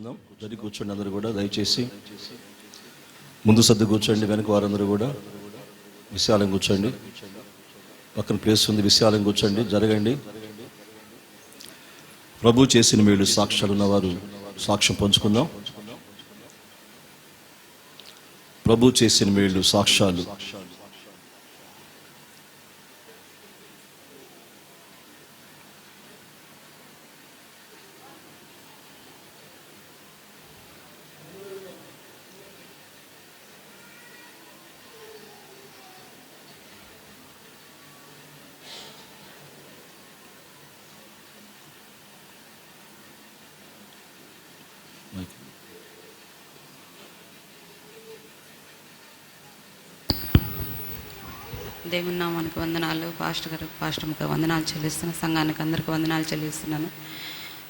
కూర్చుందాం. జరిగి కూర్చోండి. అందరూ కూడా దయచేసి ముందు సర్ది కూర్చోండి. వెనక వారందరూ కూడా విశాలం కూర్చోండి. పక్కన ప్లేస్ ఉంది, విశాలం కూర్చోండి. జరగండి. ప్రభు చేసిన మేలు సాక్ష్యాలు ఉన్నవారు సాక్ష్యం పంచుకుందాం. ప్రభు చేసిన మేలు సాక్ష్యాలు. దేవుని నామానికి వందనాలు. పాస్టర్కి వందనాలు చెల్లిస్తున్నాను. సంఘానికి అందరికీ వందనాలు చెల్లిస్తున్నాను.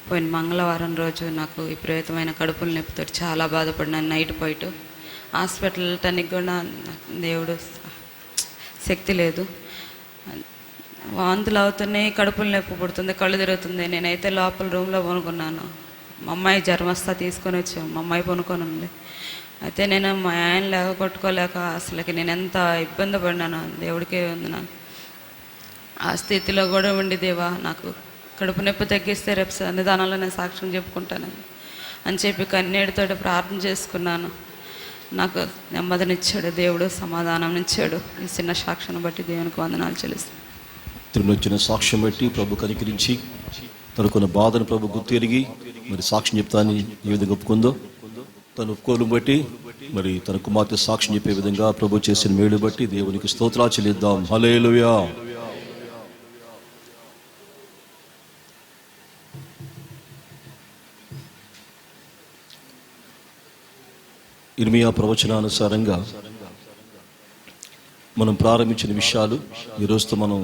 పోయిన మంగళవారం రోజు నాకు విపరీతమైన కడుపుల నొప్పితో చాలా బాధపడినాను. నైట్ పోయిట్ హాస్పిటల్ వెళ్ళటానికి కూడా దేవుడు శక్తి లేదు. వాంతులు అవుతున్నాయి, కడుపుల నొప్పి పుడుతుంది, కళ్ళు తిరుగుతుంది. నేనైతే లోపల రూమ్లో పనుకున్నాను. మా అమ్మాయి జ్వరం వస్తా తీసుకొని వచ్చాము. మా అమ్మాయి పనుకొని ఉంది. అయితే నేను మా ఆయన లేక కొట్టుకోలేక అసలుకి నేను ఎంత ఇబ్బంది పడినాను. దేవుడికే వందనాలు. ఆ స్థితిలో కూడా ఉండి, దేవా నాకు కడుపు నొప్పి తగ్గిస్తే రేపు సన్నిధానంలో నేను సాక్ష్యం చెప్పుకుంటానని అని చెప్పి కన్నీటితో ప్రార్థన చేసుకున్నాను. నాకు నెమ్మదినిచ్చాడు దేవుడు, సమాధానం ఇచ్చాడు. ఈ చిన్న సాక్ష్యం బట్టి దేవునికి వందనాలు చెల్లిస్తాను. తిరుమల సాక్ష్యం బట్టి ప్రభు కనికరించి తనకున్న బాధను ప్రభు గుర్తెరిగి మరి సాక్ష్యం చెప్తానని ఏ విధంగా ఒప్పుకుందో తను ఒప్పుకోలు బట్టి మరి తన కుమార్తె సాక్ష్యం చెప్పే విధంగా ప్రభు చేసిన మేలు బట్టి దేవునికి స్తోత్రాలు చెల్లిద్దాం. హల్లెలూయా. ఇర్మియా ప్రవచనానుసారంగా మనం ప్రారంభించిన విషయాలు ఈరోజుతో మనం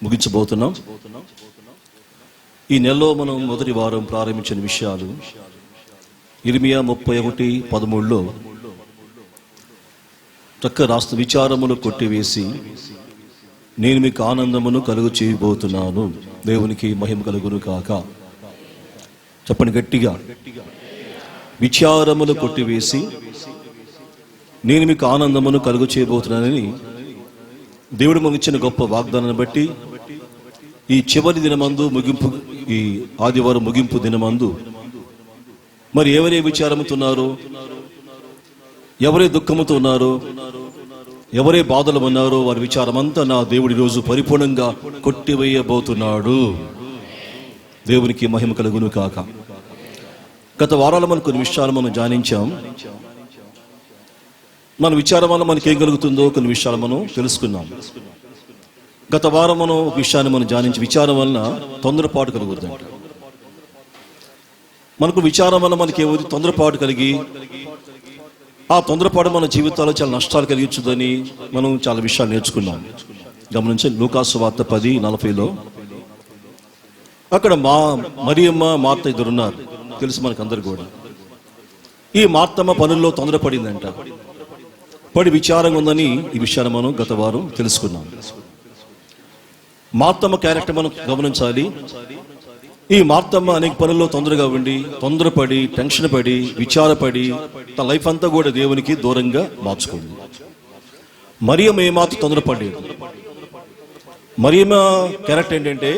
ముగించబోతున్నాం. ఈ నెలలో మనం మొదటి వారం ప్రారంభించిన విషయాలు ఇర్మియా 31:13 చక్క రాస్తు విచారములు కొట్టివేసి నేను మీకు ఆనందమును కలుగు చేయబోతున్నాను. దేవునికి మహిమ కలుగును కాక. చెప్పండి గట్టిగా. విచారములు కొట్టివేసి నేను మీకు ఆనందమును కలుగు చేయబోతున్నానని దేవుడు మనకు ఇచ్చిన గొప్ప వాగ్దానాన్ని బట్టి ఈ చివరి దినమందు ముగింపు, ఈ ఆదివారం ముగింపు దినమందు మరి ఎవరే విచారముతో ఉన్నారో, ఎవరే దుఃఖముతో ఉన్నారో, ఎవరే బాధలు ఉన్నారో వారి విచారమంతా నా దేవుడి రోజు పరిపూర్ణంగా కొట్టివేయబోతున్నాడు. దేవునికి మహిమ కలుగును కాక. గత వారాలు మనం కొన్ని విషయాలు మనం ధ్యానించాం. మన విచారం వల్ల మనకి ఏం కలుగుతుందో కొన్ని విషయాలు మనం తెలుసుకున్నాం. గత వారం మనం ఒక విషయాన్ని మనం ధ్యానించి విచారం వలన తొందరపాటు కలుగుతుందంట. మనకు విచారం వల్ల మనకి ఏమవుతుంది? తొందరపాటు కలిగి ఆ తొందరపాటు మన జీవితాల్లో చాలా నష్టాలు కలిగించుదని మనం చాలా విషయాలు నేర్చుకున్నాం. గమనించండి, లూకాసు వార్త 10:40 అక్కడ మరియమ్మ మార్త ఇద్దరు ఉన్నారు. తెలుసు మనకందరు కూడా. ఈ మార్తమ్మ పనుల్లో తొందరపడిందంట. పడి విచారంగా ఉందని ఈ విషయాన్ని మనం గత వారం తెలుసుకున్నాం. మార్తమ్మ క్యారెక్టర్ మనం గమనించాలి. ఈ మార్తమ్మ అనేక పనుల్లో తొందరగా ఉండి, తొందరపడి, టెన్షన్ పడి, విచారపడి తన లైఫ్ అంతా కూడా దేవునికి దూరంగా మార్చుకుంది. మరియమ్మ ఏమాత్రం తొందరపడేది. మరియమ్మ క్యారెక్టర్ ఏంటంటే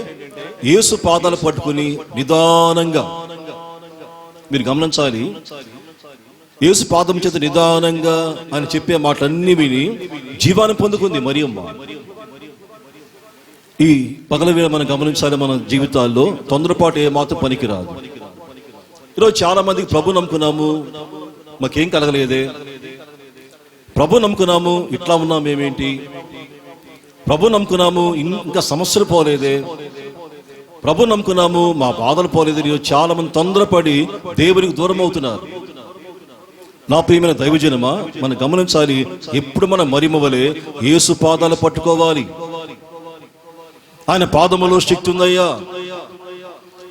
యేసు పాదాలు పట్టుకుని నిదానంగా, మీరు గమనించాలి, యేసు పాదం చేత నిదానంగా ఆయన చెప్పే మాటలన్నీ విని జీవాన్ని పొందుకుంది మరియమ్మ. ఈ పగలవేళ మనం గమనించాలి, మన జీవితాల్లో తొందరపాటు ఏమాత్రం పనికిరాదు. ఈరోజు చాలా మందికి ప్రభు నమ్ముకున్నాము, మాకేం కలగలేదే, ప్రభు నమ్ముకున్నాము ఇట్లా ఉన్నాం ఏమేంటి, ప్రభు నమ్ముకున్నాము ఇంకా సమస్యలు పోలేదే, ప్రభు నమ్ముకున్నాము మా బాధలు పోలేదు. ఈరోజు చాలా మంది తొందరపడి దేవునికి దూరం అవుతున్నారు. నా ప్రియమైన దైవజనమా, మనం గమనించాలి, ఎప్పుడు మనం మరియమ్మవలే యేసు పాదాలు పట్టుకోవాలి. ఆయన పాదములో శక్తి ఉందయ్యా.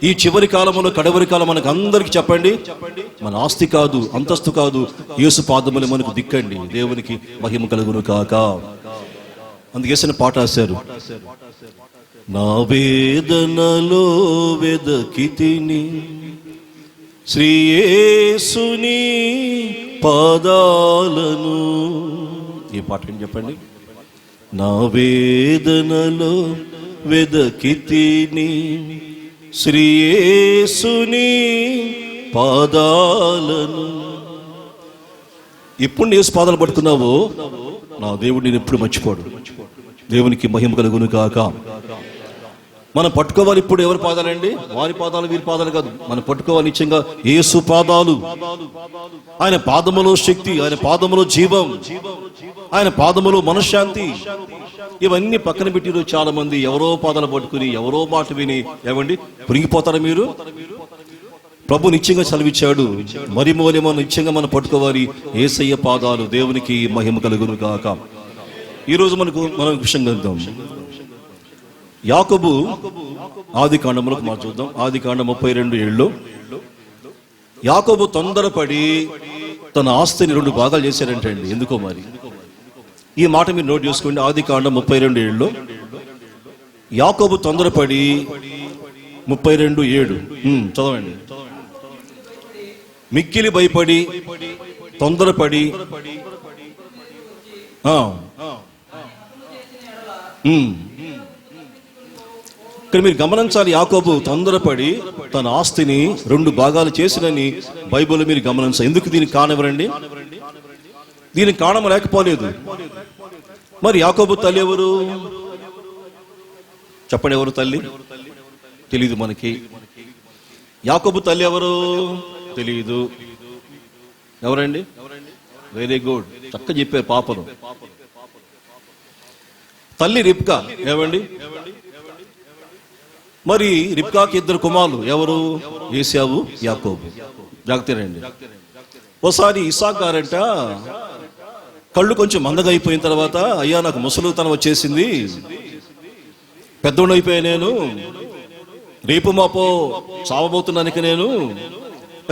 ఈ చివరి కాలంలో, కడవరి కాలం మనకు అందరికి చెప్పండి, మన ఆస్తి కాదు, అంతస్తు కాదు, యేసు పాదములే మనకు దిక్కండి. దేవునికి మహిమ కలుగును కాక. అందుకేసిన పాట రాశారు, నా వేదనలో వెదకితిని శ్రీ యేసుని పాదాలను. ఈ పాట ఏం చెప్పండి. నా వేదనలో వెదకితిని శ్రీ యేసుని పాదాలను. ఎప్పుడు యేసు పాదాలు పట్టుకున్నావో నా దేవుడు నేను ఎప్పుడు మర్చిపోడు. దేవునికి మహిమ కలుగును కాక. మనం పట్టుకోవాలి ఇప్పుడు ఎవరి పాదాలండి? వారి పాదాలు వీరి పాదాలు కాదు. మనం పట్టుకోవాలి నిత్యంగా యేసు పాదాలు. ఆయన పాదములో శక్తి, ఆయన పాదములో జీవం, ఆయన పాదములో మనశ్శాంతి. ఇవన్నీ పక్కన పెట్టిరు చాలా మంది. ఎవరో పాదాలు పట్టుకుని ఎవరో మాట విని ఏమండి పురిగిపోతారా మీరు? ప్రభు నిత్యంగా సెలవిచ్చాడు, మరి మూలమో నిత్యంగా మనం పట్టుకోవాలి యేసయ్య పాదాలు. దేవునికి మహిమ కలుగును గాక. ఈరోజు మనం విషయం కలుద్దాం. యాకోబు ఆది కాండంలోకి మనం చూద్దాం. ఆది కాండం 32:7. యాకోబు తొందరపడి తన ఆస్తిని 2 భాగాలు చేశారంటే అండి. ఎందుకో మరి ఈ మాట మీరు నోట్ చేసుకోండి. ఆది కాండం 32:7 యాకోబు తొందరపడి 32:7 చదవండి. మిక్కిలి భయపడి తొందరపడి ఇక్కడ మీరు గమనించాలి. యాకోబు తొందరపడి తన ఆస్తిని 2 భాగాలు చేసినని బైబిల్ మీరు గమనించాలి. ఎందుకు దీనికి కారణం ఎవరండి? దీనికి కారణం లేకపోలేదు. మరి యాకోబు తల్లి ఎవరు చెప్పండి? ఎవరు తల్లి తెలీదు మనకి. యాకోబు తల్లి ఎవరు తెలీదు. ఎవరండి? వెరీ గుడ్, చక్కగా చెప్పారు. పాపను తల్లి రిబ్కా. ఏమండి? మరి రిబ్కాకి 2 కుమారులు. ఎవరు? ఏశావు, యాకోబు. జాగ్రత్తరండి. ఓసారి ఇస్సాకు గారంట కళ్ళు కొంచెం మందగా అయిపోయిన తర్వాత, అయ్యా నాకు ముసలితనం వచ్చేసింది, పెద్దోడు అయిపోయా, నేను రేపు మాపో చావబోతున్నానికి నేను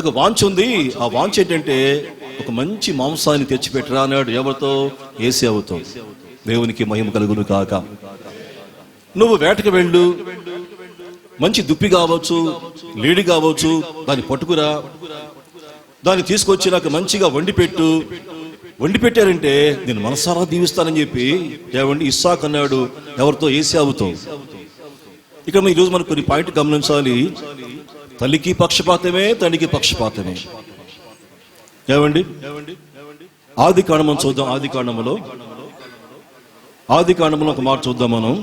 ఒక వాంఛ ఉంది. ఆ వాంఛ ఏంటంటే ఒక మంచి మాంసాన్ని తెచ్చిపెట్టరా అన్నాడు. ఎవరితో? ఏశావుతో. దేవునికి మహిమ కలుగును కాక. నువ్వు వేటకు వెళ్ళు, మంచి దుప్పి కావచ్చు, లేడి కావచ్చు, దాన్ని పట్టుకురా, దాన్ని తీసుకొచ్చి నాకు మంచిగా వండి పెట్టారంటే నేను మనసారా దీవిస్తానని చెప్పి ఏమండి ఇస్సాకు అన్నాడు. ఎవరితో? ఏశావుతో. ఇక్కడ ఈరోజు మనకు కొన్ని పాయింట్ గమనించాలి. తల్లికి పక్షపాతమే, తండ్రికి పక్షపాతమే. ఏమండి? ఆది కాండం చూద్దాం. ఆది కాండంలో ఒక మాట చూద్దాం మనం.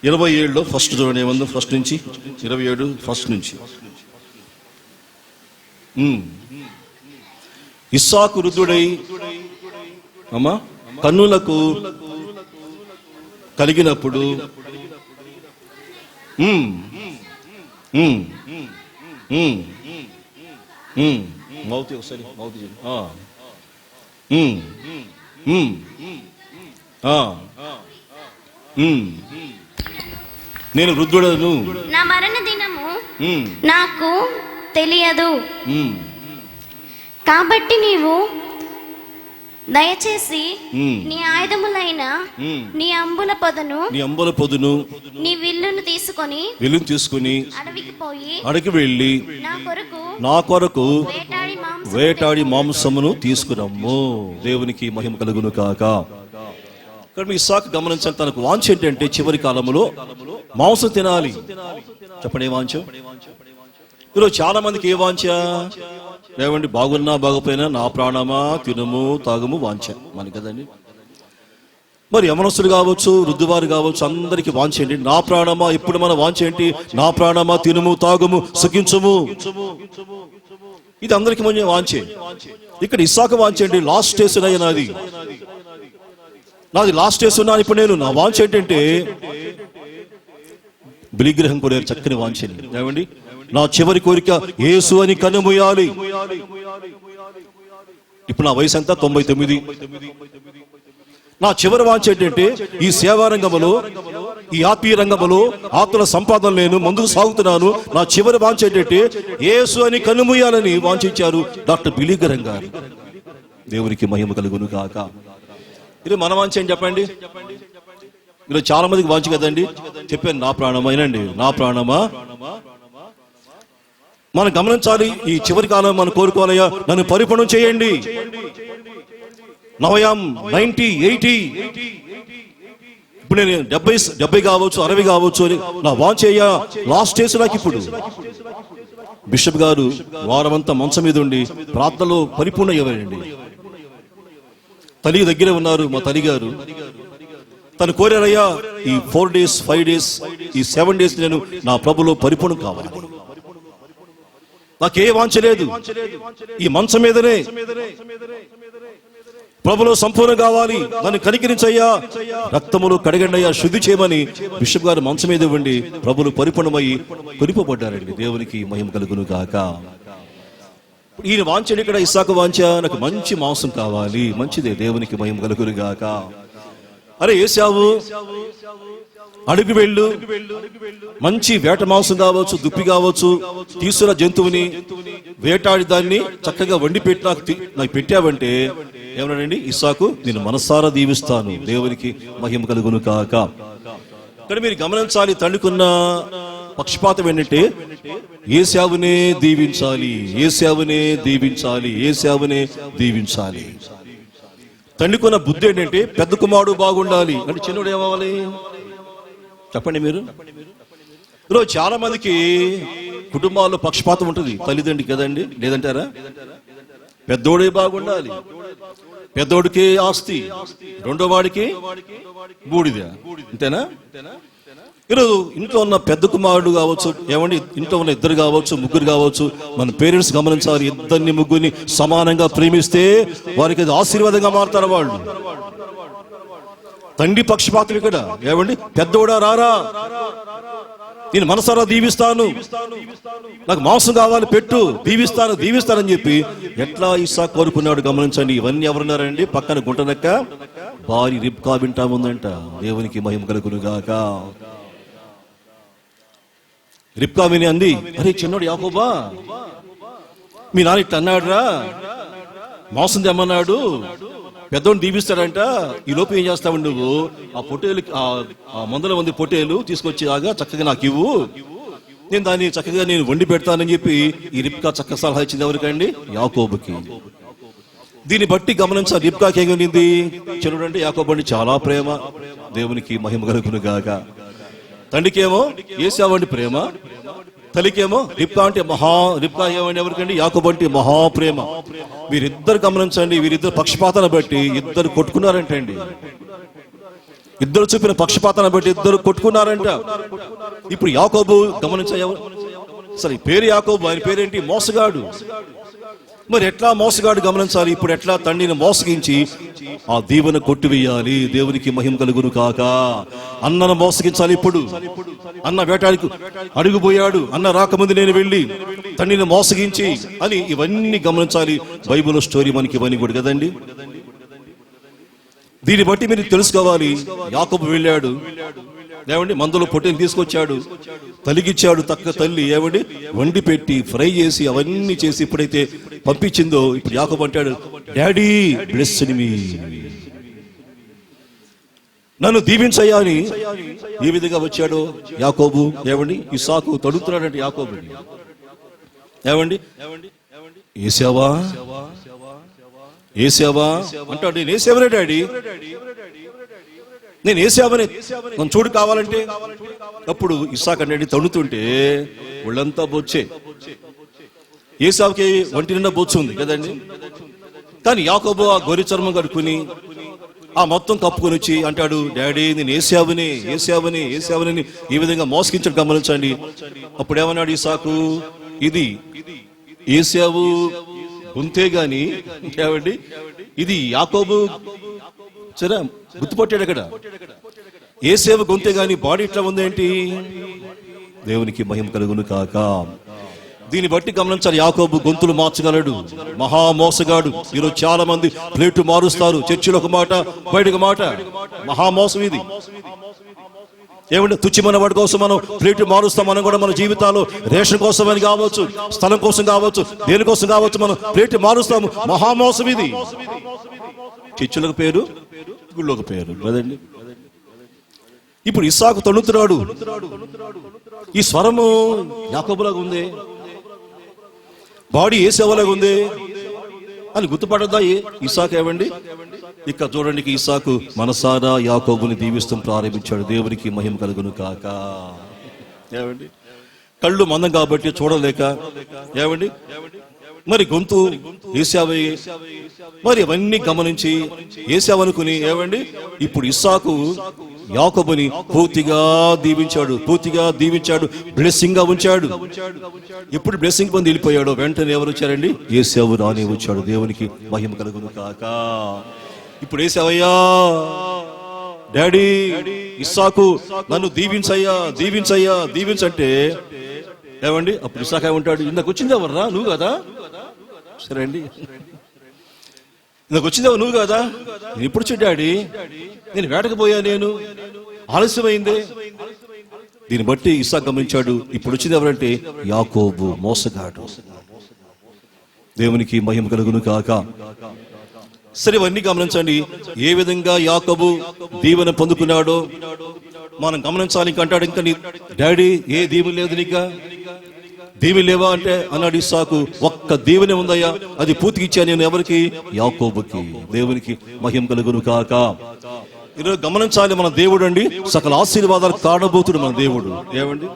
27 ఫస్ట్ చూడండి. ఏమందో ఫస్ట్ నుంచి 27 ఫస్ట్ నుంచి. ఇస్సాకు వృద్ధుడై అమ్మా కన్నులకు కలిగినప్పుడు మౌతి ఒకసారి మౌతి నేను వృద్ధుడను, నా మరణ దినము నాకు తెలియదు, కాబట్టి నీవు దయచేసి నీ ఆయుధములైన నీ అంబుల పొదను నీ విల్లును తీసుకొని అడవికి వెళ్ళి నా కొరకు వేటాడి మాంసమును తీసుకురమ్ము. దేవునికి మహిమ కలుగును కాక. ఇక్కడ మీ ఇస్సాకు గమనించాలి. తనకు వాంఛ ఏంటంటే చివరి కాలంలో మాంసం తినాలి. చెప్పండి ఏ వాంఛ? ఈరోజు చాలా మందికి ఏ వాంఛ? ఏమండి? బాగున్నా బాగపోయినా నా ప్రాణమా తినుము తాగుము వాంఛ మనకి కదండి. మరి యమనస్తులు కావచ్చు, వృద్ధువారు కావచ్చు, అందరికి వాంఛ ఏంటి? నా ప్రాణమా. ఇప్పుడు మన వాంఛ ఏంటి? నా ప్రాణమా తినుము తాగుము సుఖించుము. ఇది అందరికి మంచి వాంఛే. ఇక్కడ ఇస్సాకు వాంఛ ఏంటి? లాస్ట్ స్టేషన్ అయ్యా నాది లాస్ట్ స్టేజ్ ఉన్నాను ఇప్పుడు నేను. నా వాంఛ ఏంటంటే బలిగ్రహం కొనే చక్కని వాంఛని. ఏమండి? నా చివరి కోరిక యేసు అని కనుమూయాలి. ఇప్పుడు నా వయసు ఎంత? 99. నా చివరి వాంఛ ఏంటంటే ఈ సేవా రంగంలో, ఈ ఆత్మీయ రంగంలో ఆత్మల సంపాదన నేను ముందుకు సాగుతున్నాను. నా చివరి వాంఛ ఏంటంటే యేసు అని కనుమూయాలని వాంఛించారు డాక్టర్ బిలీగ్రహం గారు. దేవునికి మహిమ కలుగును కాక. ఇది మన వాంఛ ఏం చెప్పండి? ఈరోజు చాలా మందికి వాంఛ కదండి. చెప్పాను, నా ప్రాణమా. వినండి, నా ప్రాణమా మనం గమనించాలి. ఈ చివరి కాలం మనం కోరుకోవాలయ్యా, నన్ను పరిపూర్ణం చేయండి. నవయాం 90, 80, ఇప్పుడు నేను 70 కావచ్చు, 60 కావచ్చు అని నా వాంఛయ్యా లాస్ట్ స్టేజ్ నాకు. ఇప్పుడు బిషప్ గారు వారమంతా మంచం మీద ఉండి ప్రార్థనలో పరిపూర్ణ అయ్యేవారండి. తల్లి దగ్గరే ఉన్నారు. మా తల్లి గారు తను కోరారయ్యా, ఈ 4 days, 5 days, ఈ 7 days నేను నా ప్రభులో పరిపూర్ణం కావాలి. నాకే వాంఛ లేదు, ఈ మంచం మీదనే ప్రభులో సంపూర్ణ కావాలి. నన్ను కనికరించయ్యా, రక్తములు కడగండి అయ్యా, శుద్ధి చేయమని బిషప్ గారు మంచం మీద ఉండి ప్రభులు పరిపూర్ణమై కొనిపోబడ్డారండి. దేవునికి మహిమ కలుగును గాక. ఈయన వాంఛని ఇక్కడ ఇస్సాకు వాంఛ, నాకు మంచి మాంసం కావాలి. మంచిదే, దేవునికి మహిమ కలుగును గాక. అరే ఏశావు, అడుగు వెళ్ళు, మంచి వేట మాంసం కావచ్చు, దుప్పి కావచ్చు, తీసుకున్న జంతువుని వేటాడి దాన్ని చక్కగా వండి పెట్టి నాకు పెట్టావంటే ఏమన్నాడండి ఇస్సాకు, నేను మనసారా దీవిస్తాను. దేవునికి మహిమ కలుగును కాక. ఇక్కడ మీరు గమనించాలి, తండ్రికున్న పక్షపాతం ఏంటంటే ఏశావునే దీవించాలి, ఏశావునే దీవించాలి, ఏశావునే దీవించాలి. తండ్రికున్న బుద్ధి ఏంటంటే పెద్ద కుమారుడు బాగుండాలి అంటే చిన్నోడు ఏమవ్వాలి చెప్పండి మీరు. ఈరోజు చాలా మందికి కుటుంబాల్లో పక్షపాతం ఉంటుంది, తల్లిదండ్రి కదండి, లేదంటారా? పెద్దోడే బాగుండాలి, పెద్దోడికి ఆస్తి, రెండో వాడికి బూడిద, అంతేనా? ఈరోజు ఇంట్లో ఉన్న పెద్ద కుమారుడు కావచ్చు, ఏమండి ఇంట్లో ఉన్న ఇద్దరు కావచ్చు, ముగ్గురు కావచ్చు, మన పేరెంట్స్ గమనించాలి, ఇద్దరిని ముగ్గురిని సమానంగా ప్రేమిస్తే వారికి అది ఆశీర్వాదంగా మారుతారు వాళ్ళు. తండ్రి పక్షపాతం ఇక్కడ, ఏమండి పెద్దోడా రారా, నేను మనసారా దీవిస్తాను, నాకు మాంసం కావాలి పెట్టు, దీవిస్తానని చెప్పి ఎట్లా ఇస్సాకు కోరుకున్నాడు గమనించండి. ఇవన్నీ ఎవరున్నారండి? పక్కన గుంటనక్క భార్య రిబ్కా వింటా ఉందంట. దేవునికి మహిమ కలుగును గాక. రిబ్కా విని అంది, అరే చిన్నోడు యాకోబా, మీ నాన్న ఇట్లా అన్నాడు రా, మాంసం తెమ్మన్నాడు, పెద్దోడిని దీవిస్తాడంట. ఈ లోపు ఏం చేస్తావు నువ్వు? ఆ పొట్టేలు, ఆ మందుల మంది పొట్టేలు తీసుకొచ్చి చక్కగా నాకు ఇవ్వు, నేను దాన్ని చక్కగా నేను వండి పెడతానని చెప్పి ఈ రిబ్కా చక్కగా సలహా ఇచ్చింది ఎవరికండి? యాకోబుకి. దీన్ని బట్టి గమనించాలి, రిబ్కాకి ఏం కలిగింది? చూడండి, యాకోబు అంటే చాలా ప్రేమ. దేవునికి మహిమ కలుగును గాక. తండ్రికేమో ఏశావు అంటే ప్రేమ, తల్లికేమో రిబ్కా అంటే రిబ్కా ఏమండి ఎవరికండి? యాకోబు అంటే మహాప్రేమ. వీరిద్దరు గమనించండి, వీరిద్దరు పక్షపాతాన్ని బట్టి ఇద్దరు కొట్టుకున్నారంటండి. ఇద్దరు చూపిన పక్షపాతాన్ని బట్టి ఇద్దరు కొట్టుకున్నారంట. ఇప్పుడు యాకోబు గమనించ, సరే పేరు యాకోబు, ఆయన పేరేంటి? మోసగాడు. మరి ఎట్లా మోసగాడు గమనించాలి. ఇప్పుడు ఎట్లా తండ్రిని మోసగించి ఆ దీవెన కొట్టివేయాలి. దేవునికి మహిమ కలుగును కాక. అన్నను మోసగించాలి. ఇప్పుడు అన్న వేటాడికి అడుగుపోయాడు, అన్న రాకముందు నేను వెళ్ళి తండ్రిని మోసగించి అని ఇవన్నీ గమనించాలి. బైబిల్ స్టోరీ మనకి ఇవన్నీ కూడా కదండి. దీన్ని బట్టి మీరు తెలుసుకోవాలి. యాకోబు వెళ్ళాడు, ఏమండి మందులో పొట్టేలు తీసుకొచ్చాడు, తలిగిచ్చాడు. తక్క తల్లి ఏమండి వండి పెట్టి ఫ్రై చేసి అవన్నీ చేసి ఎప్పుడైతే పంపించిందో, ఇప్పుడు యాకోబు అంటాడు, డాడీ బ్లెస్డ్ మీ, నన్ను దీవించయ్యా అని. ఏ విధంగా వచ్చాడో యాకోబు, ఏమండి ఇస్సాకు తడుగుతున్నాడంటే యాకోబు, ఏమండి ఏశావా ఏశావా అంటాడు. నేను ఏశావనే డాడీ, నేను ఏశావనే, నన్ను చూడు కావాలంటే. అప్పుడు ఇస్సాకు అనేది తడుతుంటే ఒళ్ళంతా బొచ్చే. ఏశావుకి ఒంటి నిండా బొచ్చు ఉంది కదండి. కానీ యాకోబు ఆ గొర్రె చర్మం కడుక్కుని ఆ మొత్తం కప్పుకొని వచ్చి అంటాడు, డాడీ నేను ఏశావుని ఏశావుని ఏశావుని ఈ విధంగా మోసగించడం గమనించండి. అప్పుడు ఏమన్నాడు ఇస్సాకు, ఇది ఏశావు గొంతే గాని ఏమండి ఇది యాకోబు, సరే గుర్తుపట్టాడు అక్కడ, ఏశావు గొంతే గాని బాడీ ఇట్లా ఉందేంటి? దేవునికి మహిమ కలుగును కాక. దీన్ని బట్టి గమనించాలి, యాకోబు గొంతులు మార్చగలడు, మహామోసగాడు. ఈరోజు చాలా మంది ప్లేటు మారుస్తారు, చర్చిలో ఒక మాట బయటకు మాట, మహామోసం ఇది. ఏమంటే తుచ్చిమైన వాడి కోసం మనం ప్లేటు మారుస్తాం. మనం కూడా మన జీవితాల్లో రేషన్ కోసం అని కావచ్చు, స్థలం కోసం కావచ్చు, దేనికోసం కావచ్చు, మనం ప్లేటు మారుస్తాము. మహామోసం ఇది. చర్చిలకు పేరు, గుళ్ళొక పేరు కదండి. ఇప్పుడు ఇస్సాకు తణుతున్నాడు. ఈ స్వరము యాకోబులాగా ఉంది. బాడీ ఏ సేవలాగా ఉంది అని గుర్తుపడదా ఇస్సాకు? ఏమండి ఇక చూడండి, ఇస్సాకు మనసారా యాకోబుని దీవిస్తూ ప్రారంభించాడు. దేవునికి మహిమ కలుగును కాక. ఏమండి కళ్ళు మందం కాబట్టి చూడలేక, ఏమండి మరి గొంతు ఏశావయ్యే, మరి అవన్నీ గమనించి ఏశావనుకుని, ఏమండి ఇప్పుడు ఇస్సాకు యాకోబుని పూర్తిగా దీవించాడు, బ్లెస్సింగ్ గా ఉంచాడు. ఎప్పుడు బ్లెస్సింగ్ పొంది వెళ్ళిపోయాడో వెంటనే ఎవరు వచ్చారండి? ఏశావు రాని వచ్చాడు. దేవునికి మహిమ కలుగును కాక. ఇప్పుడు ఏశావయ్యా, డాడీ ఇస్సాకు నన్ను దీవించంటే ఏమండి అప్పుడు ఇస్సాకు ఏమంటాడు? ఇందాక వచ్చింది ఎవర్రా? నువ్వు కదా? సరే అండి, ఇందాక వచ్చిందేవో నువ్వు కదా? నేను ఎప్పుడు వచ్చి డాడీ? నేను వేటకు పోయా, నేను ఆలస్యమైందే. దీన్ని బట్టి ఇస్సాకు గమనించాడు, ఇప్పుడు వచ్చింది ఎవరంటే యాకోబు మోసగాడు. దేవునికి మహిమ కలుగును కాక. సరే, ఇవన్నీ గమనించండి. ఏ విధంగా యాకోబు దీవెన పొందుకున్నాడో మనం గమనించాలి. ఇంకా అంటాడు, ఇంకా నీ డాడీ ఏ దీవెన లేదు, నీకా దీవెన లేవా అంటే అన్నాడు ఇస్సాకు. ఒక్క దీవెనే ఉందయ్యా, అది పూర్తిగా ఇచ్చా నేను. ఎవరికి? యాకోబుకి. దేవునికి మహిమ కలుగును కాక. ఈరోజు గమనించాలి, మన దేవుడు అండి సకల ఆశీర్వాదాలు కారణభూతుడు మన దేవుడు. ఏమండి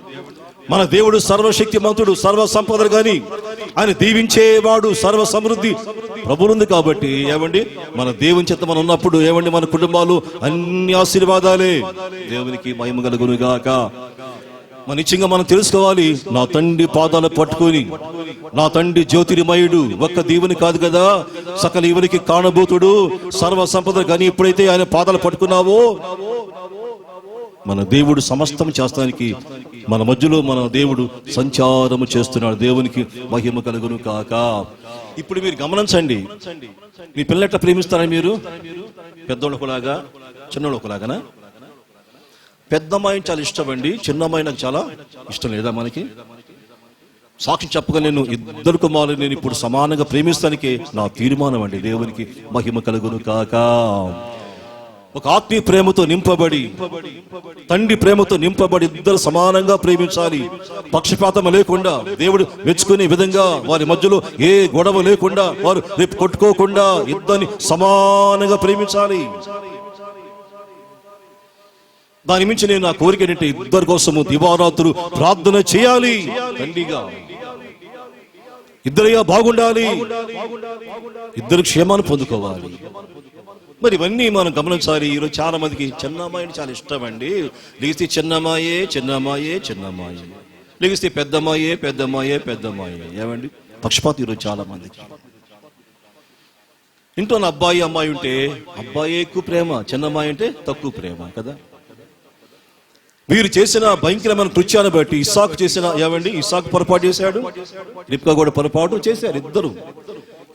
మన దేవుడు సర్వశక్తిమంతుడు, సర్వ సంపదలు గాని ఆయన దీవించేవాడు, సర్వ సమృద్ధి ప్రభువుంది కాబట్టి, ఏమండి మన దేవుని చేత మనం ఉన్నప్పుడు, ఏమండి మన కుటుంబాలు అన్ని ఆశీర్వాదాలే. దేవునికి మహిమ కలుగును గాక. మన నిశ్చయంగా మనం తెలుసుకోవాలి, నా తండ్రి పాదాలు పట్టుకొని, నా తండ్రి జ్యోతిర్మయుడు, ఒక్క దీవుని కాదు కదా, సకల ఈవునికి కారణభూతుడు, సర్వ సంపదలు కానీ ఎప్పుడైతే ఆయన పాదాలు పట్టుకున్నావో మన దేవుడు సమస్తం చేస్తానికి మన మధ్యలో మన దేవుడు సంచారము చేస్తున్నాడు. దేవునికి మహిమ కలుగును కాక. ఇప్పుడు మీరు గమనించండి, మీ పిల్లెట్లా ప్రేమిస్తారా మీరు? పెద్దోళ్ళకులాగా చిన్నోళ్ళకులాగానా? పెద్దమ్మాయిని చాలా ఇష్టం అండి, చిన్నమ్మాయి నాకు చాలా ఇష్టం లేదా? మనకి సాక్షి చెప్పగా నేను ఇద్దరు కుమారులు నేను ఇప్పుడు సమానంగా ప్రేమిస్తానికి నా తీర్మానం అండి. దేవునికి మహిమ కలుగును కాక. ఒక ఆత్మీయ ప్రేమతో నింపబడి, తండ్రి ప్రేమతో నింపబడి ఇద్దరు సమానంగా ప్రేమించాలి. పక్షపాతం లేకుండా, దేవుడు మెచ్చుకునే విధంగా, వారి మధ్యలో ఏ గొడవ లేకుండా, వారు రేపు కొట్టుకోకుండా ఇద్దరిని సమానంగా ప్రేమించాలి. దాని మించి నేను నా కోరిక ఏంటంటే ఇద్దరి కోసము దివారాత్రులు ప్రార్థన చేయాలి. తండ్రిగా ఇద్దరిగా బాగుండాలి, ఇద్దరు క్షేమాన్ని పొందుకోవాలి. మరి ఇవన్నీ మనం గమనించాలి. ఈరోజు చాలా మందికి చిన్నమ్మాయి చాలా ఇష్టం అండి. లేస్తే చిన్నమ్మాయే, లేస్తే పెద్దమ్మాయే. ఏమండి పక్షపాతం ఈరోజు చాలా మందికి. ఇంట్లో అబ్బాయి అమ్మాయి ఉంటే అబ్బాయి ఎక్కువ ప్రేమ, చిన్నమ్మాయి అంటే తక్కువ ప్రేమ కదా. వీరు చేసిన భయంకరమైన కృత్యాన్ని బట్టి ఇస్సాకు చేసిన, ఏమండి ఇస్సాకు పొరపాటు చేశాడు, రిబ్కా కూడా పొరపాటు చేశారు.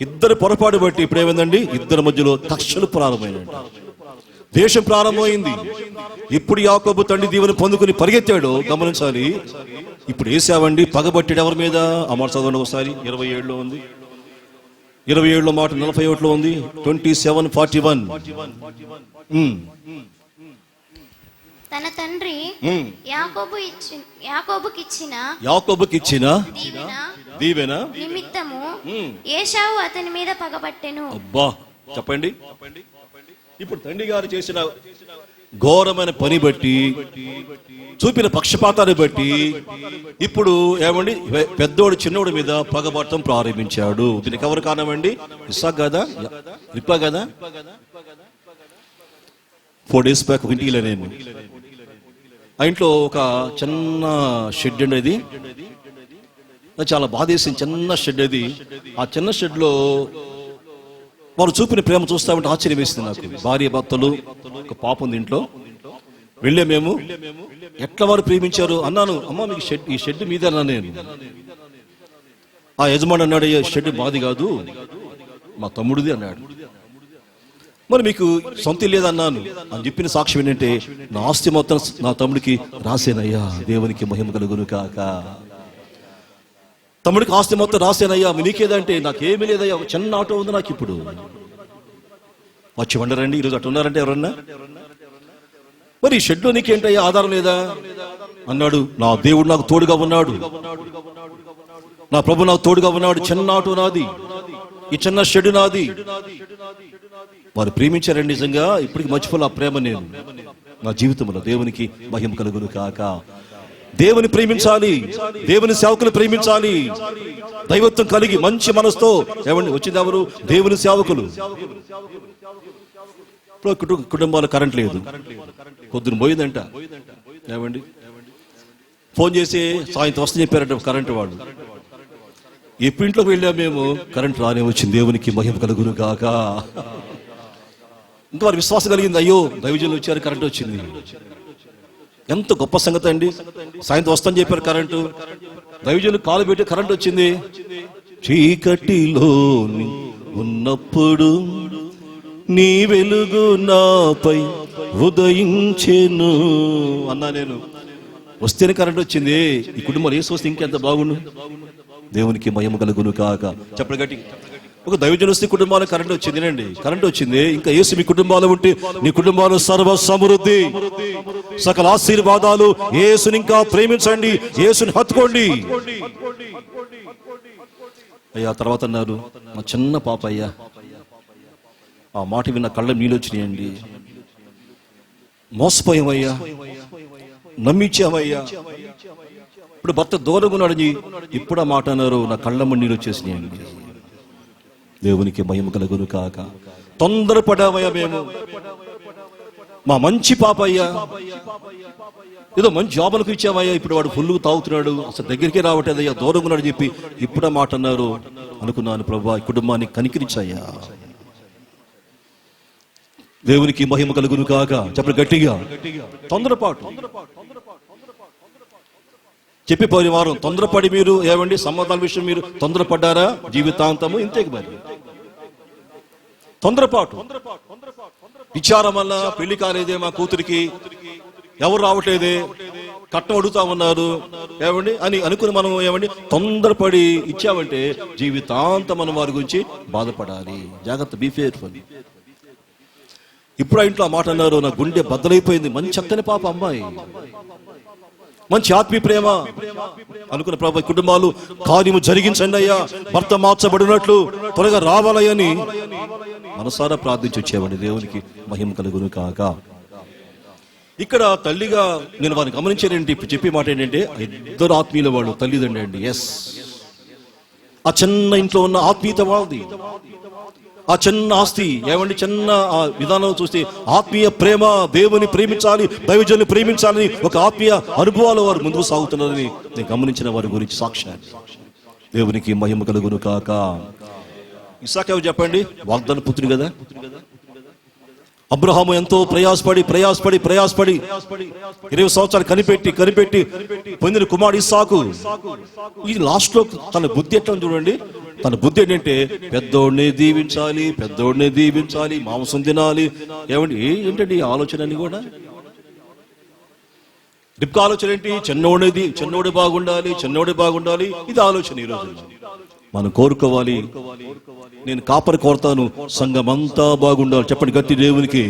ఇద్దరు పొరపాటు బట్టి ఇప్పుడు ఏమైందండి? ఇద్దరి మధ్యలో కక్షలు ప్రారంభమైంది, ద్వేషం ప్రారంభమైంది. ఇప్పుడు యాకోబు తండ్రి దీవెన పొందుకుని పరిగెత్తాడు. గమనించాలి, ఇప్పుడు ఏశావండి పగబట్టాడు ఎవరి మీద? అమర చదవండి ఒకసారి. 27లో ఉంది, 27లో మాట 41లో ఉంది. 27:41. తన తండ్రి యాకోబుకిచ్చిన దీవెన నిమిత్తము ఏశావు అతని మీద పగబట్టెను. అబ్బా చెప్పండి. ఇప్పుడు తండ్రి గారు చేసిన ఘోరమైన పని బట్టి, చూపిన పక్షపాతాన్ని బట్టి ఇప్పుడు ఏమండి పెద్దోడు చిన్నోడి మీద పగబట్టం ప్రారంభించాడు. దీనికి ఎవరు కారణమండి? ఇస్సాకు కదా, రిబ్కా కదా. 4 days బ్యాక్ ఒక ఇంటికి నేను, ఆ ఇంట్లో ఒక చిన్న షెడ్ అండి, అది చాలా బాధేసింది. చిన్న షెడ్ అది. ఆ చిన్న షెడ్ లో వారు చూపిన ప్రేమ చూస్తా ఉంటే ఆశ్చర్యం వేసింది నాకు. భార్య భర్తలు, ఒక పాప ఉంది ఇంట్లో. వెళ్ళే మేము ఎట్లా వారు ప్రేమించారు అన్నాను. అమ్మ మీకు ఈ షెడ్ మీద అన్నా నేను. ఆ యజమాని అన్నాడు, షెడ్ మాది కాదు, మా తమ్ముడిది అన్నాడు. మరి మీకు సొంత లేదన్నాను అని చెప్పిన సాక్ష్యం ఏంటంటే, నా ఆస్తి మొత్తం నా తమ్ముడికి రాసేనయ్యా. దేవునికి మహిమ కలుగును కాక. తమ్ముడికి ఆస్తి మొత్తం రాసేనయ్యా, నీకేదంటే నాకేమీ లేదయ్యా, ఒక చిన్న ఆటో ఉంది నాకు. ఇప్పుడు వచ్చి వండరండి, ఈరోజు అటు ఉన్నారంటే ఎవరన్నా? మరి ఈ షెడ్లో నీకేంటయ్యా ఆధారం లేదా అన్నాడు. నా దేవుడు నాకు తోడుగా ఉన్నాడు. నా ప్రభు నాకు తోడుగా ఉన్నాడు. చిన్న ఆటో నాది, ఈ చిన్న షెడ్ నాది. వారు ప్రేమించారండి నిజంగా. ఇప్పటికి మర్చిపోలే ఆ ప్రేమ నేను నా జీవితంలో. దేవునికి మహిమ కలుగును కాక. దేవుని ప్రేమించాలి, దేవుని సేవకులు ప్రేమించాలి, దైవత్వం కలిగి మంచి మనసుతో. ఏమండి వచ్చింది ఎవరు? దేవుని సేవకులు. ఇప్పుడు కుటుంబాలు కరెంట్ లేదు, పొద్దున పోయిందంట. ఏమండి ఫోన్ చేసి సాయంత్రం వస్తే చెప్పారంట కరెంటు వాడు. ఎప్పుడు ఇంట్లోకి వెళ్ళాం మేము, కరెంట్ రానే వచ్చింది. దేవునికి మహిమ కలుగును కాక. ఇంకా వారి విశ్వాసం కలిగింది, అయ్యో దైవజనులు వచ్చారు, కరెంట్ వచ్చింది. ఎంత గొప్ప సంగతి అండి. సాయంత్రం వస్తాను చెప్పారు కరెంటు, దైవజనులు కాలు పెట్టి కరెంట్ వచ్చింది. చీకటిలో ఉన్నప్పుడు నీ వెలుగు నాపై ఉదయించెను అన్నా నేను. వస్తేనే కరెంట్ వచ్చింది. ఈ కుటుంబాలు ఏసు వస్తే ఇంకెంత బాగుండు. దేవునికి మహిమ కలుగును కాక. చెప్పండి గట్టి. ఒక దైవజనులు వస్తే కుటుంబాలు కరెంట్ వచ్చింది అండి, కరెంట్ వచ్చింది. ఇంకా యేసు మీ కుటుంబాలు ఉంటే నీ కుటుంబాలు సర్వ సమృద్ధి, సకల ఆశీర్వాదాలు. యేసుని ఇంకా ప్రేమించండి, యేసుని హత్తుకోండి. అయ్యా తర్వాత అన్నారు, మా చిన్న పాప అయ్యా. ఆ మాట విన్న కళ్ళ నీళ్ళు వచ్చినాయండి. మోసపోయామయ్యా, నమ్మించామయ్యా. ఇప్పుడు భర్త దూరంగా ఉన్నాడని ఇప్పుడు ఆ మాట అన్నారు. నా కళ్ళమ్మ నీళ్ళు వచ్చేసినాయండి. దేవునికి మహిమ కలుగును కాక. తొందరపడామయ్యా మేము. మా మంచి పాప అయ్యా, ఏదో మంచి జాబ్ అనుకు ఇచ్చామయ్యా, ఇప్పుడు వాడు ఫుల్ తాగుతున్నాడు, అసలు దగ్గరికే రావట్లేదయ్యా, దూరంగా ఉన్నాడు చెప్పి ఇప్పుడు ఆ మాట అన్నారు. అనుకున్నాను ప్రభువా, ఈ కుటుంబాన్ని కనికరించాయ్యా. దేవునికి మహిమ కలుగును కాక. చెప్పండి గట్టిగా. తొందరపాటు చెప్పిపోయిన వారం తొందరపడి మీరు ఏమండి సంబంధాల విషయం మీరు తొందరపడ్డారా? జీవితాంతము ఇంతేకి మరి తొందరపాటు. విచారం వల్ల పెళ్లి కాలేదే మా కూతురికి, ఎవరు రావట్లేదే, కట్నం అడుగుతా ఉన్నారు ఏమండి అని అనుకుని మనం ఏమండి తొందరపడి ఇచ్చామంటే జీవితాంతం మనం వారి గురించి బాధపడాలి. జాగ్రత్త, బీ కేర్ఫుల్. ఇప్పుడు ఆ ఇంట్లో ఆ మాట అన్నారు, నా గుండె బద్దలైపోయింది. మంచి చక్కని పాప అమ్మాయి, మంచి ఆత్మీయ ప్రేమ అనుకున్న ప్రభు కుటుంబాలు కార్యము జరిగించండి అయ్యా, భర్త మార్చబడినట్లు త్వరగా రావాలని మనసారా ప్రార్థించి వచ్చేవాడి. దేవునికి మహిమ కలుగును కాక. ఇక్కడ తల్లిగా నేను వారిని గమనించానంటే ఇప్పుడు చెప్పే మాట ఏంటంటే, ఇద్దరు ఆత్మీయుల వాళ్ళు తల్లిదండ్రి అండి. ఎస్, ఆ చిన్న ఇంట్లో ఉన్న ఆత్మీయత వాళ్ళది, ఆ చిన్న ఆస్తి ఏమండి, చిన్న ఆ విధానం చూస్తే ఆత్మీయ ప్రేమ. దేవుని ప్రేమించాలి, దైవజనుని ప్రేమించాలని ఒక ఆత్మీయ అనుభవాలు వారు ముందుకు సాగుతున్నారని నేను గమనించిన వారి గురించి సాక్ష్యాన్ని. దేవునికి మహిమ కలుగును కాక. ఇస్సాకు ఎవరు చెప్పండి? వాగ్దాన పుత్రుడు కదా. అబ్రహాము ఎంతో ప్రయాసపడి 20 సంవత్సరాలు కనిపెట్టి పొందిన కుమారుడు ఇస్సాకు. ఈ లాస్ట్ లో తన బుద్ధి ఎట్లా చూడండి. తన బుద్ధి ఏంటంటే పెద్దోడిని దీవించాలి, మాంసం తినాలి. ఏమండి ఏంటండి ఈ ఆలోచన అని కూడా రిబ్కా ఆలోచన ఏంటి? చిన్నోడే బాగుండాలి. ఇది ఆలోచన. ఈ రోజు మనం కోరుకోవాలి, నేను కాపరి కోరుతాను, సంఘమంతా బాగుండాలి. చెప్పండి గట్టి. దేవునికి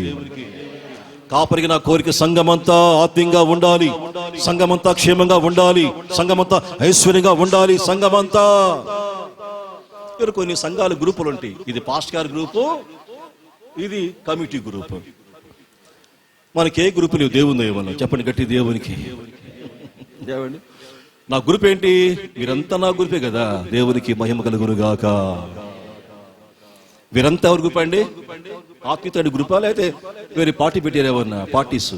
కాపరికి నా కోరిక సంఘమంతా ఆత్మీయంగా ఉండాలి, సంఘమంతా క్షేమంగా ఉండాలి, సంఘమంతా ఐశ్వర్యంగా ఉండాలి. సంఘమంతా కొన్ని సంఘాల గ్రూపులు ఉంటాయి. ఇది పాస్ట్ గారి గ్రూపు, ఇది కమిటీ గ్రూపు. మనకి ఏ గ్రూపు లేవు దేవుని దయవల్ల. చెప్పండి గట్టి. దేవునికి నా గ్రూప్ ఏంటి? వీరంతా నా గ్రూపే కదా. దేవునికి మహిమ కలుగును గాక. వీరంతా ఎవరి గ్రూప్ అండి? ఆత్మీయత గ్రూపా, లేకపోతే వేరే పార్టీ పెట్టారు ఏమన్నా పార్టీస్?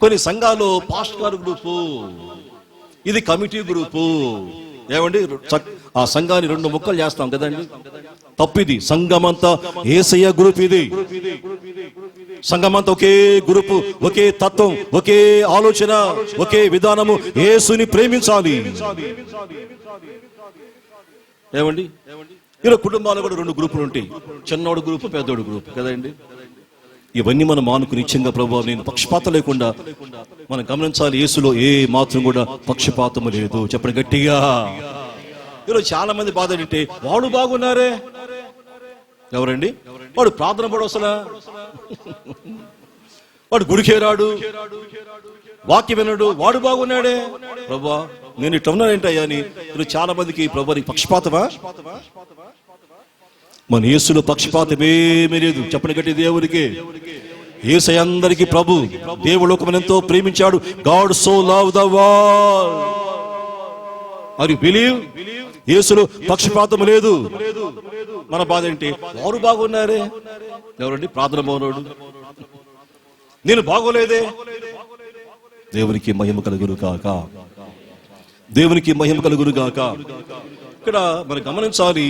కొన్ని సంఘాలు పాస్ట్ గారు గ్రూపు, ఇది కమిటీ గ్రూపు. ఏమండి ఆ సంఘాన్ని 2 ముక్కలు చేస్తాం కదండి. తప్పిది. సంఘమంతా యేసయ్య గ్రూప్. ఇది సంఘమంతా ఒకే గ్రూపు, ఒకే తత్వం, ఒకే ఆలోచన, ఒకే విధానము. యేసుని ప్రేమించాలి. ఏమండి ఇలా కుటుంబాలు కూడా 2 గ్రూపులు ఉంటాయి. చిన్నోడు గ్రూపు, పెద్దోడు గ్రూపు కదండి. ఇవన్నీ మనం మానుకుని నిత్యంగా ప్రభువా నేను పక్షపాతం లేకుండా మనం గమనించాలి. యేసులో ఏ మాత్రం కూడా పక్షపాతము లేదు. చెప్పండి గట్టిగా. ఈరోజు చాలా మంది బాధ ఏంటంటే, వాడు బాగున్నారే. ఎవరండి? వాడు ప్రార్థన పడు, అసలు వాడు గుడికే రాడు, వాక్యం వినడు, వాడు బాగున్నాడే. ప్రభువా నేను ఇట్లా ఉన్నానేంటయ్యా అని చాలా మందికి ప్రభుని పక్షపాతమా? మన యేసులో పక్షపాతమేమీ లేదు. చెప్పని గట్టి దేవునికి. యేసయ్య అందరికీ ప్రభు. దేవుడు లోకమును ఎంతో ప్రేమించాడు. God so love the world. Are you believe? యేసులో పక్షపాతం లేదు. మన బాధ ఏంటి? వారు బాగున్నారే. ఎవరండి? ప్రార్థన మౌనుడు. నేను బాగోలేదే. దేవునికి మహిమ కలుగును గాక. దేవునికి మహిమ కలుగును గాక. ఇక్కడ మనం గమనించాలి,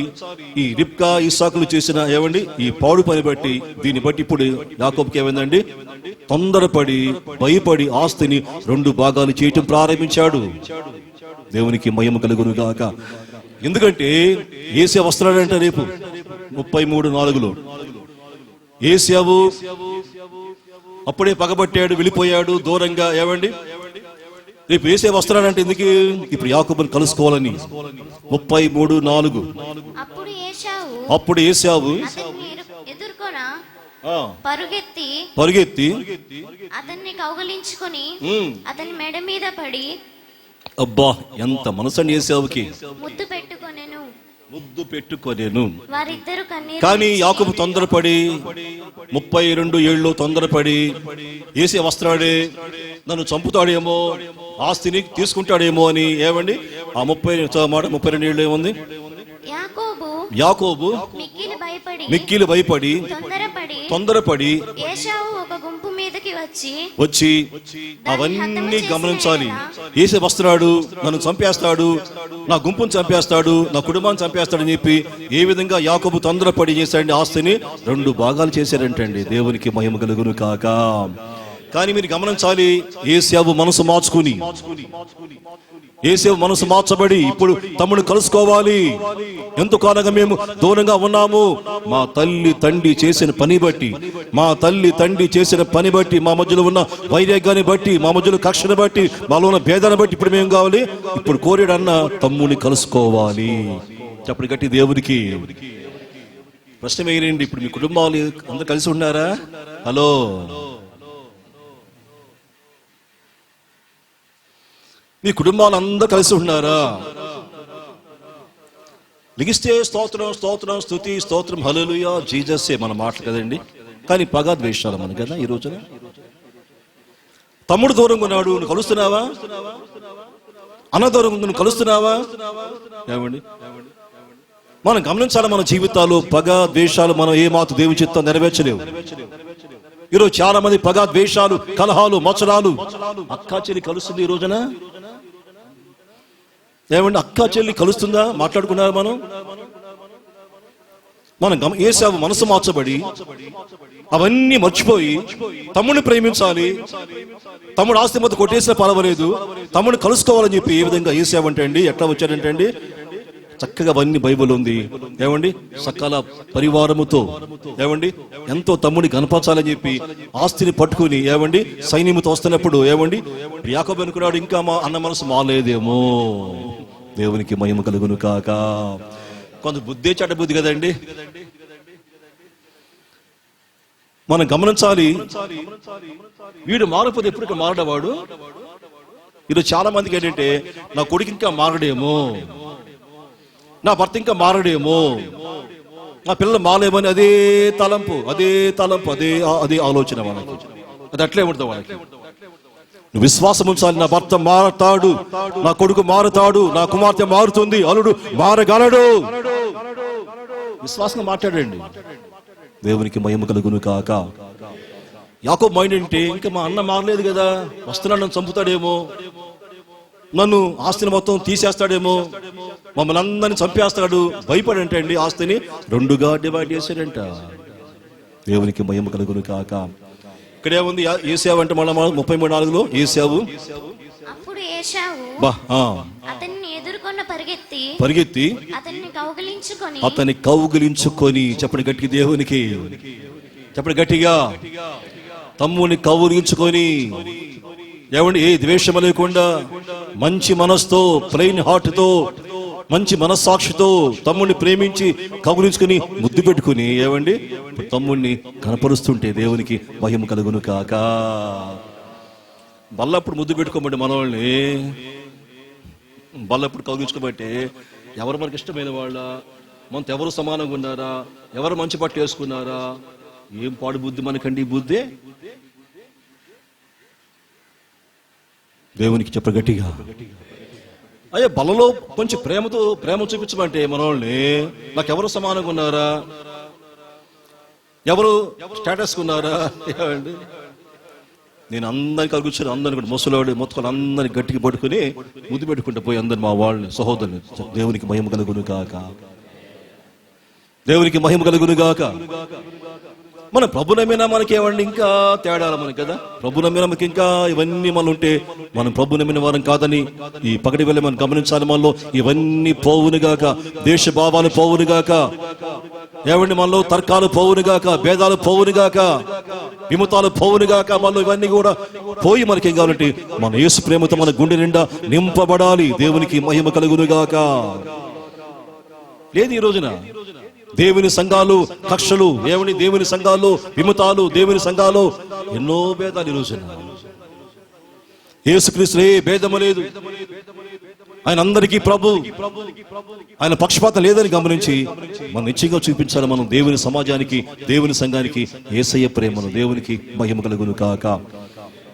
ఈ రిబ్కా ఇస్సాకులు చేసిన ఏమండి ఈ పాడు పని బట్టి, దీన్ని బట్టి ఇప్పుడు యాకోబుకి ఏమైందండి? తొందరపడి భయపడి ఆస్తిని 2 భాగాలు చేయటం ప్రారంభించాడు. దేవునికి మహిమ కలుగును గాక. ఎందుకంటే ఏసే వస్తున్నాడంట రేపు 33:4 ఏసావు అప్పుడే పగబట్టాడు, వెళ్ళిపోయాడు దూరంగా. ఏమండి రేపు ఏసే వస్తున్నాడంటే ఎందుకు? ఇప్పుడు యాకోబుని కలుసుకోవాలని. 33:4 అప్పుడు ఏసావు పరుగెత్తి అతన్ని కౌగలించుకొని అతని మెడ మీద పడి, అబ్బా ఎంత మనసండి ఏసావుకి, ముద్దు పెట్టుకొనేను. వారిద్దరు కన్నీరు. కానీ యాకోబు తొందరపడి 32 తొందరపడి ఏసే వస్తున్నాడే, నన్ను చంపుతాడేమో, ఆస్తిని తీసుకుంటాడేమో అని. ఏమండి ఆ 32 ఏముంది? యాకోబు మిక్కిలి భయపడి తొందరపడి ఏశావు ఒక గుంపు మీదకి వచ్చి అవన్నీ గమనించాలి. ఏసే వస్తున్నాడు, నన్ను చంపేస్తాడు, నా గుంపును చంపేస్తాడు, నా కుటుంబాన్ని చంపేస్తాడని చెప్పి ఏ విధంగా యాకోబు తొందరపడి చేశాడండి? ఆస్తిని 2 భాగాలు చేశారంటండి. దేవునికి మహిమ కలుగును కాక. కానీ మీరు గమనించాలి, ఏసావు మనసు మార్చుకుని, ఏసావు మనసు మార్చబడి ఇప్పుడు తమ్ముడు కలుసుకోవాలి. ఎంతకాలంగా మేము దూరంగా ఉన్నాము. మా తల్లి తండ్రి చేసిన పని బట్టి, మా తల్లి తండ్రి చేసిన పని బట్టి, మా మధ్యలో ఉన్న వైరాగ్యాన్ని బట్టి, మా మధ్యలో కక్షను బట్టి, మాలో ఉన్న భేదాన్ని బట్టి ఇప్పుడు మేము కావాలి, ఇప్పుడు కోరేడన్న తమ్ముని కలుసుకోవాలి. చెప్పండి గట్టి దేవునికి. ప్రశ్న వేయండి, ఇప్పుడు మీ కుటుంబాలు అందరూ కలిసి ఉన్నారా? హలో, మీ కుటుంబాలు అందరూ కలిసి ఉన్నారా? లిగిస్తే స్తోత్రం స్తోత్రం స్తుతి స్తోత్రం హల్లెలూయా జీసస్ మన మాటలు కదండి. కానీ పగ ద్వేషాలు మన కదా. ఈ రోజున తమ్ముడు దూరంగా ఉన్నాడు, నువ్వు కలుస్తున్నావా? అన్న దూరంగా ఉంది, నువ్వు కలుస్తున్నావా? ఏమండి మనం గమనించాలి, మన జీవితాలు పగ ద్వేషాలు మనం ఏ మాత్రం దేవుని చిత్తం నెరవేర్చలేవు. ఈరోజు చాలా మంది పగ ద్వేషాలు, కలహాలు, మచ్చరాలు. అక్కా చెల్లి కలుస్తుంది ఈ రోజున? ఏమండి అక్కా చెల్లి కలుస్తుందా? మాట్లాడుకున్నారు మనం ఏసావు మనసు మార్చబడి అవన్నీ మర్చిపోయి తమ్ముడిని ప్రేమించాలి, తమ్ముడు ఆస్తి మొత్తం కొట్టేసినా పర్వాలేదు, తమ్ముడిని కలుసుకోవాలని చెప్పి ఏ విధంగా ఏసావంటే అండి, ఎట్లా వచ్చాడంటే అండి, చక్కగా అవన్నీ బైబిల్ ఉంది. ఏమండి సకల పరివారముతో ఏమండి ఎంతో తమ్ముడిని కనపరచాలని చెప్పి ఆస్తిని పట్టుకుని ఏమండి సైన్యముతో వస్తున్నప్పుడు ఏమండి యాకోబు అనుకున్నాడు, ఇంకా మా అన్న మనసు మాలేదేమో. దేవునికి మహిమ కలుగును కాక. కొంత బుద్ధే చెడ్డ బుద్ధి కదండి. మనం గమనించాలి, వీడు మారకపోతే ఎప్పుడు మారడవాడు. ఈరోజు చాలా మందికి ఏంటంటే, నా కొడుకు ఇంకా మారడేమో, నా భర్త ఇంకా మారడేమో, నా పిల్లలు మారేమని అదే తలంపు అదే ఆలోచన వాళ్ళకి. అది అట్లే ఉంటుంది వాళ్ళకి. నువ్వు విశ్వాసం ఉంచాలి, నా భర్త మారతాడు, నా కొడుకు మారుతాడు, నా కుమార్తె మారుతుంది, అల్లుడు మారగలడు. విశ్వాసంగా మాట్లాడండి. దేవునికి మహిమ కలుగును కాక. యాకోబు మైండ్ అంటే, ఇంకా మా అన్న మారలేదు కదా, వస్తున్నాడు, నన్ను చంపుతాడేమో, నన్ను ఆస్తిని మొత్తం తీసేస్తాడేమో, మమ్మల్ని అందరినీ చంపేస్తాడు, భయపడంటే అండి ఆస్తిని 2గా డివైడ్ చేశాడంట. దేవునికి మహిమ కలుగును కాక. ఇక్కడ ఏముంది? ఏసావు అంటే మళ్ళీ 33:4 ఏసావు పరిగెత్తి అతన్ని కౌగిలించుకొని, చెప్పండి గట్టిగా దేవునికి, చెప్పండి గట్టిగా, తమ్ముని కౌగిలించుకొని ఏమండి ఏ ద్వేషం లేకుండా మంచి మనసుతో, ప్లెయిన్ హార్ట్ తో, మంచి మనస్సాక్షితో తమ్ముడిని ప్రేమించి కౌగిలించుకుని ముద్దు పెట్టుకుని ఏమండి తమ్ముడిని కనపరుస్తుంటే దేవునికి మహిమ కలుగును కాక. మళ్ళప్పుడు ముద్దు పెట్టుకోమండి మనవాళ్ళని. బల్ల ఎప్పుడు కౌగించుకోబట్టే ఎవరు మనకి ఇష్టమైన వాళ్ళ, మనతో ఎవరు సమానంగా ఉన్నారా, ఎవరు మంచి బట్టలు వేసుకున్నారా, ఏం పాడు బుద్ధి మనకండి ఈ బుద్ధే. దేవునికి చెప్ప గట్టిగా, అయ్యా బలలో కొంచెం ప్రేమ చూపించమంటే మన వాళ్ళని, నాకెవరు సమానంగా ఉన్నారా, ఎవరు స్టేటస్ ఉన్నారా, ఏమండి నేను అందరికి కూర్చొని అందరిని కూడా ముసలాడు మొత్తుకొని అందరిని గట్టిగా పట్టుకుని ముద్దు పెట్టుకుంటూ పోయి అందరు మా వాళ్ళని సహోదరుని. దేవునికి మహిమ కలుగును గాక, దేవునికి మహిమ కలుగును గాక. మన ప్రభునమైనా మనకేమండి ఇంకా తేడాల మనకి కదా. ప్రభునమైనా మనకి ఇంకా ఇవన్నీ మనం ఉంటే మనం ప్రభునమైన వారం కాదని ఈ పగటి వేళ మనం గమనించాలి. మనలో ఇవన్నీ పోవునుగాక, దేశ భావాలు పోవునుగాక, ఏమండి మనలో తర్కాలు పోవునుగాక, భేదాలు పోవునుగాక, విమతాలు పోవునుగాక. మనలో ఇవన్నీ కూడా పోయి మనకేం కావాలంటే మన యేసు ప్రేమతో మన గుండె నిండా నింపబడాలి. దేవునికి మహిమ కలుగునుగాక. లేదు ఈ రోజున దేవుని సంఘాలు కక్షలు, దేవుని సంఘాలు విమతాలు, దేవుని సంఘాలు ఎన్నో భేదాలు ఈ రోజున. యేసుక్రీస్తు ఏ భేదము లేదు, ఆయన అందరికీ ప్రభు, ఆయన పక్షపాతం లేదని గమనించి మనం నిశ్చయంగా చూపించాలి. మనం దేవుని సమాజానికి, దేవుని సంఘానికి యేసయ్య ప్రేమను. దేవునికి మహిమ కలుగును కాక.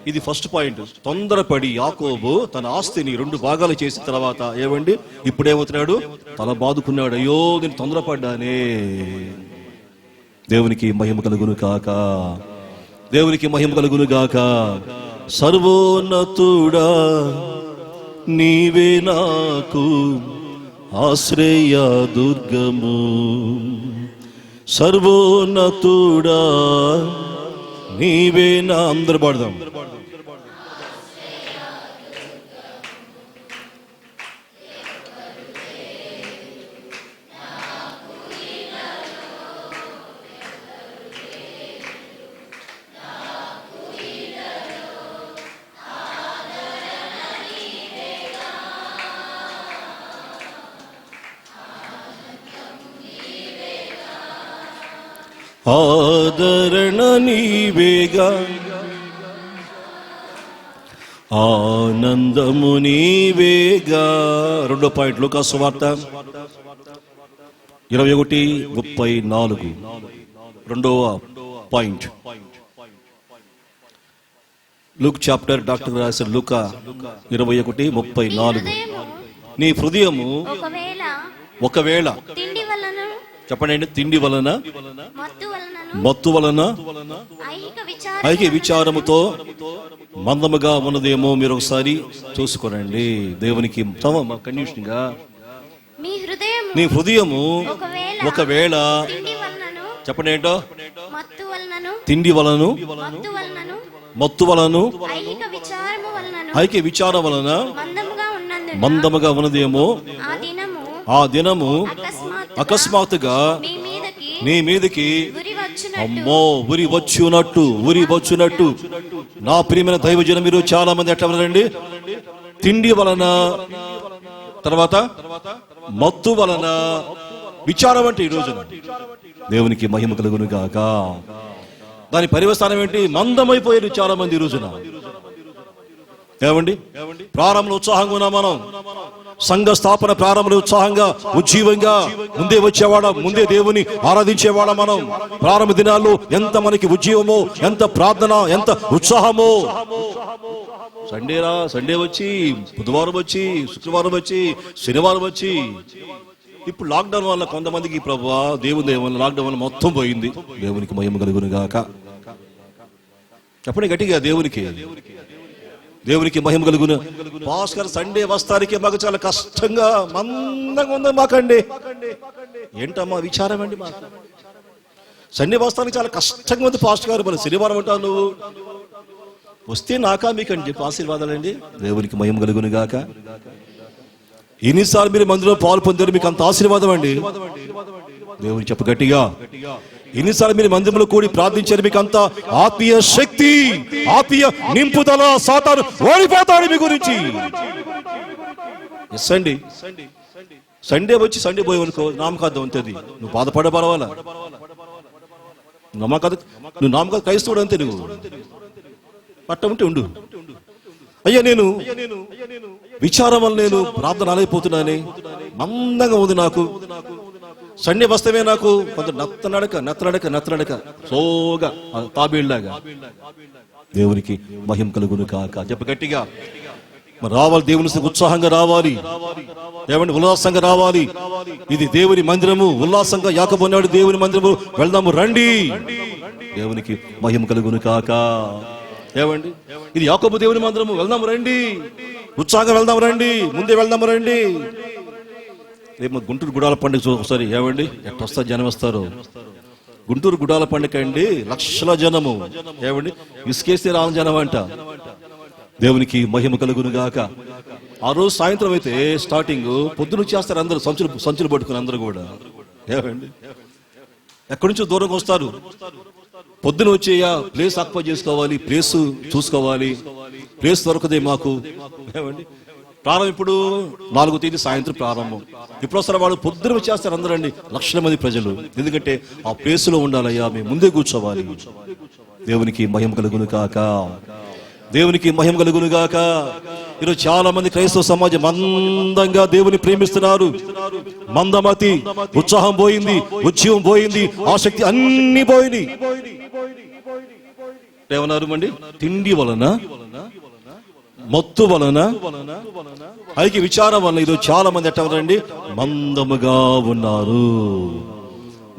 ఇది ఫస్ట్ పాయింట్. తొందరపడి యాకోబు తన ఆస్తిని 2 భాగాలు చేసిన తర్వాత ఏమండి ఇప్పుడేమవుతున్నాడు, తల బాదుకున్నాడు. అయ్యో నేను తొందరపడ్డానే. దేవునికి మహిమ కలుగును కాక, దేవునికి మహిమ కలుగును గాక. సర్వోన్నతుడా నీవే నాకు ఆశ్రయ దుర్గము, సర్వోన్నతుడా నీవే నా. అందరు పాడదాం. ఆదరణ నీవేగా, ఆనందము నీవేగా. 2వ పాయింట్ లూకా సువార్త 21:34. 2వ పాయింట్ లూక్ చాప్టర్, డాక్టర్ రాసిన లూకా 21:34. నీ హృదయము ఒకవేళ చెప్పండి, తిండి వలన, మత్తు వలన, ఐక్య విచారముతో మందముగా ఉన్నదేమో మీరు ఒకసారి చూసుకోనండి. దేవునికి కండిషన్ గా నీ హృదయము ఒకవేళ చెప్పండి ఏంటో, తిండి వలను, మత్తు వలను, ఐక్య విచారం వలన మందముగా ఉన్నదేమో ఆ దినము అకస్మాత్తుగా నీ మీదకి అమ్మో ఉరి వచ్చునట్టు. నా ప్రియమైన దైవజనం, మీరు చాలా మంది ఎట్లా ఉన్నారండి, తిండి వలన, తర్వాత మత్తు వలన విచారం అంటే ఈ రోజున. దేవునికి మహిమ కలుగును గాక. దాని పర్యవసానం ఏంటి, మందమైపోయారు చాలా మంది ఈ రోజున. ఏమండి ప్రారంభంలో ఉత్సాహంగా ఉన్నాం మనం, సంఘ స్థాపన ప్రారంభంలో ఉత్సాహంగా ఉజ్జీవంగా ముందే వచ్చేవాడ, ముందే దేవుని ఆరాధించేవాడ. మనం ప్రారంభ దినాల్లో ఎంత మనకి ఉజ్జీవమో, ఎంత ప్రార్థన, ఎంత ఉత్సాహమో. సండే వచ్చి, బుధవారం వచ్చి, శుక్రవారం వచ్చి, శనివారం వచ్చి. ఇప్పుడు లాక్డౌన్ వల్ల కొంతమందికి ప్రభువా దేవుని వల్ల లాక్డౌన్ వల్ల మొత్తం పోయింది. దేవునికి మహిమ కలుగును గాక. చెప్పండి గట్టిగా, దేవునికి మహిమ కలుగును. భాస్కర్ సండే వస్తానికి మాకు చాలా కష్టంగా మందంగా ఉంది మాకండి. ఏంటమ్మా విచారం అండి మాకు, సండే వస్తానికి చాలా కష్టంగా ఉంది పాస్టర్ గారు. మరి శనివారం అంటావు నువ్వు, వస్తే నాకా మీకండి చెప్పి ఆశీర్వాదాలండి. దేవునికి మహిమ కలుగును గాక. ఎన్నిసార్లు మీరు మందిలో పాలు పొందారు, మీకు అంత ఆశీర్వాదం అండి. దేవుని చెప్పు గట్టిగా, ఎన్నిసార్లు మీరు మందిరంలో కూడి ప్రార్థించారు, మీకు అంత ఆత్మీయ శక్తి, ఆత్మీయ నింపుదల. సాతాను ఓడిపోతాడు మీ గురించి. ఎస్ అండి, సండే వచ్చి సండే పోయి అనుకో, నామకార్థం అంతేది. నువ్వు బాధపడే పర్వాలా, నువ్వు నామకార్థ క్రైస్తవుడు అంతే. నువ్వు పట్ట ఉంటే ఉండు. అయ్యా నేను విచారం వల్ల నేను ప్రార్థన ఆలైపోతున్నానే, మందంగా ఉంది నాకు, సండే వస్తమే నాకు కొంత నత్తనడక సోగా తాబేళ్ళలాగా. దేవునికి మహిమ కలుగును కాక. చెప్ప గట్టిగా. మరి రావాలి, దేవుని ఉత్సాహంగా రావాలి, ఏమంటే ఉల్లాసంగా రావాలి. ఇది దేవుని మందిరము, ఉల్లాసంగా యాకోబు అన్నాడు దేవుని మందిరము వెళ్దాము రండి. దేవునికి మహిమ కలుగును కాక. ఏమండి, ఇది యాకోబు దేవుని మందిరము, వెళ్దాము రండి, ఉత్సాహంగా వెళ్దాము రండి, ముందే వెళ్దాము రండి. రేపు గుంటూరు గుడాల పండుగ ఒకసారి ఏమండి ఎట్లా వస్తారు, జనం వస్తారు. గుంటూరు గుడాల పండుగ అండి, లక్షల జనము. ఏమండి, ఇసుకేస్తే రాని జనం అంట. దేవునికి మహిమ కలుగును గాక. ఆ రోజు సాయంత్రం అయితే స్టార్టింగ్ పొద్దున చేస్తారు అందరూ, సంచులు పట్టుకుని అందరూ కూడా. ఏమండి, ఎక్కడి నుంచో దూరంగా వస్తారు. పొద్దున వచ్చేయా ప్లేస్ ఆక్యుపై చేసుకోవాలి, ప్లేస్ చూసుకోవాలి, ప్లేస్ దొరకదే మాకు. ఏమండి, ప్రారంభం ఇప్పుడు 4వ తేదీ సాయంత్రం ప్రారంభం. ఇప్పుడు వస్తారు వాళ్ళు, పొద్దున వచ్చేస్తారు అందరండి, లక్షల మంది ప్రజలు. ఎందుకంటే ఆ ప్లేస్ లో ఉండాలయ్యా, మేము ముందే కూర్చోవాలి. దేవునికి మహిమ కలుగును కాక. దేవునికి మహిమ కలుగును గాక. ఈరోజు చాలా మంది క్రైస్తవ సమాజం మందంగా దేవుని ప్రేమిస్తున్నారు. మందమతి, ఉత్సాహం పోయింది, ఉద్యమం పోయింది, ఆసక్తి అన్ని పోయినాయి. ఏమన్నారు అండి, తిండి వలన, మత్తు వలన, ఐక్య విచారం వలన ఈరోజు చాలా మంది ఎట్టవరండి మందముగా ఉన్నారు.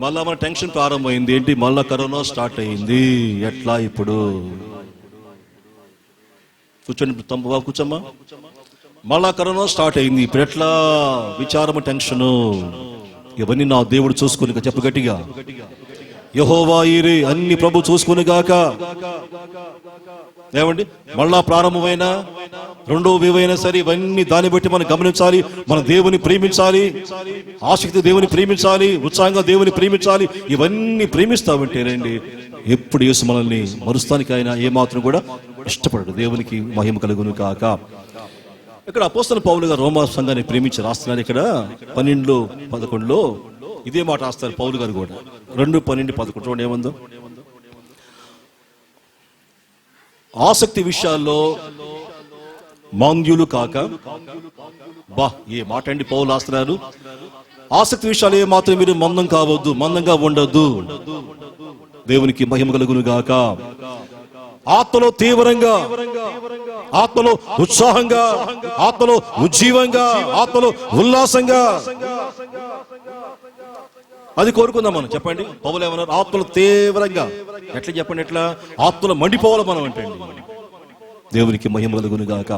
మళ్ళా మన టెన్షన్ ప్రారంభమైంది. ఏంటి, మళ్ళా కరోనా స్టార్ట్ అయింది. ఎట్లా ఇప్పుడు? కూర్చోండి బాబు, కూర్చోమ్మా. మళ్ళా కరోనా స్టార్ట్ అయింది. ఇప్పుడు ఎట్లా? విచారము, టెన్షను. ఇవన్నీ నా దేవుడు చూసుకుని, చెప్పు గట్టిగా, యెహోవా ఈరే, అన్ని ప్రభు చూసుకుని గాక. ఏమండి, మళ్ళా ప్రారంభమైన 2వ వేవ్ అయినా సరే ఇవన్నీ దాన్ని బట్టి మనం గమనించాలి. మన దేవుని ప్రేమించాలి, ఆసక్తి దేవుని ప్రేమించాలి, ఉత్సాహంగా దేవుని ప్రేమించాలి. ఇవన్నీ ప్రేమిస్తామంటేనండి ఎప్పుడు యేసు మనల్ని మరుస్తానికి ఆయన ఏమాత్రం కూడా ఇష్టపడడు. దేవునికి మహిమ కలుగును కాక. ఇక్కడ అపోస్తలుడైన పౌలు గారు రోమా సంఘాన్ని ప్రేమించి రాస్తున్నారు. ఇక్కడ 12:11 ఇదే మాట రాస్తారు పౌలు గారు కూడా. 2:12-11 చూడండి ఏముందో. ఆసక్తి విషయాల్లో మాంద్యులు కాక. బా, ఏ మాట అండి పౌలు రాస్తున్నారు. ఆసక్తి విషయాలు ఏ మాత్రం మీరు మందం కావద్దు, మందంగా ఉండద్దు. దేవునికి మహిమ కలుగును గాక. ఆత్మలో తీవ్రంగా, ఆత్మలో ఉత్సాహంగా, ఆత్మలో ఉజ్జీవంగా, ఆత్మలో ఉల్లాసంగా అది కోరుకుందాం మనం. చెప్పండి, పౌలు ఏమన్నారు? ఆత్మలో తీవ్రంగా. ఎట్లా చెప్పండి, ఎట్లా? ఆత్మలో మండిపోవాలి మనం అంటే. దేవునికి మహిమ కలుగును గాక.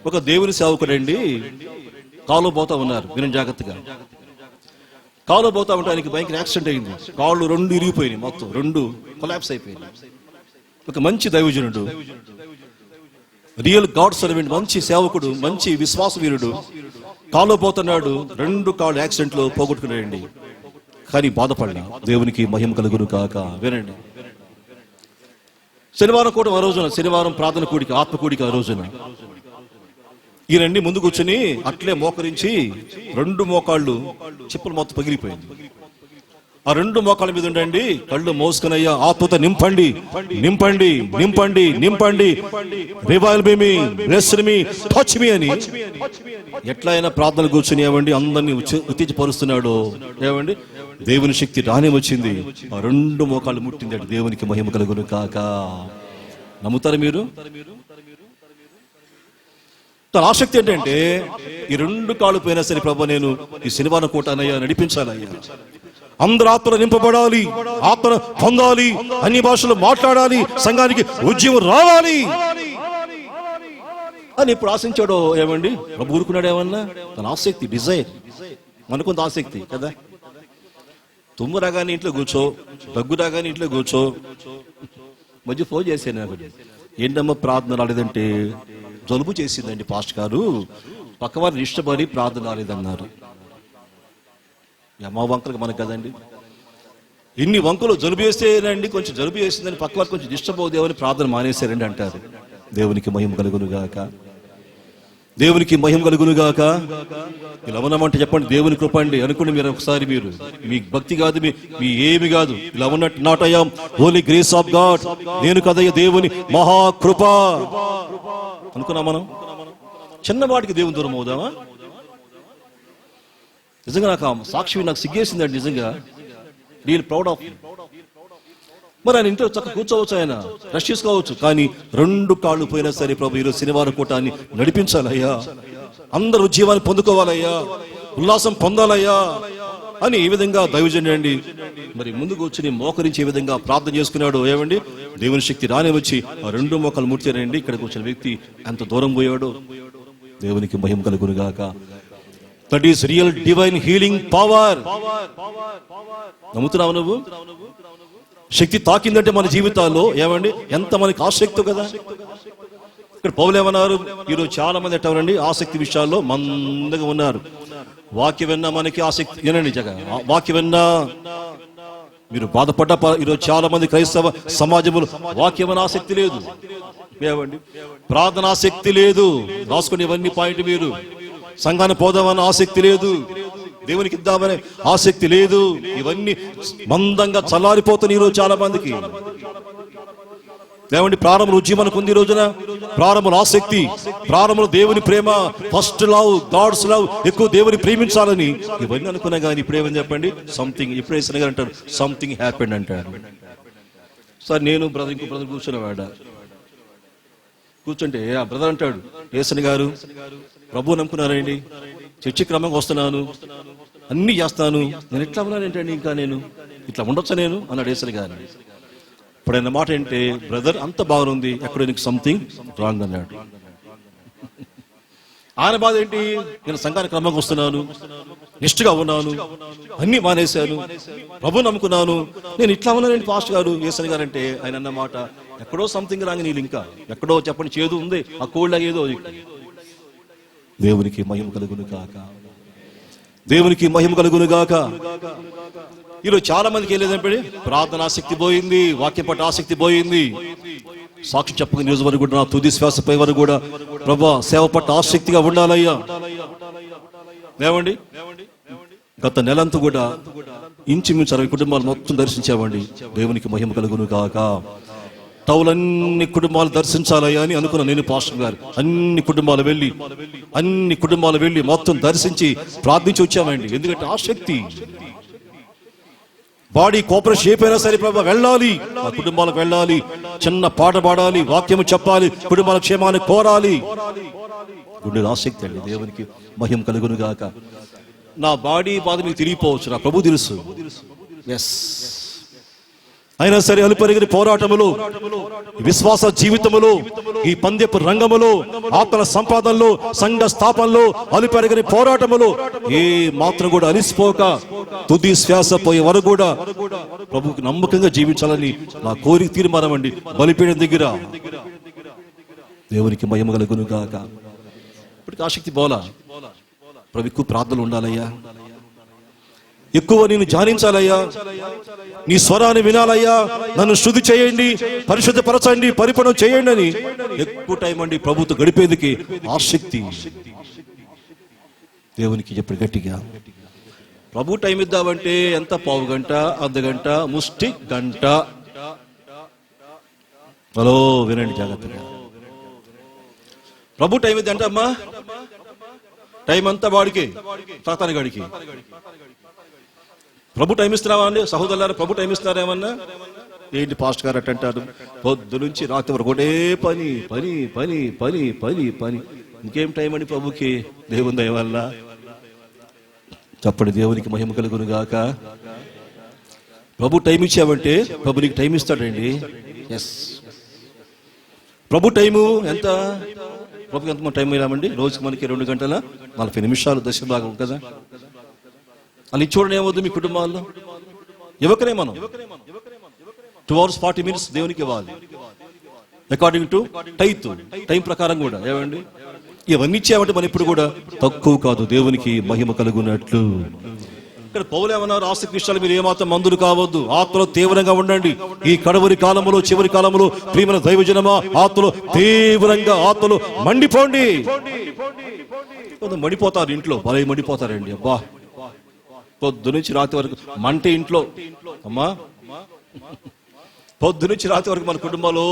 ఒక దేవుని సేవకుడండి కాలు పోతా ఉన్నారు, వినండి జాగ్రత్తగా. కాలు పోతా ఉంటే ఆయనకి భయంకర యాక్సిడెంట్ అయింది. కాళ్ళు 2 ఇరిగిపోయినాయి, మొత్తం 2 కొలాప్స్ అయిపోయినాయి. ఒక మంచి దైవజనుడు, రియల్ గాడ్ సర్వెంట్, మంచి సేవకుడు, మంచి విశ్వాస వీరుడు కాలు పోతున్నాడు. 2 కాళ్ళు యాక్సిడెంట్ లో పోగొట్టుకున్నాడండి. కానీ బాధపడ్డా. దేవునికి మహిమ కలుగును కాక. వినండి, శనివారం కూడా ఆ రోజున, శనివారం ప్రార్థన కూడిక, ఆత్మ కూడిక ఆ రోజున ఈ 2 ముందు కూర్చొని అట్లే మోకరించి 2 మోకాళ్ళు చిప్పులు మొత్తం పగిలిపోయింది. ఆ 2 మోకాళ్ళ మీద ఉండండి, కళ్ళు మోసుకునయ్యా ఆత్మతో నింపండి, నింపండి, నింపండి, నింపండి, రివైల్ మీ, బ్లెస్ మీ, టచ్ మీ అని ఎట్లా అయినా ప్రార్థనలు కూర్చొని ఏమండి అందరినీ ఉత్తేజపరుస్తున్నాడు. ఏమండి, దేవుని శక్తి రానే వచ్చింది. ఆ 2 మోకాళ్ళు ముట్టింది. దేవునికి మహిమ కలుగును కాక. నమ్ముతారు మీరు? తన ఆసక్తి ఏంటంటే ఈ 2 కాళ్ళు పోయినా సరే ప్రభు నేను ఈ శనివారం కూటానయ్యా నడిపించాలయ్యా, అందరూ ఆత్మలో నింపబడాలి, ఆత్మను పొందాలి, అన్ని భాషలు మాట్లాడాలి, సంఘానికి ఉద్యమం రావాలి అని ఇప్పుడు ఆశించాడు. ఏమండి, ప్రభు ఊరుకున్నాడు ఏమన్నా? తన ఆసక్తి, డిజైర్, మనకుంది ఆసక్తి కదా. తుమ్ము రాగానే ఇంట్లో కూర్చో, దగ్గు రాగానే ఇంట్లో కూర్చో. మధ్య ఫోన్ చేశాను నాకు, ఏంటమ్మా ప్రార్థన రాలేదంటే జలుబు చేసిందండి పాస్టర్ గారు, పక్కవారిని ఇష్టపడి ప్రార్థన రాలేదన్నారు. అమ్మ వంకలకు మనకు కదండి, ఇన్ని వంకలు జలుబు చేస్తేనండి, కొంచెం జలుబు చేసిందని పక్కవారు కొంచెం డిస్టర్బ్ అవుదేమని ప్రార్థన మానేశారండి అంటారు. దేవునికి మహిమ కలుగును గాక. దేవునికి మహిమ కలుగును గాక. ఇలా ఉన్నామంటే చెప్పండి, దేవుని కృప అండి అనుకోండి. మీరు ఒకసారి మీరు మీ భక్తి కాదు, మీ ఏమి కాదు, ఇలా ఉన్నట్టు not I am holy grace of God, నేను కదయ్య దేవుని మహాకృప అనుకున్నాం మనం. చిన్నవాటికి దేవుని దూరం అవుదామా? నిజంగా నాకు ఆ సాక్షి నాకు సిగ్గేసిందండి. నిజంగా నేను ప్రౌడ్ ఆఫ్. మరి ఆయన ఇంట్లో చక్కగా కూర్చోవచ్చు, ఆయన రెస్ట్ చేసుకోవచ్చు. కానీ 2 కాళ్ళు పోయినా సరే ప్రభు ఈరోజు శనివారం కూటాన్ని నడిపించాలయ్యా, అందరూ ఉద్యమాన్ని పొందుకోవాలయ్యా, ఉల్లాసం పొందాలయ్యా అని ఈ విధంగా దైవజనుడు అండి మరి ముందుకు వచ్చి మోకరించి ఏ విధంగా ప్రార్థన చేసుకున్నాడు. ఏమండి, దేవుని శక్తి రాని వచ్చి ఆ 2 మోకాలు ముడిచారండి. ఇక్కడికి వచ్చిన వ్యక్తి ఎంత దూరం పోయాడు. దేవునికి మహిమ కలుగును గాక. That is real divine healing power. నమ్ముతున్నావు నువ్వు? శక్తి తాకిందంటే మన జీవితాల్లో ఏమండి ఎంత మనకి ఆసక్తి కదా. ఇక్కడ పౌలు ఏమన్నారు, ఈరోజు చాలా మంది ఎట్టవరండి ఆసక్తి విషయాల్లో మందగా ఉన్నారు. వాక్యం విన్నా మనకి ఆసక్తి ఏనండి, వాక్యం విన్నా మీరు బాధపడ్డ ఈరోజు చాలా మంది క్రైస్తవ సమాజంలో వాక్యం అనే ఆసక్తి లేదు, ఏమండి ప్రార్థన ఆసక్తి లేదు, రాసుకుని ఇవన్నీ పాయింట్ మీరు సంఘాన్ని పోదామని ఆసక్తి లేదు, దేవునికి ఇద్దామనే ఆసక్తి లేదు. ఇవన్నీ మందంగా చల్లారిపోతున్నాయి ఈరోజు చాలా మందికి. ఏమండి, ప్రారంభం ఉద్యమానికి ఉంది ఈ రోజున, ప్రారంభంలో ఆసక్తి, ప్రారంభంలో దేవుని ప్రేమ, ఫస్ట్ లవ్, గాడ్స్ లవ్, ఎక్కువ దేవుని ప్రేమించాలని ఇవన్నీ అనుకున్నా కానీ ఇప్పుడు ఏమని చెప్పండి, సంథింగ్ ఇప్పుడు వేసిన గారు అంటారు సంథింగ్ హ్యాపెండ్ అంటారు. సార్ నేను బ్రదర్ ఇంకో బ్రదర్ కూర్చున్నవాడ కూర్చుంటే ఆ బ్రదర్ అంటాడు, ఏసన్ గారు ప్రభు నమ్ముకున్నారండి, చర్చి క్రమంగా వస్తున్నాను, అన్ని చేస్తాను, నేను ఎట్లా ఉన్నాను ఏంటండి, ఇంకా నేను ఇట్లా ఉండొచ్చా నేను అన్నాడు ఏసన్ గారు. ఇప్పుడు ఆయన మాట ఏంటంటే, బ్రదర్ అంత బాగుంది, ఎక్కడో నీకు సంథింగ్ రాంగ్ అన్నాడు. ఆయన బాధ ఏంటి, నేను సంఘానికి క్రమంగా వస్తున్నాను, నిష్ఠగా ఉన్నాను, అన్ని మానేశాను, ప్రభు నమ్ముకున్నాను, నేను ఇట్లా ఉన్నానండి పాస్టర్ గారు. ఏసన్ గారు అంటే ఆయన అన్న మాట, ఎక్కడో సంథింగ్ రాంగ్ నీళ్ళు, ఇంకా ఎక్కడో చెప్పండి చేదు ఉంది, ఆ కోళ్ళ ఏదో. దేవునికి మహిమ కలుగును గాక, దేవునికి మహిమ కలుగును గాక. ఈరోజు చాలా మందికి ఏం లేదంటే ప్రార్థన ఆసక్తి పోయింది, వాక్యం పట్ల ఆసక్తి పోయింది. సాక్షి చెప్పుకునే రోజు వరకు కూడా, నా తుది శ్వాస పై వరకు కూడా ప్రభా సేవ పట్ల ఆసక్తిగా ఉండాలయ్యా. ఏమండి, గత నెలంతా కూడా ఇంచుమించు 60 కుటుంబాలు మొత్తం దర్శించామండి. దేవునికి మహిమ కలుగును గాక. టౌలన్ని కుటుంబాలు దర్శించాలయ్యా అని అనుకున్నా నేను, పాస్టర్ గారు. అన్ని కుటుంబాలు వెళ్ళి మొత్తం దర్శించి ప్రార్థించి వచ్చామండి. ఎందుకంటే ఆసక్తి, బాడీ కోపరేషన్ షేప్ అయినా సరే ప్రభా వెళ్ళాలి, ఆ కుటుంబాలకు వెళ్ళాలి, చిన్న పాట పాడాలి, వాక్యము చెప్పాలి, కుటుంబాల క్షేమాన్ని కోరాలి. గుండెల ఆసక్తి అండి. దేవునికి మహిమ కలుగును గాక. నా బాడీ బాధ మీకు తెలియపోవచ్చు, నా ప్రభు తెలుసు. ఎస్, అయినా సరే అలుపెరగని పోరాటములో, విశ్వాస జీవితములో, ఈ పందెపు రంగములో, ఆత్మల సంపాదనలో, సంఘ స్థాపనలో, అలుపెరగని పోరాటములో ఏ మాత్రం కూడా అలిసిపోక తుది శ్వాస పోయే వరకు కూడా ప్రభువుకి నమ్మకంగా జీవించాలని నా కోరిక తీర్మానం అండి. బలిపీఠం దగ్గర దేవునికి మహిమ కలుగును గాక. ఇప్పటికి ఆసక్తి పోలా, ప్రభు ఎక్కువ ప్రార్థనలు ఉండాలయ్యా, ఎక్కువ నేను ధ్యానించాలయ్యా, నీ స్వరాన్ని వినాలయ్యా, నన్ను శుద్ధి చేయండి, పరిశుద్ధపరచండి, పరిపూర్ణం చేయండి అని ఎక్కువ టైం అండి ప్రభుత్వం గడిపేందుకు ఆసక్తి. దేవునికి చెప్పి గట్టిగా ప్రభు టైం ఇద్దామంటే ఎంత, పావు గంట, అర్ధ గంట, ముష్టి గంట. హలో వినండి జాగ్రత్తగా. ప్రభు టైం ఇద్దంటే అమ్మా టైం అంతా వాడికి, తాతాని గడికి. ప్రభు టైం ఇస్తున్నావా అండి సహోదరులారా? ప్రభు టైం ఇస్తున్నారేమన్నా? ఏంటి పాస్ట్ గారు అట్ అంటారు, పొద్దు నుంచి రాత్రి వరకు ఒకటే పని పని పని పని పని పని, ఇంకేం టైం అండి ప్రభుకి? దేవుని దయ వల్ల చెప్పండి, దేవునికి మహిమ కలుగును గాక. ప్రభు టైం ఇచ్చావంటే ప్రభు నీకు టైం ఇస్తాడండి. ఎస్, ప్రభు టైము ఎంత? ప్రభుకి ఎంత టైం ఇవ్వమండి? రోజుకి మనకి 2 గంటల 40 నిమిషాలు దశభాగం కదా. అది చూడండి ఏమవుతుంది మీ కుటుంబాల్లో? యువకనే మనం 2 hours 40 minutes దేవునికి ఇవ్వాలి, అకార్డింగ్ టు టైం ప్రకారం కూడా. ఏమండి, ఇవన్నీ ఇచ్చామంటే మనం ఇప్పుడు కూడా తక్కువ కాదు. దేవునికి మహిమ కలుగునట్లు. ఇక్కడ పౌలు ఏమన్నారు, ఆసక్తి విషయాలు మీరు ఏమాత్రం మందులు కావద్దు, ఆత్మలో తీవ్రంగా ఉండండి. ఈ కడవరి కాలంలో, చివరి కాలంలో ప్రియమైన దైవజనమా, ఆత్మలో తీవ్రంగా, ఆత్మలో మండిపోండి. మండిపోతారు ఇంట్లో, భలే మండిపోతారండి. అబ్బా, పొద్దు నుంచి రాత్రి వరకు మంటే ఇంట్లో. అమ్మా పొద్దునుంచి రాత్రి వరకు మన కుటుంబాల్లో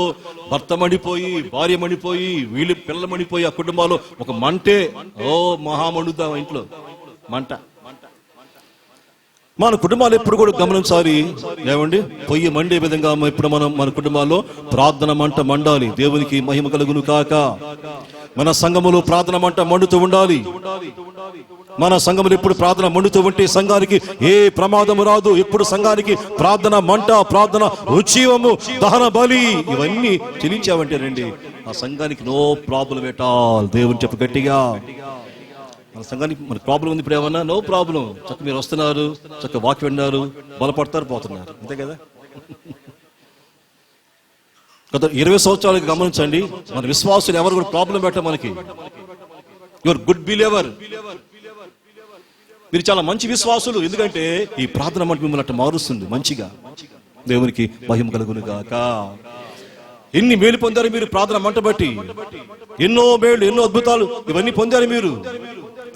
భర్త మడిపోయి, భార్య మడిపోయి, వీళ్ళు పిల్లలు మడిపోయి, ఆ కుటుంబాల్లో ఒక మంటే మహామండుద్దాం ఇంట్లో మంట. మన కుటుంబాలు ఎప్పుడు కూడా గమనించాలి ఏమండి, పొయ్యి మండే విధంగా ఇప్పుడు మన కుటుంబాల్లో ప్రార్థన మంట మండాలి. దేవునికి మహిమ కలుగును కాక. మన సంఘములో ప్రార్థన మంట మండుతూ ఉండాలి. మన సంఘములు ఎప్పుడు ప్రార్థన మండుతూ ఉంటే సంఘానికి ఏ ప్రమాదము రాదు. ఎప్పుడు సంఘానికి ప్రార్థన మంట, ప్రార్థన ఉజ్జీవము, దహన బలి ఇవన్నీ చెల్లించావంటే రండి, ఆ సంఘానికి నో ప్రాబ్లం ఎట్ ఆల్. దేవుని చెప్పు గట్టిగా. మన సంఘానికి మన ప్రాబ్లం ఉంది ఇప్పుడు ఏమన్నా, నో ప్రాబ్లం. చక్క మీరు వస్తున్నారు, చక్క వాక్యం విన్నారు, బలపడతారు, పోతున్నారు, అంతే కదా. గత 20 సంవత్సరాలకు గమనించండి, మన విశ్వాసులు ఎవరు కూడా ప్రాబ్లం పెట్ట మనకి. యువర్ గుడ్ బిలీవర్, మీరు చాలా మంచి విశ్వాసులు. ఎందుకంటే ఈ ప్రార్థన మంట మిమ్మల్ని అట్లా మారుస్తుంది మంచిగా. దేవునికి మహిమ కలుగును గాక. ఎన్ని మేలు పొందారు మీరు ప్రార్థన మంట బట్టి, ఎన్నో మేలు, ఎన్నో అద్భుతాలు ఇవన్నీ పొందారు మీరు.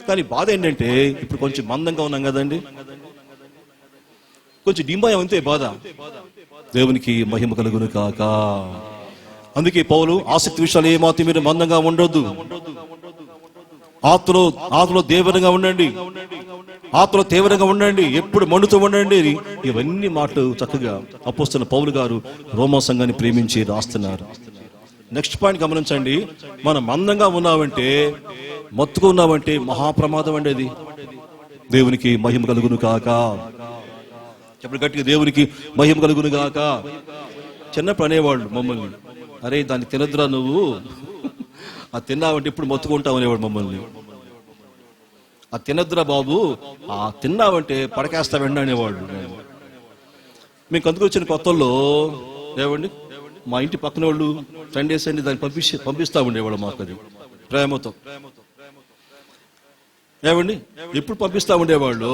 కానీ బాధ ఏంటంటే ఇప్పుడు కొంచెం మందంగా ఉన్నాం కదండి, కొంచెం డింబాయం అంతే బాధ. దేవునికి మహిమ కలుగును కాక. అందుకే పౌలు ఆసక్తి విషయాలు ఏమాత్రం మీరు మందంగా ఉండొద్దు, ఆత్మలో తీవ్రంగా ఉండండి, ఆత్మలో తీవ్రంగా ఉండండి, ఎప్పుడు మండుతూ ఉండండి. ఇవన్నీ మాటలు చక్కగా అపోస్తలుడైన పౌలు గారు రోమా సంఘాన్ని ప్రేమించి రాస్తున్నారు. నెక్స్ట్ పాయింట్ గమనించండి, మనం మందంగా ఉన్నామంటే, మత్తుగా ఉన్నామంటే మహాప్రమాదం అండి అది. దేవునికి మహిమ కలుగును కాక. చెప్పండి గట్టిగా, దేవునికి మహిమ కలుగును గాక. చిన్నప్పుడు అనేవాళ్ళు మమ్మల్ని, అరే దాన్ని తినద్దురా నువ్వు, ఆ తిన్నావంటే ఇప్పుడు మొత్తుకుంటావు అనేవాడు మమ్మల్ని. ఆ తినద్దురా బాబు, ఆ తిన్నావంటే పడకేస్తా వెండి అనేవాడు. మేము కందుకు వచ్చిన కొత్తల్లో ఏమండి, మా ఇంటి పక్కన వాళ్ళు సండేస్ అండి దాన్ని పంపిస్తా ఉండేవాడు మాకు, అది ప్రేమతో ఏమండి, ఎప్పుడు పంపిస్తా ఉండేవాళ్ళు.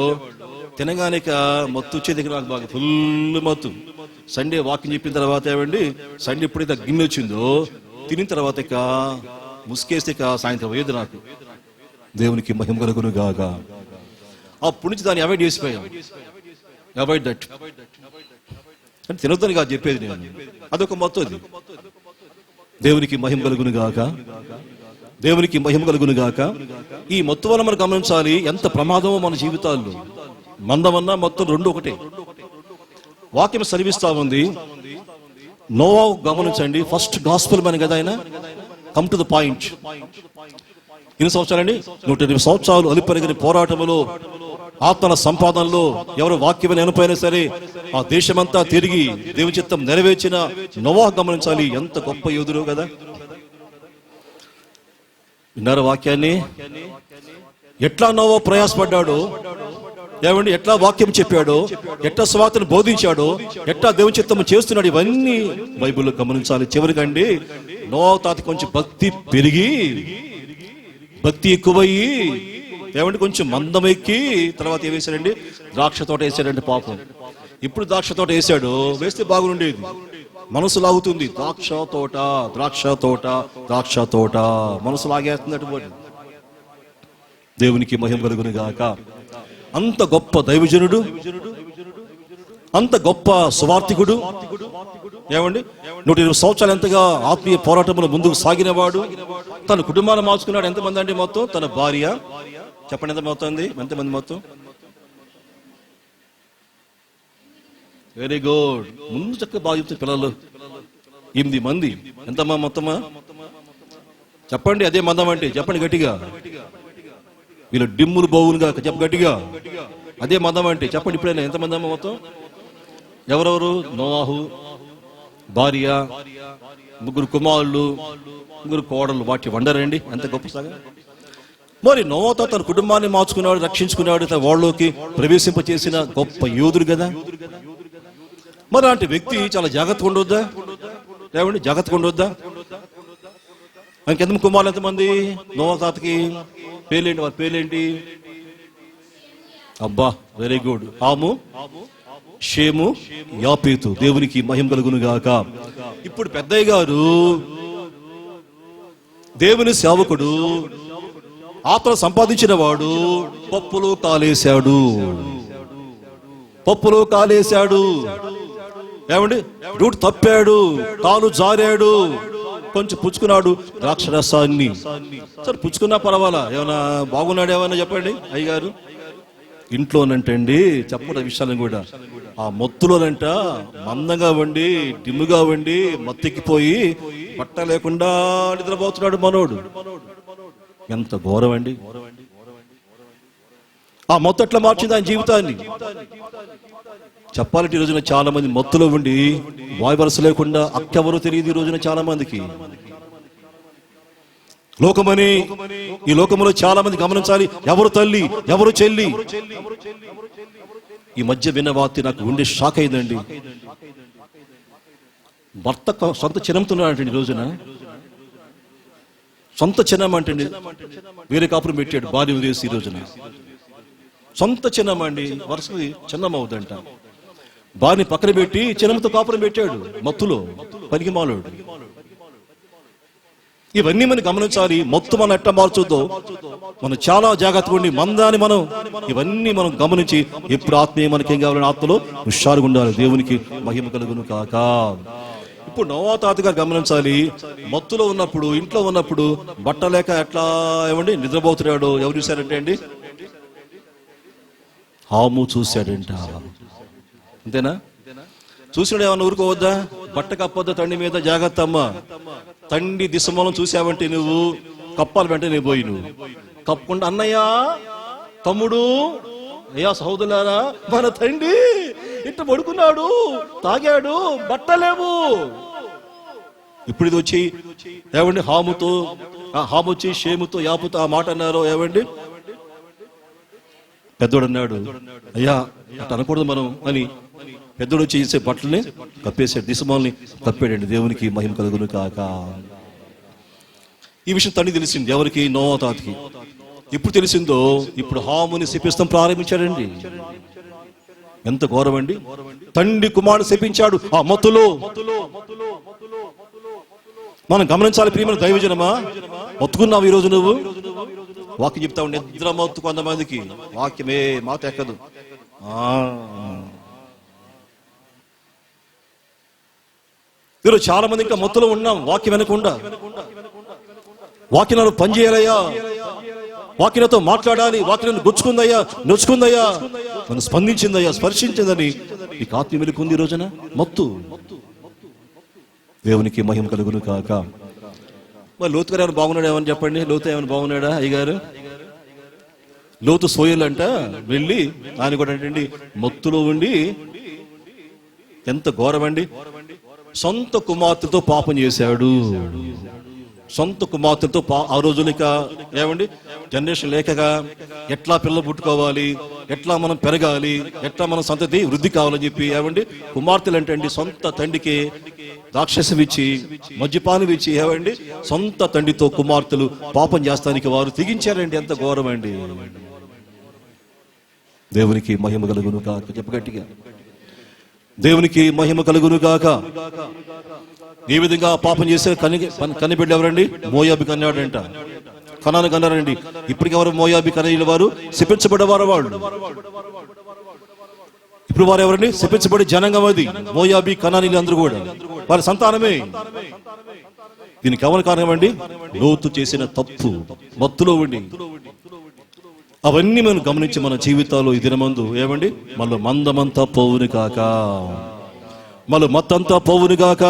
తినగానే మత్తు వచ్చేది నాకు బాగా ఫుల్ మత్తు. సండే వాకింగ్ చెప్పిన తర్వాత ఏమండి, సండే ఎప్పుడైతే గిన్నె వచ్చిందో తినిన తర్వాత ముసుకేస్తే సాయంత్రం అయ్యేది నాకు. దేవునికి మహిమ కలుగును గాక. అప్పటి నుంచి దాన్ని అవాయిడ్ చేసిపోయాం. అవాయిడ్ దట్ అంటే తినొద్దని కాదు చెప్పేది నేను, అదొక మత్తు అది. దేవునికి మహిమ కలుగును గాక. దేవునికి మహిమ కలుగును గాక. ఈ మత్తు వల్ల మనం గమనించాలి ఎంత ప్రమాదమో మన జీవితాల్లో. మందమన్నా మొత్తం రెండు ఒకటే. వాక్యం సెలవిస్తా ఉంది. నోవా గమనించండి, ఫస్ట్ గాస్పెల్ మ్యాన్ కదా ఆయన. Come to the point. ఎన్ని సంవత్సరాలండి? 108 సంవత్సరాలు అలుపెరగని పోరాటములో, ఆత్మల సంపాదనలో, ఎవరు వాక్యమని అనుపోయినా సరే ఆ దేశమంతా తిరిగి దేవుని చిత్తం నెరవేర్చిన నోవా గమనించాలి, ఎంత గొప్ప యోధుడు కదా. విన్నారు వాక్యాన్ని? ఎట్లా నోవా ప్రయాసపడ్డాడో ఏమండి, ఎట్లా వాక్యం చెప్పాడో, ఎట్లా స్వార్థను బోధించాడో, ఎట్లా దేవుని చిత్తము చేస్తున్నాడు, ఇవన్నీ బైబిల్లో గమనించాలి. చివరికండి నోవా తాత కొంచెం భక్తి పెరిగి, భక్తి ఎక్కువయ్యి ఏమంటే కొంచెం మందం ఎక్కి తర్వాత ఏం వేశాడండి, ద్రాక్ష తోట వేసాడండి పాపం. ఇప్పుడు ద్రాక్ష తోట వేసాడు, వేస్తే బాగుండేది, మనసు లాగుతుంది. ద్రాక్ష తోట, ద్రాక్ష తోట, ద్రాక్ష తోట, మనసు లాగేస్తున్నట్టు. దేవునికి మహిమ కలుగును గాక. అంత గొప్ప దైవజనుడు, అంత గొప్ప సువార్థికుడు ఏమండి, 120 సంవత్సరాలు ఎంతగా ఆత్మీయ పోరాటంలో ముందుకు సాగినవాడు. తన కుటుంబాన్ని మార్చుకున్నాడు. ఎంతమంది అండి మొత్తం? తన భార్య, చెప్పండి ఎంత అవుతుంది, ఎంతమంది మొత్తం? Very good. ముందు చక్కగా బాగా చెప్తే పిల్లలు 8 మంది. ఎంతమ్మా మొత్తమా? చెప్పండి, అదే మందం అంటే చెప్పండి గట్టిగా. వీళ్ళు డిమ్ములు బోవులుగా చెప్ప గట్టిగా, అదే మందం అంటే చెప్పండి. ఇప్పుడైనా ఎంతమంది అమ్మ మొత్తం? ఎవరెవరు? నోవాహు, భార్య, 3 కుమారులు, 3 కోడలు. వాటి వండరండి ఎంత గొప్ప సాగా. మరి నోవాతో తన కుటుంబాన్ని మార్చుకున్నాడు, రక్షించుకున్నాడు, తన వాళ్ళలోకి ప్రవేశింపచేసిన గొప్ప యోధుడు కదా. మరి అలాంటి వ్యక్తి చాలా జాగ్రత్తగా ఉండొద్దా ఏమండి? జాగ్రత్తగా ఉండొద్దా? ఇంకెంత కుమారులు ఎంతమంది నోవా తాతకి? పేర్లేంటి వారి పేర్లేంటి? అబ్బా వెరీ గుడ్. హాము, షేము, యాపేతు. దేవునికి మహిమ కలుగును గాక. ఇప్పుడు పెద్దయ్య గారు దేవుని సేవకుడు, ఆత్మ సంపాదించిన వాడు, పప్పులో కాలేశాడు, పప్పులో కాలేశాడు. ఏమండి రూట్ తప్పాడు, తాను జారాడు, కొంచెం పుచ్చుకున్నాడు ద్రాక్షరసాన్ని. సరే పుచ్చుకున్నా పర్వాలా, ఏమైనా బాగున్నాడు ఏమైనా చెప్పండి అయ్యగారు. ఇంట్లోనంటండి చెప్పండి విషయాలను కూడా, ఆ మొత్తులోనంట మందంగా వండి డిమ్ముగా వండి మత్తెక్కిపోయి బట్ట లేకుండా నిద్రపోతున్నాడు మనోడు. ఎంత ఘోరం అండి. ఆ మొత్తం ఎట్లా మార్చింది ఆయన జీవితాన్ని. చెప్పాలంటే ఈ రోజున చాలా మంది మత్తులో ఉండి వాయు వరుస లేకుండా అక్కెవరో తెలియదు ఈ రోజున చాలా మందికి. లోకమని ఈ లోకంలో చాలా మంది గమనించాలి, ఎవరు తల్లి ఎవరు చెల్లి. ఈ మధ్య విన్న వార్త నాకు ఉండే షాక్ అయిందండి. భర్త సొంత చిన్నమ్ముతున్నాడంటండి ఈ రోజున. సొంత చిన్నమ్మ అంటండి, వేరే కాపురం పెట్టాడు భార్య ఉదేసి. ఈ రోజున సొంత చిన్నమ్మ అండి, వరుసకి చిన్నమ్మ అవుదంట. భార్యని పక్కన పెట్టి చిన్నమ్మతో కాపురం పెట్టాడు మత్తులో, పనికిమాలోడు. ఇవన్నీ మనం గమనించాలి. మత్తు మనం ఎట్లా మార్చుద్దో మనం చాలా జాగ్రత్తగా ఉండి మందాన్ని మనం ఇవన్నీ మనం గమనించి ఎప్పుడు ఆత్మీయ మనకేం కావాలని ఆత్మలో హుషారుగా ఉండాలి. దేవునికి మహిమ కలుగును కాక. ఇప్పుడు నోవా తాత గారు గమనించాలి, మత్తులో ఉన్నప్పుడు ఇంట్లో ఉన్నప్పుడు బట్ట లేక ఎట్లా ఏమండి నిద్రపోతున్నాడు. ఎవరు చూశారంటే అండి, హాము చూశాడంట. అంతేనా? చూసినాడు ఏమన్నా ఊరుకోవద్దా? బట్ట కప్పొద్దా తండ్రి మీద, జాగ్రత్త అమ్మ. తండ్రి దిశమూలం చూసావంటే నువ్వు కప్పాలి వెంటనే పోయి నువ్వు కప్పకుండా, అన్నయ్య తమ్ముడు అయ్యా సహోదరులారా మన తండ్రి ఇట్ట పడుకున్నాడు, తాగాడు, బట్టలేవు. ఇప్పుడు ఇది వచ్చి ఏమండి హాము వచ్చి షేముతో యాపుతో ఆ మాట అన్నారు. ఏమండి పెద్దోడు అన్నాడు, అయ్యా అట్ట అనకూడదు మనం అని. పెద్దోడు చేసే బట్టల్ని కప్పేసాడు, దిశమాల్ని కప్పాడండి. దేవునికి మహిమ కలుగును కాక. ఈ విషయం తండ్రి తెలిసింది ఎవరికి? నోవా తాతకి. ఇప్పుడు తెలిసిందో ఇప్పుడు హాముని శపిస్తాం ప్రారంభించాడండి. ఎంత ఘోరం అండి. తండ్రి కుమారుడు శపించాడు ఆ మత్తులో. మనం గమనించాలి ప్రియమైన దైవజనమా, మొత్తుకున్నావు ఈ రోజు నువ్వు. వాక్యం చెప్తా ఉండి నిద్ర మత్తు కొంతమందికి, వాక్యమే మాట ఎక్కదు. ఈరోజు చాలా మంది ఇంకా మత్తులో ఉన్నాం వాక్యం వినకుండా. వాక్యాలను పనిచేయాలయ్యా, వాక్యంతో మాట్లాడాలి, వాక్యాలను గుచ్చుకుందయ్యా, నొచ్చుకుందయ్యా, మనం స్పందించిందయ్యా, స్పర్శించిందని నీకు ఆత్మ వెలుకుంది ఈ రోజున. మత్తు. దేవునికి మహిమ కలుగును కాక. మరి లోతు గారు ఏమైనా బాగున్నాడు ఏమని చెప్పండి. లోతు ఏమైనా బాగున్నాడా అయ్యగారు? లోతు సోయలంట వెళ్ళి ఆయన కూడా అంటే మత్తులో ఉండి ఎంత ఘోరమండి. సొంత కుమార్తెతో పాపం చేశాడు. సొంత కుమార్తెతో ఆ రోజులు ఇక ఏమండి జనరేషన్ లేకగా ఎట్లా పిల్లలు పుట్టుకోవాలి, ఎట్లా మనం పెరగాలి, ఎట్లా మన సంతతి వృద్ధి కావాలని చెప్పి ఏమండి కుమార్తెలు అంటే అండి సొంత తండ్రికి రాక్షసం ఇచ్చి మద్యపానం ఇచ్చి ఏమండి సొంత తండ్రితో కుమార్తెలు పాపం చేస్తానికి వారు తెగించారండి. ఎంత ఘోరం అండి. దేవునికి మహిమ కలుగును కాక. చెప్పగట్టిగా దేవునికి మహిమ కలుగును కాక. ఈ విధంగా పాపం చేసే కనిబిడ్డ ఎవరండి? మోయాబి కన్నాడంట. కనాను కన్నారండి. ఇప్పటికి ఎవరు మోయాబి కనీయుల వారు? శపించబడ్డవారు వాళ్ళు. ఇప్పుడు వారు ఎవరండి? శపించబడి జనంగం అది. మోయాబి కనానీలు అందరూ కూడా వారి సంతానమే. దీనికి ఎవరి కారణం అండి? లోతు చేసిన తప్పు, మత్తులో ఉండి. అవన్నీ మనం గమనించి మన జీవితాల్లో ఈ దినమందు ఏమండి మళ్ళీ మందమంతా పోవును కాక, మళ్ళీ మత్తంతా పోవును గాక,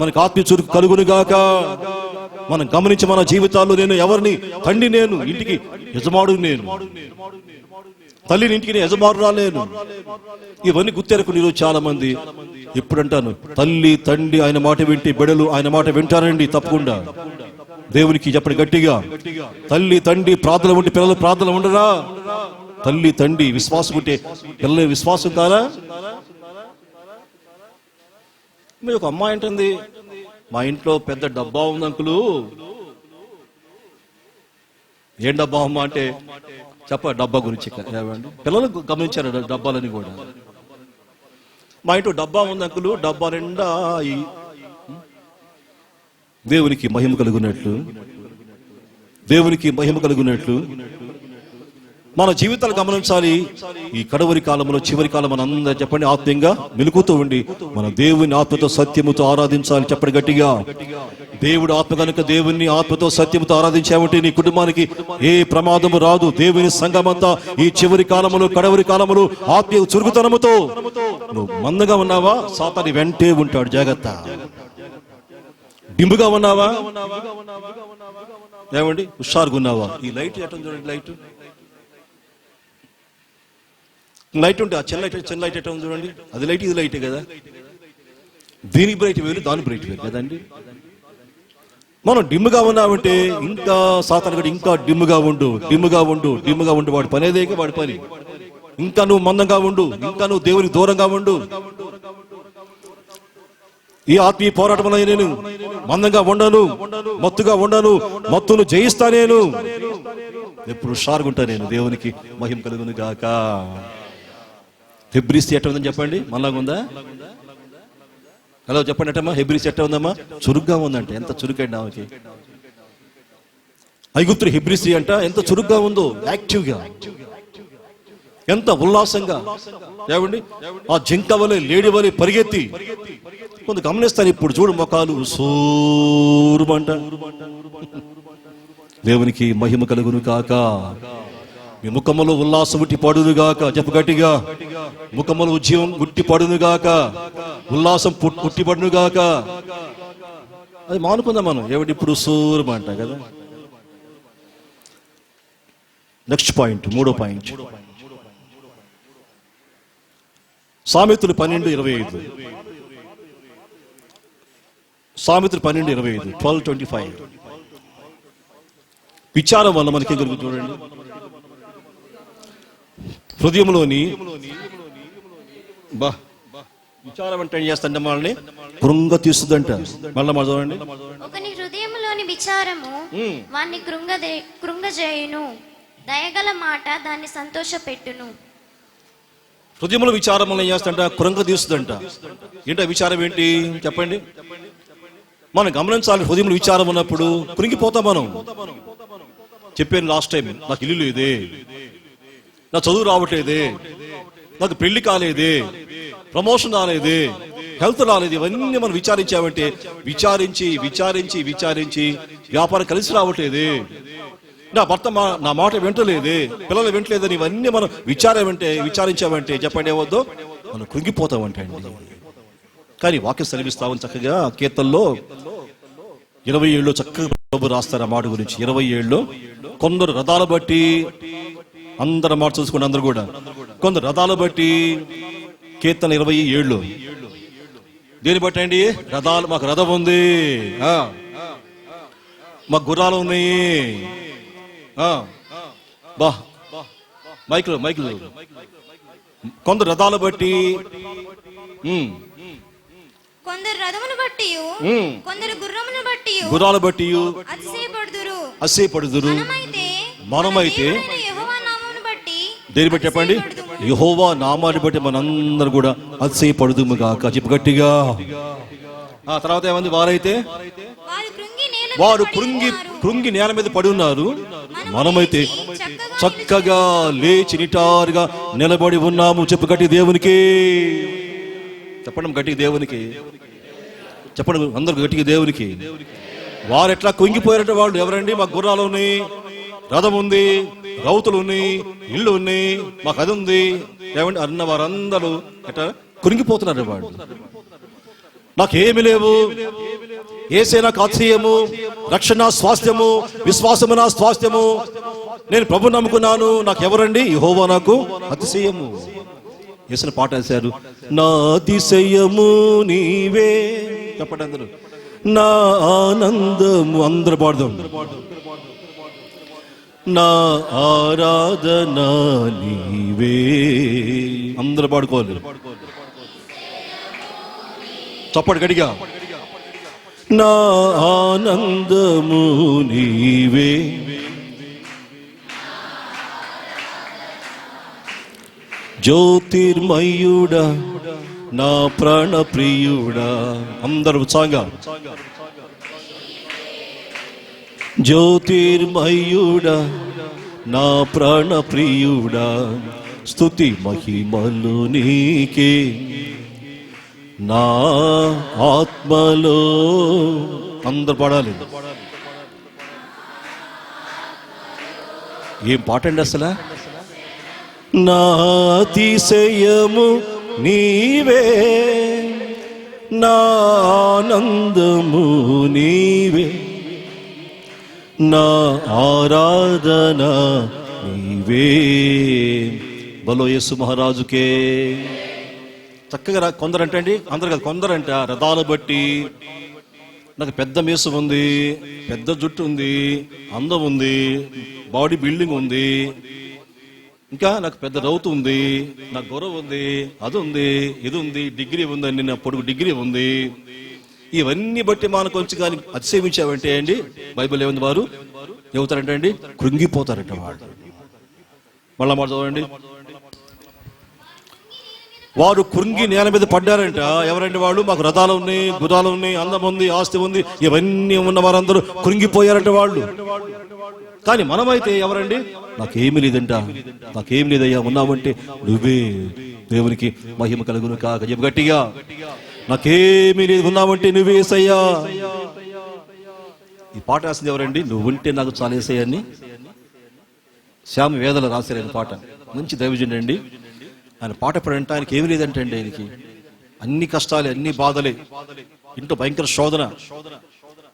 మనకు ఆత్మీయ చురుకు కలుగును గాక. మనం గమనించి మన జీవితాల్లో నేను ఎవరిని? తండ్రి నేను, ఇంటికి యజమాడు నేను, తల్లిని ఇంటికి నేను యజమానురా నేను. ఇవన్నీ గుర్తెరకుని ఈరోజు చాలా మంది ఎప్పుడంటాను తల్లి తండ్రి ఆయన మాట వింటే బిడ్డలు ఆయన మాట వింటారండి తప్పకుండా. దేవునికి చెప్పండి గట్టిగా, తల్లి తండ్రి ప్రార్థన ఉంటే పిల్లలు ప్రార్థన ఉండరా? తల్లి తండ్రి విశ్వాసం ఉంటే పిల్లల విశ్వాసం కాదా? మీరు ఒక అమ్మాయి అంటుంది, మా ఇంట్లో పెద్ద డబ్బా ఉంది అంకులు. ఏం డబ్బా అమ్మా అంటే చెప్ప డబ్బా గురించి పిల్లలు గమనించారు డబ్బాలని కూడా. మా ఇంట్లో డబ్బా ఉంది అంకులు, డబ్బా నిండా దేవునికి మహిమ కలుగునట్లు, దేవునికి మహిమ కలుగునట్లు మన జీవితాలు గమనించాలి. ఈ కడవరి కాలంలో, చివరి కాలం మన అందరూ చెప్పండి, ఆత్మీయంగా మెలుకుతూ ఉండి మన దేవుని ఆత్మతో సత్యముతో ఆరాధించాలి. చెప్పండి గట్టిగా. దేవుడు ఆత్మ కనుక దేవుని ఆత్మతో సత్యముతో ఆరాధించామంటే నీ కుటుంబానికి ఏ ప్రమాదము రాదు. దేవుని సంఘమంతా ఈ చివరి కాలములో, కడవరి కాలములో ఆత్మీయ చురుకుతనముతో నువ్వు మందగా ఉన్నావా, సాతాను వెంటే ఉంటాడు. జాగ్రత్త. డింబుగా ఉన్నావా, ఏమండి హుషారుగా ఉన్నావా? ఈ లైట్ ఎట్లా చూడండి, లైట్ ఉంటే ఆ చిన్న లైట్ ఎట్లా ఉంది చూడండి. అది లైట్, ఇది లైటే కదా. దీని బ్రైట్ వేరు, దాని బ్రైట్ వేరు కదండి. మనం డిమ్ముగా ఉన్నామంటే ఇంకా సాతాను కూడా ఇంకా డిమ్ముగా ఉండు. వాడి పని అదే, వాడి పని. ఇంకా నువ్వు మందంగా ఉండు, ఇంకా నువ్వు దేవునికి దూరంగా ఉండు. ఈ ఆత్మీయ పోరాటంలో నేను మందంగా ఉండను, మత్తుగా ఉండను, మత్తును జయిస్తా. నేను ఎప్పుడు షార్గుంటా. నేను దేవునికి మహిమ కలుగును గాక. హెబ్రీస్ ఎట్ట ఉందని చెప్పండి. మనలాగా ఉందా? హలో చెప్పండి అట్టమ్మా. హెబ్రీస్ ఎట్ట ఉందమ్మా? చురుగ్గా ఉందంటే. ఎంత చురుకండి ఆమెకి. ఐగుప్తు హెబ్రీస్ అంట ఎంత చురుగ్గా ఉందో, యాక్టివ్గా, ఎంత ఉల్లాసంగా. ఏమండి ఆ జింక వలె, లేడి వలె పరిగెత్తి. కొంత గమనిస్తారు. ఇప్పుడు చూడు మొఖాలు సూరుమంట. దేవునికి మహిమ కలుగును కాక. మీ ముఖములో ఉల్లాసం ఉట్టి పడును గాక. చెప్పు గట్టిగా. ముఖములో ఉద్యమం ఉట్టి పడును గాక, ఉల్లాసం పుట్టి పడును గాక. అది మానుకుందాం మనం. ఏమిటి ఇప్పుడు సూరుమంట కదా. నెక్స్ట్ పాయింట్, 3వ పాయింట్, సామెతలు 12:25. సామెతలు 12:25, 12:25. విచారం వల్ల మనకి జరుగుతుంది చూడండి. హృదయంలోని విచారం అంటే ఏం చేస్తంటే మనల్ని కృంగ తీస్తుందంట. మళ్ళీ మాట చూడండి. ఒకని హృదయంలోని విచారము వాణ్ణి కృంగజేయును, దయగల మాట దాన్ని సంతోషపెట్టును. హృదయంలో విచారం వల్ల ఏం చేస్తంట? కృంగ తీస్తుందంట. ఏంటో విచారం ఏంటి చెప్పండి. మనం గమనించాలి. హృదయంలో విచారం ఉన్నప్పుడు కృంగిపోతాం మనం. చెప్పాను లాస్ట్ టైం, నాకు ఇల్లు లేదే, నా చదువు రావట్లేదే, నాకు పెళ్లి కాలేదే, ప్రమోషన్ రాలేదే, హెల్త్ రాలేదు. ఇవన్నీ మనం విచారించామంటే విచారించి వ్యాపారం కలిసి రావట్లేదే, నా భర్త నా మాట వింటలేదే, పిల్లలు వింటలేదని ఇవన్నీ మనం విచారించామంటే చెప్పండి ఏవద్దు, మనం కృంగిపోతామంటే అండి. కానీ వాక్యం సెలవిస్తామని చక్కగా కీర్తనలో 27 చక్కగా ప్రభు రాస్తారు ఆ మాట గురించి. 27 కొందరు రథాలు బట్టి, అందరు మాట చూసుకోండి అందరు కూడా, కొందరు రథాలు బట్టి, కీర్తన 27 దేని బట్టి అండి? రథాలు, మాకు రథం ఉంది, మాకు గుర్రాలు ఉన్నాయి. మైకులు కొందరు రథాలు బట్టి, కొందరు రథమును బట్టి, కొందరు గుర్రాలు బట్టి అతిశయపడుదురు. మనమైతే దేని బట్టి చెప్పండి? యెహోవా నామాన్ని బట్టి మనందరూ కూడా అతిశయపడుదుము గాక. చెప్పు గట్టిగా. ఆ తర్వాత ఏమంది? వారు కృంగి నేల మీద పడి ఉన్నారు, మనమైతే చక్కగా లేచి నిటారుగా నిలబడి ఉన్నాము. చెప్పు గట్టి దేవునికి. చెప్పండి గట్టిగా దేవునికి. చెప్పండి అందరు గట్టిగా దేవునికి. వారు ఎట్లా కుంగిపోయారట? వాళ్ళు ఎవరండి? మాకు గుర్రాలు ఉన్నాయి, రథం ఉంది, రౌతులు ఉన్నాయి, ఇల్లు ఉన్నాయి, మాకు అది ఉంది ఏమండి అన్న వారందరూ ఎట్లా కురింగిపోతున్నారు. వాడు నాకేమి లేవు, యేసే నాకు ఆశ్రయము, రక్షణ స్వాస్థ్యము, విశ్వాసము నా స్వాస్థ్యము, నేను ప్రభు నమ్ముకున్నాను, నాకు ఎవరండి? యెహోవా నాకు అతిశయము. యేసుని పాట వేశారు, నా అతిశయము నీవే. చెప్పండి అందరూ. నా ఆనందము, అందరూ పాడదాం. నా ఆరాధన నీవే, అందరూ పాడుకోవాలి. చప్పటి గడిగా. నా ఆనందము నీవే, జ్యోతిర్మయుడా నా ప్రాణ ప్రియుడా. అందరూ ఉత్సాహంగా. జ్యోతిర్మయుడా నా ప్రాణ ప్రియుడా, స్తుతి మహిమలు నీకే. నా ఆత్మలో అందరు పాడాలి. ఏం పాట అండి అసలు? నా అతిశయము నీవే, నా ఆనందము నీవే, నా ఆరాధన నీవే. బలో యేసు మహారాజుకే. చక్కగా కొందరంటే అండి, అందరు కాదు, కొందరంట రథాలు బట్టి నాకు పెద్ద మీసం ఉంది, పెద్ద జుట్టు ఉంది, అందం ఉంది, బాడీ బిల్డింగ్ ఉంది, ఇంకా నాకు పెద్ద రౌతు ఉంది, నాకు గౌరవం ఉంది, అది ఉంది, ఇది ఉంది, డిగ్రీ ఉందండి, నా పొడుగు డిగ్రీ ఉంది. ఇవన్నీ బట్టి మనం కొంచెం కానీ అతిశయించావంటే అండి, బైబిల్ ఏముంది, వారు ఏమవుతారంటే అండి, కృంగిపోతారంట వాళ్ళు. మళ్ళా మాట చదవండి. వారు కృంగి నేల మీద పడ్డారంట. ఎవరంటే వాళ్ళు? మాకు రథాలు ఉన్నాయి, గుర్రాలు ఉన్నాయి, అందం ఉంది, ఆస్తి ఉంది, ఇవన్నీ ఉన్న వారందరూ కృంగిపోయారంట వాళ్ళు. కానీ మనమైతే ఎవరండి? నాకేమీ లేదంట, నాకేం లేదయ్యా, ఉన్నామంటే నువ్వే. దేవునికి మహిమ కలుగును కాక. చెప్పు గట్టిగా, నాకేమీ లేదు, ఉన్నామంటే నువ్వే యేసయ్యా. ఈ పాట రాసింది ఎవరండి? నువ్వుంటే నాకు చాలా యేసయ్యా అని శ్యామ వేదలు రాశారు పాట. మంచి దైవజనుడు అండి ఆయన. పాట పడంటే ఆయనకి ఏమి లేదంటే అండి, ఆయనకి అన్ని కష్టాలే, అన్ని బాధలే, ఇంట్లో భయంకర శోధన,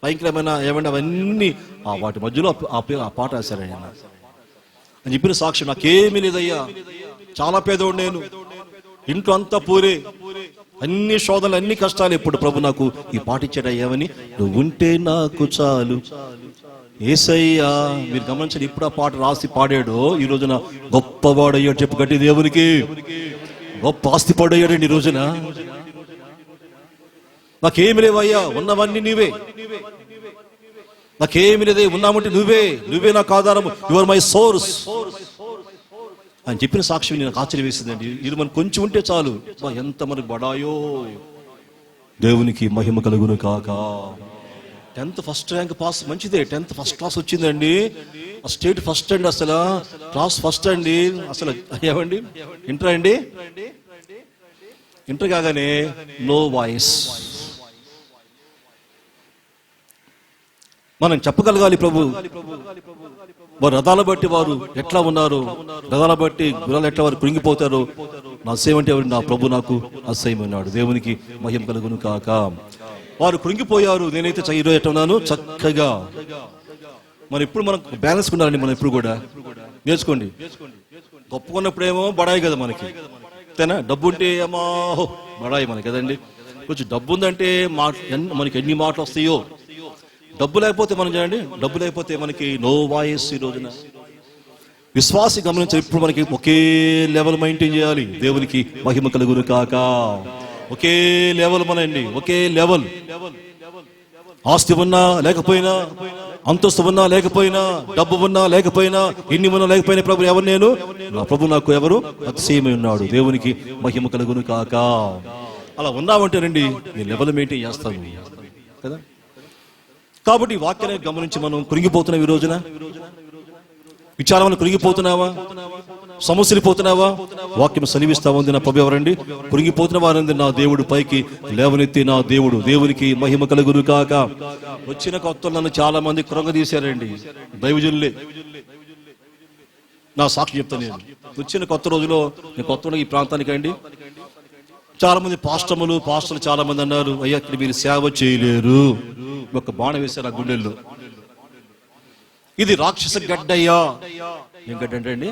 భయంకరమైన ఏమన్నా అవన్నీ వాటి మధ్యలో ఆ పాట రాశారు ఆయన. అని చెప్పిన సాక్ష్యం, నాకేమీ లేదయ్యా, చాలా పేదోడు నేను, ఇంట్లో అంతా పూరే, అన్ని శోధనలు, అన్ని కష్టాలు. ఇప్పుడు ప్రభు నాకు ఈ పాట ఇచ్చాడయ్యావని, నువ్వు ఉంటే నాకు చాలు యేసయ్యా. మీరు గమనించండి, ఇప్పుడు ఆ పాట రాసి పాడాడో ఈ రోజున గొప్పవాడయ్యాడు. చెప్పు గట్టి, దేవునికి గొప్ప ఆస్తి పాడయ్యాడండి ఈ రోజున. నాకేమి లేవయ్యా, ఉన్నవన్నీ నీవే, నాకేమి లేదే, ఉన్నామంటే నువ్వే, నువ్వే నాకు ఆధారము, యు ఆర్ మై సోర్స్ అని చెప్పిన సాక్ష్యం నాకు ఆశ్చర్యం వేసిందండి. ఇది మనకు కొంచెం ఉంటే చాలు, ఎంత మనకు బడాయో. దేవునికి మహిమ కలుగును కాక. 10th ఫస్ట్ ర్యాంక్ పాస్, మంచిదే. 10th ఫస్ట్ క్లాస్ వచ్చిందండి, స్టేట్ ఫస్ట్ అండి, అసలు క్లాస్ ఫస్ట్ అండి. అసలు ఏమండి, ఇంటర్ అండి, ఇంటర్ కాగానే నో వాయిస్. మనం చెప్పగలగాలి, ప్రభు వారు రథాల బట్టి వారు ఎట్లా ఉన్నారు, రథాల బట్టి గుర్రాలు ఎట్లా వారు కృంగిపోతారు. నా అసహ్యం అంటే ఎవరు? నా ప్రభు నాకు అసహ్యం అన్నాడు. దేవునికి మహిమ కలుగును కాక. వారు కృంగిపోయారు. నేనైతే ఈరోజు ఎట్లా ఉన్నాను, చక్కగా. మనం ఇప్పుడు మనకు బ్యాలెన్స్ ఉండాలండి. మనం ఇప్పుడు కూడా నేర్చుకోండి. గొప్పకున్నప్పుడేమో బడాయి కదా మనకి, అంతేనా? డబ్బు ఉంటే ఏమో బడాయి మనకి కదండి. కొంచెం డబ్బు ఉందంటే మనకి ఎన్ని మాటలు వస్తాయో. డబ్బు లేకపోతే మనం చేయండి, డబ్బు లేకపోతే మనకి నో వాయిస్. ఈ రోజున విశ్వాసి గమనించాలి, ఇప్పుడు మనకి ఒకే లెవెల్ మెయింటైన్ చేయాలి. దేవునికి మహిమ కలుగును కాక. ఒకే లెవెల్ మనండి, ఒకే లెవెల్. ఆస్తి ఉన్నా లేకపోయినా, అంతస్తు ఉన్నా లేకపోయినా, డబ్బు ఉన్నా లేకపోయినా, ఎన్ని ఉన్నా లేకపోయినా, ప్రభు ఎవరు? నేను, నా ప్రభు నాకు ఎవరు? అతిశయమై ఉన్నాడు. దేవునికి మహిమ కలుగును కాక. అలా ఉన్నామంటేనండి నీ లెవెల్ మెయింటైన్ చేస్తాను కదా. కాబట్టి ఈ వాక్యాన్ని గమనించి మనం కృంగిపోతున్నాం. ఈ రోజున విచారంలో కృంగిపోతున్నావా? సమస్యలిపోతున్నావా? వాక్యం సలివిస్తా ఉంది. నా ప్రభు ఎవరండి? కృంగిపోతున్న వారంది నా దేవుడు పైకి లేవనెత్తి నా దేవుడు. దేవునికి మహిమ కలుగును కాక. వచ్చిన కొత్తలు నన్ను చాలా మంది కృంగదీశారండి, దైవజనులే. నా సాక్షి చెప్తాను. నేను వచ్చిన కొత్త రోజులో, నేను కొత్త ఈ ప్రాంతానికి అండి, చాలా మంది పాస్టర్లు చాలా మంది అన్నారు, అయ్యా ఇక్కడ మీరు సేవ చేయలేరు. ఒక బాణ వేశారు ఆ గుండెల్లో. ఇది రాక్షస గడ్డయ్యా. ఏం గడ్డ అంటే అండి?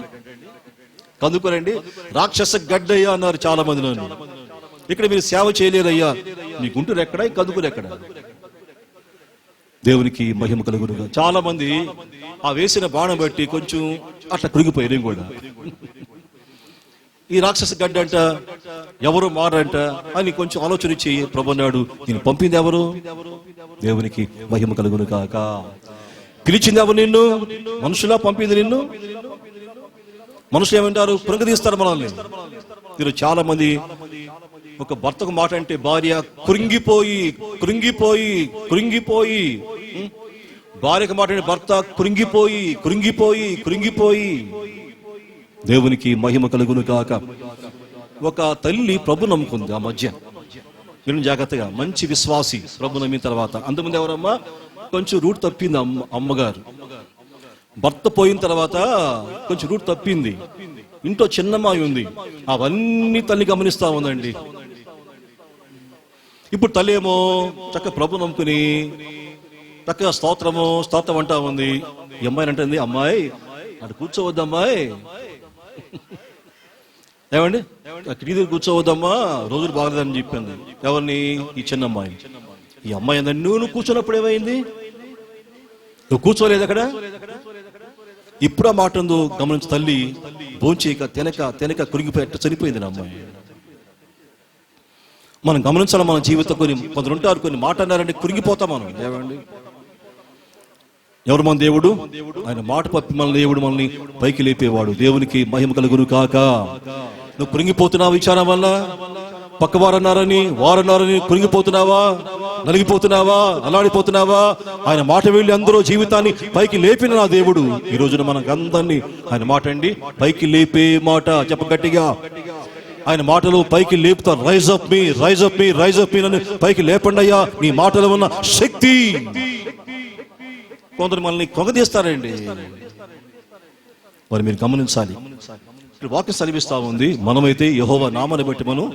కందుకోరండి. రాక్షస గడ్డయ్యా అన్నారు చాలా మంది నన్ను. ఇక్కడ మీరు సేవ చేయలేరయ్యా. మీ గుంటూరు ఎక్కడ, కందుకూరు ఎక్కడ? దేవునికి మహిమ కలుగును. చాలా మంది ఆ వేసిన బాణం బట్టి కొంచెం అట్లా కృంగిపోయారు కూడా. ఈ రాక్షస గడ్డ అంట, ఎవరు మారంట అని కొంచెం ఆలోచన ఇచ్చి ప్రభు అన్నాడు, నేను పంపింది ఎవరు? దేవునికి మహిమ కలుగును కాక. పిలిచింది ఎవరు? నిన్ను. మనుషులా పంపింది నిన్ను? మనుషులు ఏమంటారు? కృంగదీస్తారు మనల్ని. మీరు చాలా మంది ఒక భర్తకు మాట అంటే భార్య కృంగిపోయి కృంగిపోయి కృంగిపోయి భార్యకు మాట్లాడిన భర్త కృంగిపోయి దేవునికి మహిమ కలుగును కాక. ఒక తల్లి ప్రభు నమ్ముకుంది ఆ మధ్య, నేను జాగ్రత్తగా, మంచి విశ్వాసి, ప్రభు నమ్మిన తర్వాత. అంతకుముందు ఎవరమ్మా, కొంచెం రూట్ తప్పింది అమ్మగారు. భర్త పోయిన తర్వాత కొంచెం రూట్ తప్పింది, ఇంట్లో చిన్నమ్మాయి ఉంది. అవన్నీ తల్లి గమనిస్తా ఉందండి. ఇప్పుడు తల్లి ఏమో చక్కగా ప్రభు నమ్ముకుని చక్కగా స్తోత్రం అంటా ఉంది. ఈ అమ్మాయిని అంటుంది, అమ్మాయి అటు కూర్చోవద్దమ్మాయి, ఏమండి కిటికీ కూర్చోవద్దమ్మా, రోజులు బాగలేదని చెప్పింది. ఎవరిని? ఈ చిన్న అమ్మాయి. ఈ అమ్మాయి అందండి, నువ్వు కూర్చున్నప్పుడు ఏమైంది? నువ్వు కూర్చోలేదు అక్కడ. ఇప్పుడు ఆ మాట గమనించి తల్లి భోంచేయక తినక కురిగిపోయి చనిపోయింది నా అమ్మాయి. మనం గమనించాలి, మన జీవితం కొందరు ఉంటారు, కొన్ని మాట అన్నారంటే కురిగిపోతాం మనం. ఏమండి, ఎవరు మన దేవుడు? ఆయన మాట పప్పి మన దేవుడు మనల్ని పైకి లేపేవాడు. దేవునికి మహిమ కలుగును కాక. నువ్వు కురింగిపోతున్నావు విచారం వల్ల, పక్కవారన్నారని వారన్నారని కురింగిపోతున్నావా, నలిగిపోతున్నావా, అలాడిపోతున్నావా? ఆయన మాట వెళ్ళి అందరూ జీవితాన్ని పైకి లేపిన నా దేవుడు ఈ రోజున మనకందరినీ ఆయన మాట అండి పైకి లేపే మాట. చెప్ప గట్టిగా, ఆయన మాటలు పైకి లేపుతారు. రైజ్ అప్ మీ నన్ను పైకి లేపండి అయ్యా, నీ మాటలో ఉన్న శక్తి. కొందరు మనల్ని కొగదీస్తారండి, మరి మీరు గమనించాలి. వాక్యం సెలవిస్తా ఉంది, మనమైతే యెహోవా నామాన్ని బట్టి మనం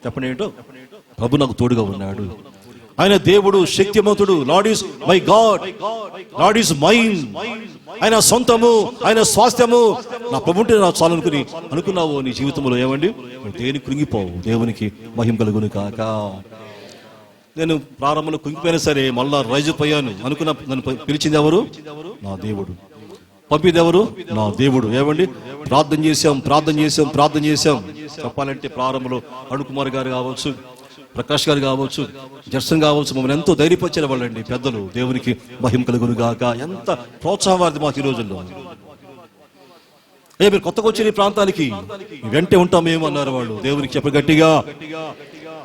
చెప్పండి ఏంటో, ప్రభు నాకు తోడుగా ఉన్నాడు. ఆయన దేవుడు శక్తిమంతుడు. Lord is my God, Lord is mine. ఆయన సొంతము, ఆయన స్వాస్థ్యము. నా ప్రభు ఉంటే నాకు చాలు అనుకున్నావు నీ జీవితంలో. ఏమండి, నువ్వు దేనికి కృంగిపోవు. దేవునికి మహిమ కలుగును కాక. నేను ప్రారంభంలో కుంగిపోయినా సరే మళ్ళా రైజుపోయాను అనుకున్న, నన్ను పిలిచింది ఎవరు? నా దేవుడు. పంపింది ఎవరు? నా దేవుడు. ఏమండి, ప్రార్థన చేశాం. చెప్పాలంటే ప్రారంభంలో అణుకుమార్ గారు కావచ్చు, ప్రకాష్ గారు కావచ్చు, జర్సన్ కావచ్చు, మమ్మల్ని ఎంతో ధైర్యపరిచిన వాళ్ళండి పెద్దలు. దేవునికి మహిమ కలుగును గాక. ఎంత ప్రోత్సాహం వారిది మాకు ఈ రోజుల్లో. మీరు కొత్తగా వచ్చిన ఈ ప్రాంతానికి వెంటే ఉంటాం మేము అన్నారు వాళ్ళు. దేవునికి చెప్ప గట్టిగా,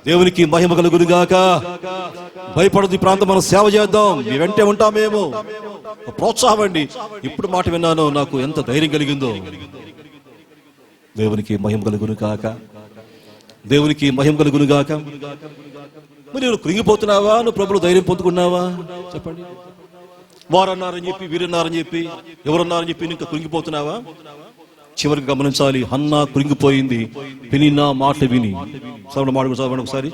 దేవునికి మహిమ కలుగును గాక. భయపడదు, ఈ ప్రాంతం మనం సేవ చేద్దాం, మీ వెంటే ఉంటామేమో. ప్రోత్సాహం అండి. ఇప్పుడు మాట విన్నాను, నాకు ఎంత ధైర్యం కలిగిందో. దేవునికి మహిమ కలుగును గాక. దేవునికి మహిమ కలుగును గాక. మరి నువ్వు కృంగిపోతున్నావా? నువ్వు ప్రభువులో ధైర్యం పొందుకున్నావా? చెప్పండి. వారన్నారని చెప్పి, వీరన్నారని చెప్పి, ఎవరన్నారని చెప్పి ఇంకా కృంగిపోతున్నావా? చివరికి గమనించాలి, హన్నా కృంగిపోయింది పెనిన్నా మాట విని. చదవండి ఒకసారి.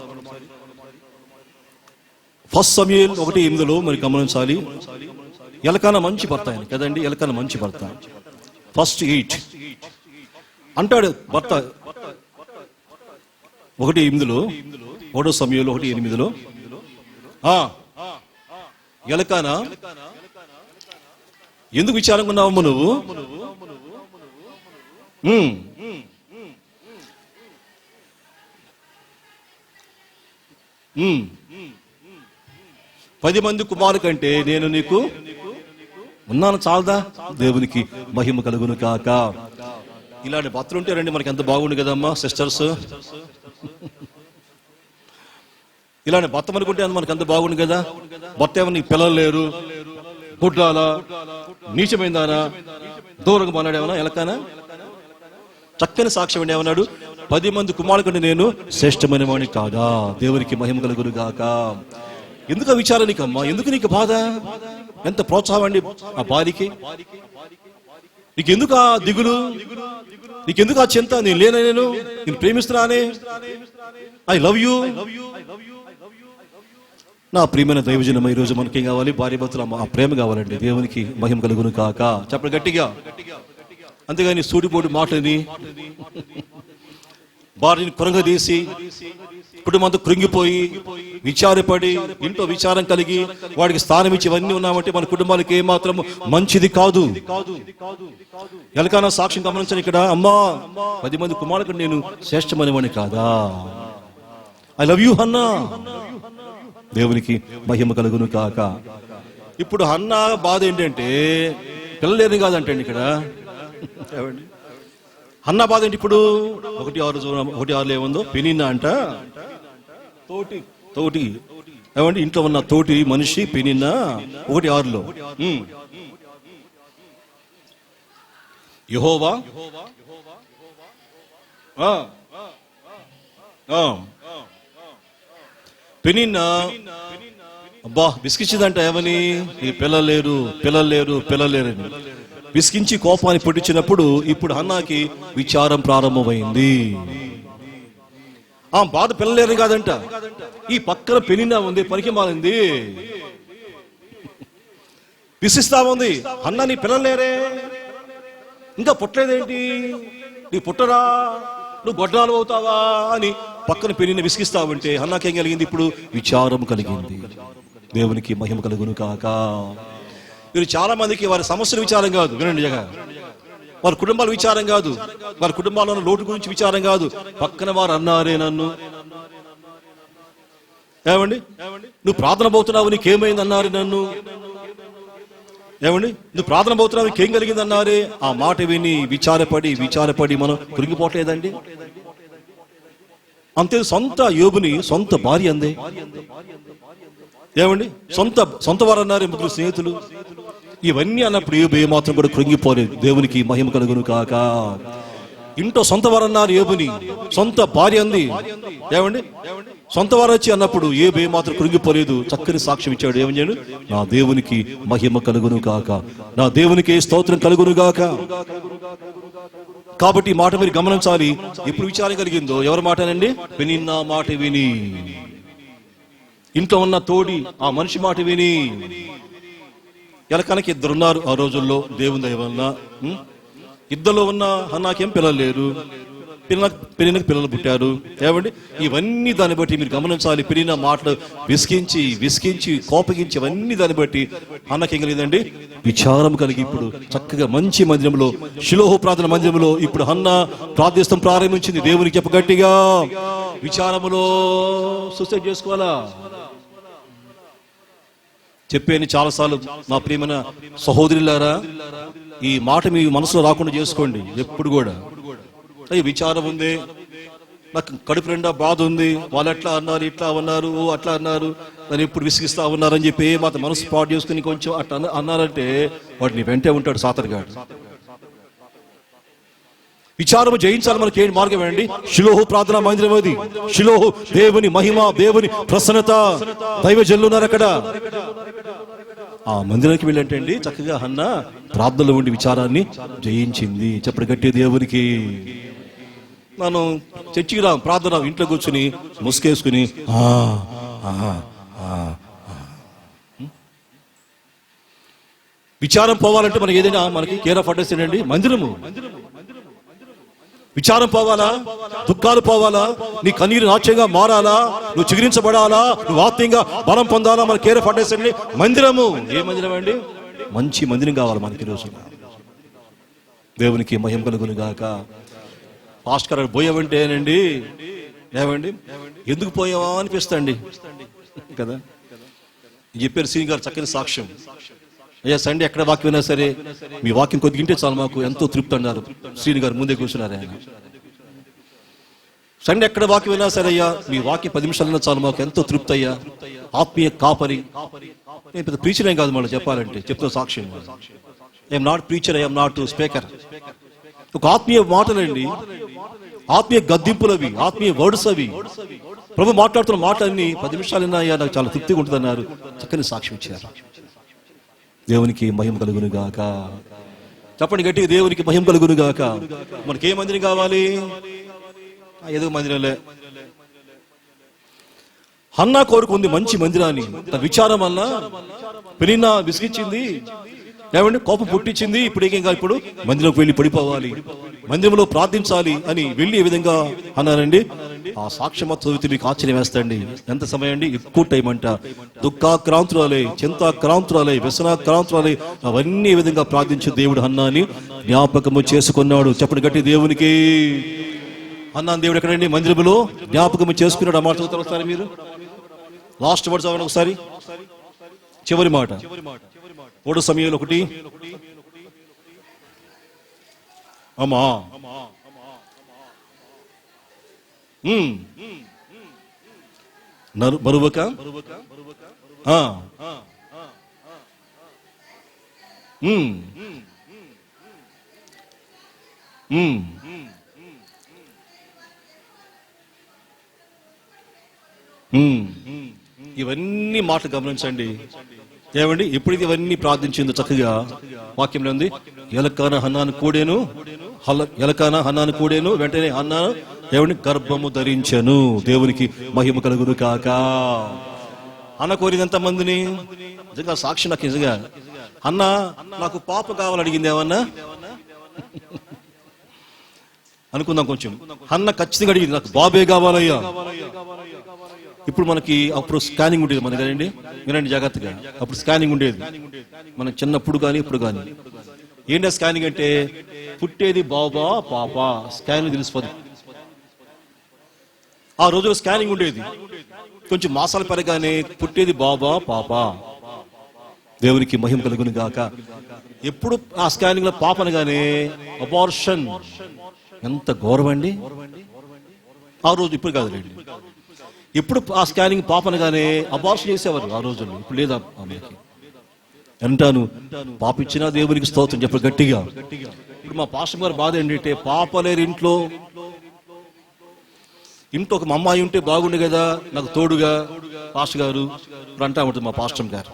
1 సమూయేలు 1:8 మరి గమనించాలి. ఎలకానా మంచి భర్త ఆయన కదండి, ఎలకానా మంచి భర్త. 1:8 అంటాడు భర్త. 1:8 1 సమూయేలు 1:8 ఎలకానా, ఎందుకు విచారంగా ఉన్నావమ్మ నువ్వు? 10 మంది కుమారు కంటే నేను నీకు ఉన్నాను చాలదా? దేవునికి మహిమ కలుగును కాక. ఇలాంటి భర్తలు ఉంటే రండి మనకి ఎంత బాగుండు కదమ్మా సిస్టర్స్. ఇలాంటి భర్త అనుకుంటే మనకి ఎంత బాగుండు కదా. భర్త ఏమన్నా నీకు పిల్లలు లేరు, గుడ్లాలా, నీచమైందానా, దూరంగా మాట్లాడేమన్నా ఎలకానా? చక్కని సాక్ష్యం అండి. ఏమన్నాడు? 10 మంది కుమారుల కంటే నేను శ్రేష్టమైన వాడిని కాదా? దేవునికి మహిమ కలుగును గాక. ఎందుకు ఆ విచారం నీకమ్మా? ఎందుకు నీకు బాధ? ఎంత ప్రోత్సాహం అండి ఆ భార్యకి. నీకెందుకు ఆ దిగులు? నీకెందుకు ఆ చింత? నేను లేనా? నేను ప్రేమిస్తున్నానే. I love you. నా ప్రియమైన దైవజనం, ఈ రోజు మనకేం కావాలి? భార్య భర్తల ఆ ప్రేమ కావాలండి. దేవునికి మహిమ కలుగును కాక. చెప్పండి గట్టిగా. అంతేగాని సూటిపోటు మాటని భార్యని కృంగదీసి కుటుంబంతో కృంగిపోయి విచారపడి ఇంట్లో విచారం కలిగి వాడికి స్థానం ఇచ్చి ఇవన్నీ ఉన్నామంటే మన కుటుంబాలకి ఏమాత్రం మంచిది కాదు. ఎలకానా సాక్ష్యం గమనించండి ఇక్కడ. అమ్మా, 10 మంది కుమారులకు నేను శ్రేష్టమైనవాడిని కాదా? I love you Hannah. దేవునికి మహిమ కలుగును కాక. ఇప్పుడు హన్నా బాధ ఏంటంటే పిల్లలు లేరు కాదంటండి ఇక్కడ. హన్నా బాధ ఏంటి ఇప్పుడు? 1:6 ఏముందో, పెనిన్నా అంట తోటి ఏమండి ఇంట్లో ఉన్న తోటి మనిషి పెనిన్నా 1:6 యెహోవా పెనిన్నా అబ్బా విసిగించిందంట ఏమని, ఈ పిల్లలు లేరు అని విసిగించి కోపాన్ని పుట్టించినప్పుడు ఇప్పుడు హన్నాకి విచారం ప్రారంభమైంది. ఆ బాధ పిల్లలేరు కాదంట, ఈ పక్కన పెనిన్నా ఉంది, పనికి మాలింది, విసిస్తా ఉంది. హన్నా నీ పిల్లలు లేరే, ఇంకా పుట్టలేదేంటి, నీ పుట్టరా, నువ్వు గొడ్రాలు అవుతావా అని పక్కన పెనిన్న విసిగిస్తావంటే హన్నాకేం కలిగింది, ఇప్పుడు విచారం కలిగింది. దేవునికి మహిమ కలుగును కాక. మీరు చాలా మందికి వారి సమస్యల విచారం కాదు, వినండి జగ, వారి కుటుంబాల విచారం కాదు, వారి కుటుంబాల్లో లోటు గురించి విచారం కాదు, పక్కన వారు అన్నారే నన్ను, ఏమండి నువ్వు ప్రార్థన పోతున్నావు నీకేమైంది అన్నారు నన్ను, ఏమండి నువ్వు ప్రార్థన పోతున్నావు నీకేం కలిగింది అన్నారే. ఆ మాట విని విచారపడి మనం కురిగిపోవట్లేదండి. అంతే సొంత యోబుని సొంత భార్య అందే, ఏమండి సొంత వారు అన్నారు, 3 స్నేహితులు. ఇవన్నీ అన్నప్పుడు యోబు ఏమాత్రం కూడా కృంగిపోలేదు. దేవునికి మహిమ కలుగును కాక. ఇంట్లో సొంత వారు అన్నారు యోబుని, సొంత భార్య అంది, ఏమండి సొంత వారు వచ్చి అన్నప్పుడు యోబు ఏమాత్రం కృంగిపోలేదు, చక్కని సాక్ష్యం ఇచ్చాడు. ఏమన్నాడు, నా దేవునికి మహిమ కలుగును కాక, నా దేవునికి స్తోత్రం కలుగును గాక. కాబట్టి ఈ మాట మీరు గమనించాలి. ఎప్పుడు విచారం కలిగిందో ఎవరి మాటనండి, పెనిన్నా మాట విని, ఇంట్లో ఉన్న తోడి ఆ మనిషి మాట విని. ఎలకనకి 2 ఉన్నారు ఆ రోజుల్లో, దేవుని దయ వలన. ఇద్దరిలో ఉన్న హన్నాకేం పిల్లలు లేరు, పెనిన్నకి పిల్లలు పుట్టారు. ఏమండి ఇవన్నీ దాన్ని బట్టి మీరు గమనించాలి. పెనిన్న మాటలు విసిగించి కోపగించి ఇవన్నీ దాన్ని బట్టి హన్నాకేం కలిగిందండి, విచారం కలిగి ఇప్పుడు చక్కగా మంచి మందిరంలో, షిలోహు ప్రార్థన మందిరంలో ఇప్పుడు హన్నా ప్రార్థిస్తాం ప్రారంభించింది. దేవునికి చెప్ప గట్టిగా, విచారములో సూసైడ్ చేసుకోవాలా చెప్పాను చాలాసార్లు. మా ప్రియమైన సహోదరులారా, ఈ మాట మీ మనసులో రాకుండా చేసుకోండి ఎప్పుడు కూడా. విచారం ఉంది, నాకు కడుపు నిండా బాధ ఉంది, వాళ్ళు ఎట్లా అన్నారు, ఇట్లా అన్నారు, అట్లా అన్నారు, నన్ను ఎప్పుడు విసిగిస్తా ఉన్నారని చెప్పి మాత్రం మనసు పాటు చేసుకుని కొంచెం అట్లా అన్నారంటే వాడిని వెంటే ఉంటాడు సాతరుగాడు. విచారము జయించాలి. మనకి ఏంటి మార్గం ఏంటి, షిలోహు ప్రార్థనా మందిరం. అది షిలోహు, దేవుని మహిమ, దేవుని ప్రసన్నత, దైవజనులు ఉన్నారు అక్కడ. ఆ మందిరానికి వెళ్ళంటే అండి చక్కగా హన్నా ప్రార్థనలో ఉండి విచారాన్ని జయించింది. చెప్పడు గట్టి దేవునికి. మనం చర్చికి రాం, ప్రార్థన ఇంట్లో కూర్చుని ముసుకేసుకుని విచారం పోవాలంటే మనకి ఏదైనా మనకి కేర్ ఆఫ్ అడ్రస్ ఏంటండి, మందిరము. విచారం పోవాలా, దుఃఖాలు పోవాలా, నీ కన్నీరు నాట్యంగా మారాలా, నువ్వు చిగురించబడాలా, నువ్వు ఆత్మీయంగా బలం పొందాలా, మన కేర్ ఆఫ్ అడ్రస్ అండి మందిరము. ఏ మందిరం అండి, మంచి మందిరం కావాలి మనకి రోజు. దేవునికి మహిమ కలుగును గాక. పాస్టర్ గారు పోయావంటేనండి, ఏమండి ఎందుకు పోయావా అనిపిస్తండి కదా. చెప్పారు శ్రీ గారు చక్కని సాక్ష్యం. అయ్యా సండే ఎక్కడ వాక్యం అయినా సరే మీ వాక్యం కొద్దిగా వింటే చాలు మాకు ఎంతో తృప్తి అన్నారు. శ్రీని గారు ముందే కూర్చున్నారు ఆయన. సండే ఎక్కడ వాక్యం అయినా సరే అయ్యా మీ వాక్యం 10 నిమిషాలన్నా చాలు మాకు ఎంతో తృప్తి అయ్యా. ఆత్మీయ కాపరి. నేను పెద్ద ప్రీచర్ ఏం కాదు మళ్ళీ చెప్పాలంటే, చెప్తా సాక్ష్యం. I'm not preacher, I'm not speaker. ఒక ఆత్మీయ మాటలండి, ఆత్మీయ గద్దింపులవి, ఆత్మీయ వర్డ్స్ అవి. ప్రభు మాట్లాడుతున్న మాటలన్నీ 10 నిమిషాలన్నా అయ్యా నాకు చాలా తృప్తిగా ఉంటుంది అన్నారు. చక్కని సాక్ష్యం ఇచ్చారు. దేవునికి మహిమ కలుగును గాక. చెప్పండి గట్టిగా, దేవునికి మహిమ కలుగును గాక. మనకి ఏ మందిరం కావాలి, ఏదో మందిరంలే. హన్నా కోరుకుంది మంచి మందిరాన్ని. తన విచారం వల్ల పెనిన్నా విసిగించింది, ఏమండి కోపం పుట్టించింది. ఇప్పుడు ఏం కాదు, ఇప్పుడు మందిరంలోకి వెళ్ళి పడిపోవాలి, మందిరంలో ప్రార్థించాలి అని వెళ్ళి ఏ విధంగా అన్నారండి. ఆ సాక్ష్యం చదివితే మీకు ఆశ్చర్యం వేస్తండి. ఎంత సమయం అండి, ఎక్కువ టైం అంట. దుఃఖాక్రాంతురాలే, చింతాక్రాంతురాలే, వ్యసనాక్రాంతురాలే, అవన్నీ ఏ విధంగా ప్రార్థించి దేవుడు హన్నాని జ్ఞాపకము చేసుకున్నాడు. చెప్పండి గట్టి దేవునికి. హన్నాని దేవుడు ఎక్కడండి, మందిరములో జ్ఞాపకము చేసుకున్నాడు. ఆ మాట చదువుతారు ఒకసారి మీరు. లాస్ట్ వర్డ్స్ అవ్వండి ఒకసారి, చివరి మాట. 3 సమయంలో 1 అమ్మా బరువక ఇవన్నీ మాటలు గమనించండి. ఏమండి, ఎప్పుడైతే ఇవన్నీ ప్రార్థించిందో చక్కగా వాక్యంలో ఉంది, ఎలకానా హన్నాను కూడేను వెంటనే హన్నా ఏమండి గర్భము ధరించను. దేవునికి మహిమ కలుగును కాక. అన్న కోరింది ఎంత మందిని? నిజంగా సాక్షి నాకు నిజంగా అన్న నాకు పాప కావాలని అడిగింది. ఏమన్నా అనుకుందాం కొంచెం. అన్న ఖచ్చితంగా అడిగింది నాకు బాబే కావాలయ్యా. ఇప్పుడు మనకి అప్పుడు స్కానింగ్ ఉండేది మన కదండి, వినండి జాగ్రత్తగా. అప్పుడు స్కానింగ్ ఉండేది మన చిన్నప్పుడు కానీ ఇప్పుడు కానీ. ఏంటో స్కానింగ్ అంటే పుట్టేది బాబా పాప స్కానింగ్ తెలిసిపోతుంది. ఆ రోజులో స్కానింగ్ ఉండేది. కొంచెం మాసాలు పెరగానే పుట్టేది బాబా పాప. దేవునికి మహిమ కలుగును గాక. ఎప్పుడు ఆ స్కానింగ్ లో పాప అనగానే అబార్షన్. ఎంత గౌరవం అండి ఆ రోజు. ఇప్పుడు కాదులేండి, ఇప్పుడు ఆ స్కానింగ్ పాప అనగానే అబార్షన్ చేసేవారు ఆ రోజుల్లో. ఇప్పుడు లేదా ఆమెకి అంటాను పాప ఇచ్చినా దేవునికి స్తోత్రం చెప్పు గట్టిగా. ఇప్పుడు మా పాస్టర్ గారు బాధ ఏంటంటే పాప లేరు ఇంట్లో ఒక అమ్మాయి ఉంటే బాగుండే కదా నాకు తోడుగా పాస్టర్ గారు ఇప్పుడు అంటా ఉంటుంది మా పాస్టర్ గారు.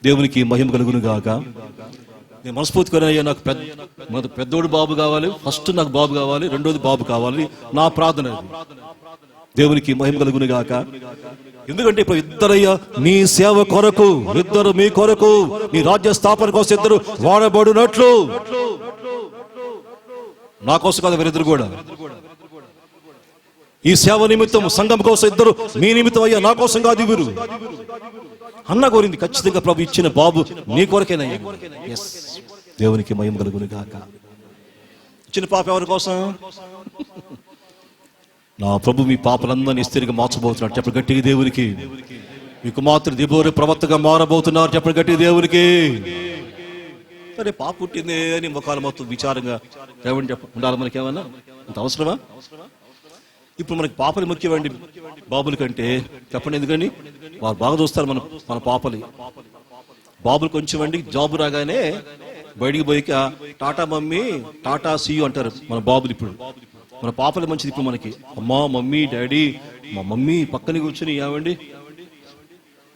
దేవునికి మహిమ కలుగును గాక. నేను మనస్ఫూర్తిగా అయ్యా నాకు పెద్దోడు బాబు కావాలి, ఫస్ట్ నాకు బాబు కావాలి, రెండోది బాబు కావాలి నా ప్రార్థన. దేవునికి మహిమ కలుగును గాక. ఎందుకంటే ఇప్పుడు ఇద్దరయ్యా నీ సేవ కొరకు, ఇద్దరు మీ కొరకు, నీ రాజ్య స్థాపన కోసం ఇద్దరు వాడబడినట్లు. నా కోసం కాదు వీరిద్దరు కూడా. ఈ సేవ నిమిత్తం సంఘం కోసం ఇద్దరు మీ నిమిత్తం అయ్యా, నా కోసం కాదు వీరు. అన్న కోరింది ఖచ్చితంగా ప్రభు ఇచ్చిన బాబు నీ కొరకేనయ్యా. ఎస్, దేవునికి మహిమ కలుగును గాక. ఇచ్చిన పాప ఎవరి కోసం? నా ప్రభు మీ పాపలందరినీ ఇస్తిరిగా మార్చబోతున్నాడు. చెప్పండి గట్టిగా దేవునికి. మీ కుమార్తె దిబోరు ప్రవక్తగా మారబోతున్నారు. చెప్పండి గట్టిగా దేవునికి. సరే పాప పుట్టిందే అని ముఖాలు మొత్తం విచారంగా ఏమని ఉండాలి మనకి? ఏమన్నా అంత అవసరమా? ఇప్పుడు మనకి పాపలు ముఖ్యమండి బాబుల కంటే. చెప్పండి ఎందుకండి? వారు బాగా చూస్తారు మన పాపలు. బాబులు కొంచెం అండి జాబు రాగానే బయటికి పోయి టాటా మమ్మీ టాటా సీయు అంటారు మన బాబులు. ఇప్పుడు మన పాపలు మంచిది. ఇప్పుడు మనకి అమ్మా మమ్మీ డాడీ, మా మమ్మీ పక్కన కూర్చుని ఏమండి.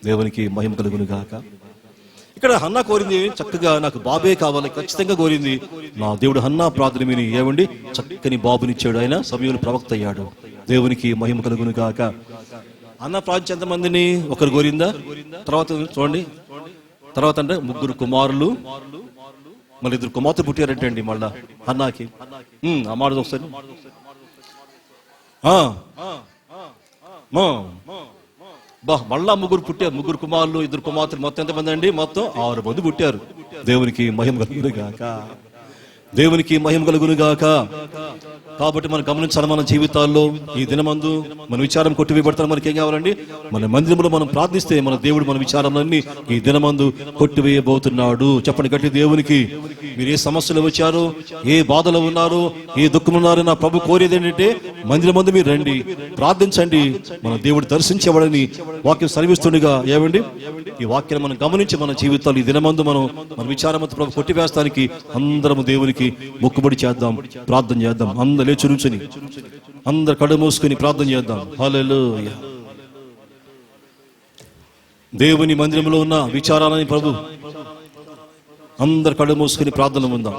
దేవునికి మహిమ కలుగును గాక. ఇక్కడ హన్నా కోరింది చక్కగా నాకు బాబే కావాలి ఖచ్చితంగా కోరింది. నా దేవుడు హన్నా ప్రార్థన విని ఏమండి చక్కని బాబునిచ్చాడు. ఆయన సమయంలో ప్రవక్త అయ్యాడు. దేవునికి మహిమ కలుగును గాక. అన్న ప్రార్థన ఎంతమందిని? ఒకరు కోరిందా? తర్వాత చూడండి, తర్వాత అంటే 3 కుమారులు, మళ్ళీ 2 కుమార్తె పుట్టారంటే అండి మళ్ళా అన్నాకి. ఆ మాట ఒకసారి మళ్ళా 3 పుట్టారు. 3 కుమారులు, 2 కుమార్తెలు, మొత్తం ఎంతమంది అండి? మొత్తం 6 మంది పుట్టారు. దేవునికి మహిమ కలుగును గాక. దేవునికి మహిమ కలుగును గాక. కాబట్టి మనం గమనించాలి, మన జీవితాల్లో ఈ దినమందు మన విచారం కొట్టివేయబడతారు. మనకి ఏం కావాలండి? మన మందిరంలో మనం ప్రార్థిస్తే మన దేవుడు మన విచారాలన్నీ ఈ దినమందు కొట్టివేయబోతున్నాడు. చెప్పండి గట్టి దేవునికి. మీరు ఏ సమస్యలు వచ్చారో, ఏ బాధలో ఉన్నారో, ఏ దుఃఖం ఉన్నారో నా ప్రభు కోరేది ఏంటంటే మందిరం ముందు మీరు రండి, ప్రార్థించండి, మన దేవుడు దర్శించబడని వాక్యం సెలవిస్తుండగా ఏమండి ఈ వాక్యాన్ని మనం గమనించి మన జీవితాలు ఈ దినమందు మన విచారమంతా ప్రభు కొట్టివేస్తానికి అందరం దేవునికి మొక్కుబడి చేద్దాం, ప్రార్థన చేద్దాం. అందరూ లేచి నుంచుని అందరు కళ్ళు మూసుకుని ప్రార్థన చేద్దాం. హల్లెలూయా. దేవుని మందిరంలో ఉన్న విచారాలని ప్రభు అందరు కళ్ళు మూసుకుని ప్రార్థన ఉందాం.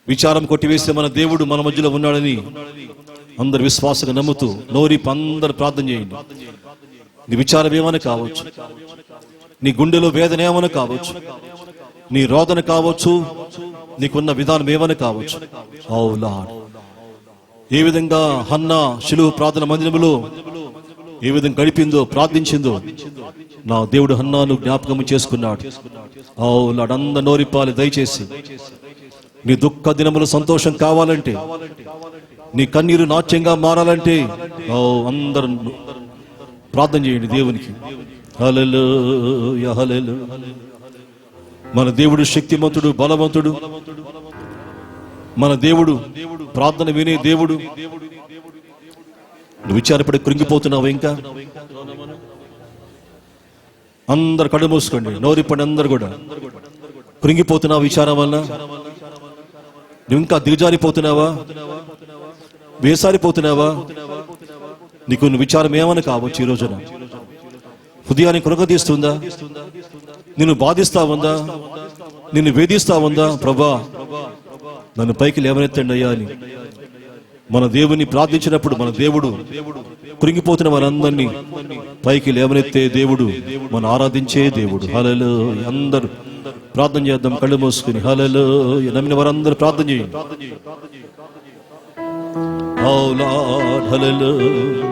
విచారం కొట్టివేస్తే మన దేవుడు మన మధ్యలో ఉన్నాడని అందరు విశ్వాసంగా నమ్ముతూ నోరిపి అందరు ప్రార్థన చేయండి. నీ విచారం ఏమైనా కావచ్చు, నీ గుండెలో వేదన ఏమైనా కావచ్చు, నీ రోదన కావచ్చు, నీకున్న విధానం ఏమైనా కావచ్చు. ఓ లార్డ్, ఏ విధంగా హన్నా శిలువ ప్రార్థన మందిరములో ఏ విధంగా గడిపిందో, ప్రార్థించిందో నా దేవుడు హన్నాను జ్ఞాపకం చేసుకున్నాడు. ఓ లార్డ్, అందరు నోరిప్పాలి దయచేసి. నీ దుఃఖ దినములు సంతోషం కావాలంటే, నీ కన్నీరు నాట్యంగా మారాలంటే అందరూ ప్రార్థన చేయండి దేవునికి. హల్లెలూయా, హల్లెలూయా. మన దేవుడు శక్తిమంతుడు, బలవంతుడు. మన దేవుడు ప్రార్థన వినే దేవుడు. నువ్వు విచారపడి కృంగిపోతున్నావు ఇంకా? అందరు కళ్ళు మూసుకోండి, నోరిప్పండి అందరు కూడా. కృంగిపోతున్నావు విచారం వల్ల? నువ్వు ఇంకా దిగజారిపోతున్నావా? వేసారిపోతున్నావా? నీకు విచారం ఏమని కావచ్చు ఈ రోజున? హృదయాన్ని కృంగదీస్తుందా? నిన్ను బాధిస్తా ఉందా? నిన్ను వేధిస్తా ఉందా? ప్రభా నన్ను పైకి లేవనెత్తండి అయ్యా అని మన దేవుని ప్రార్థించినప్పుడు మన దేవుడు కృంగిపోతున్న మనందరినీ పైకి లేవనెత్తే దేవుడు, మన ఆరాధించే దేవుడు. హల్లెలూయా. అందరూ ప్రార్థన చేద్దాం కళ్ళు మూసుకుని. హల్లెలూయా. నమ్మిన వారందరూ ప్రార్థన చేయండి. ఓ లార్డ్, హల్లెలూయా.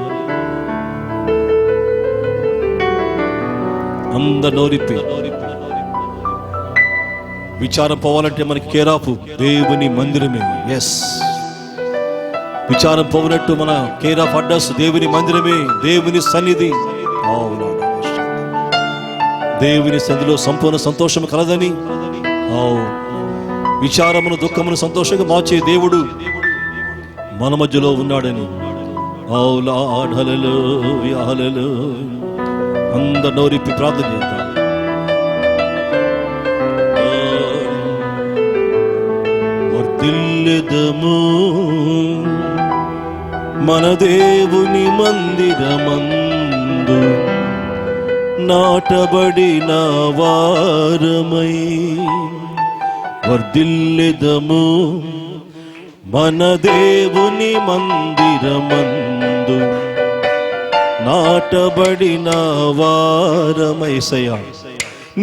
అందరు నోరిప్పి. విచారం పోవాలంటే మనకి కేరాపు దేవుని మందిరమే. ఎస్, విచారం పోవునట్టు మన కేర్ ఆఫ్ అడ్రస్ దేవుని మందిరమే, దేవుని సన్నిధి. దేవుని సన్నిధిలో సంపూర్ణ సంతోషం కలదని, విచారమును దుఃఖమును సంతోషంగా మార్చే దేవుడు మన మధ్యలో ఉన్నాడని. అందరు నోరిప్పి ప్రార్థన చేద్దాం. వర్ధిల్లెదము మన దేవుని మందిరమందు నాటబడిన వారమై. వర్ధిల్లెదము మన దేవుని మందిరమందు నాటబడిన వారమైసయా.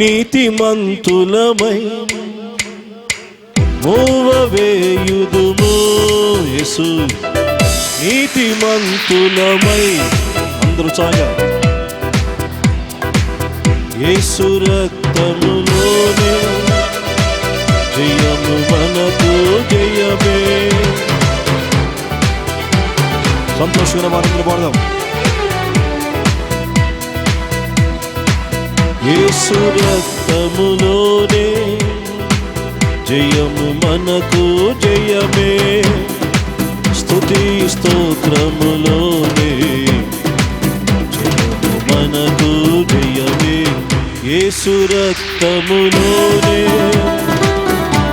నీతిమంతులమై మోవవేయుదుము యేసు. నీతిమంతులమై అందరూ చాగా యేసు రక్తములోనే జయము మనకు జయమే. సంతోషంగా మనం పాడదాం. యేసు రక్తములోనే జయము మనకు జయమే. స్తుతి స్తోత్రములోనే జయము మనకు జయమే. యేసు రక్తములోనే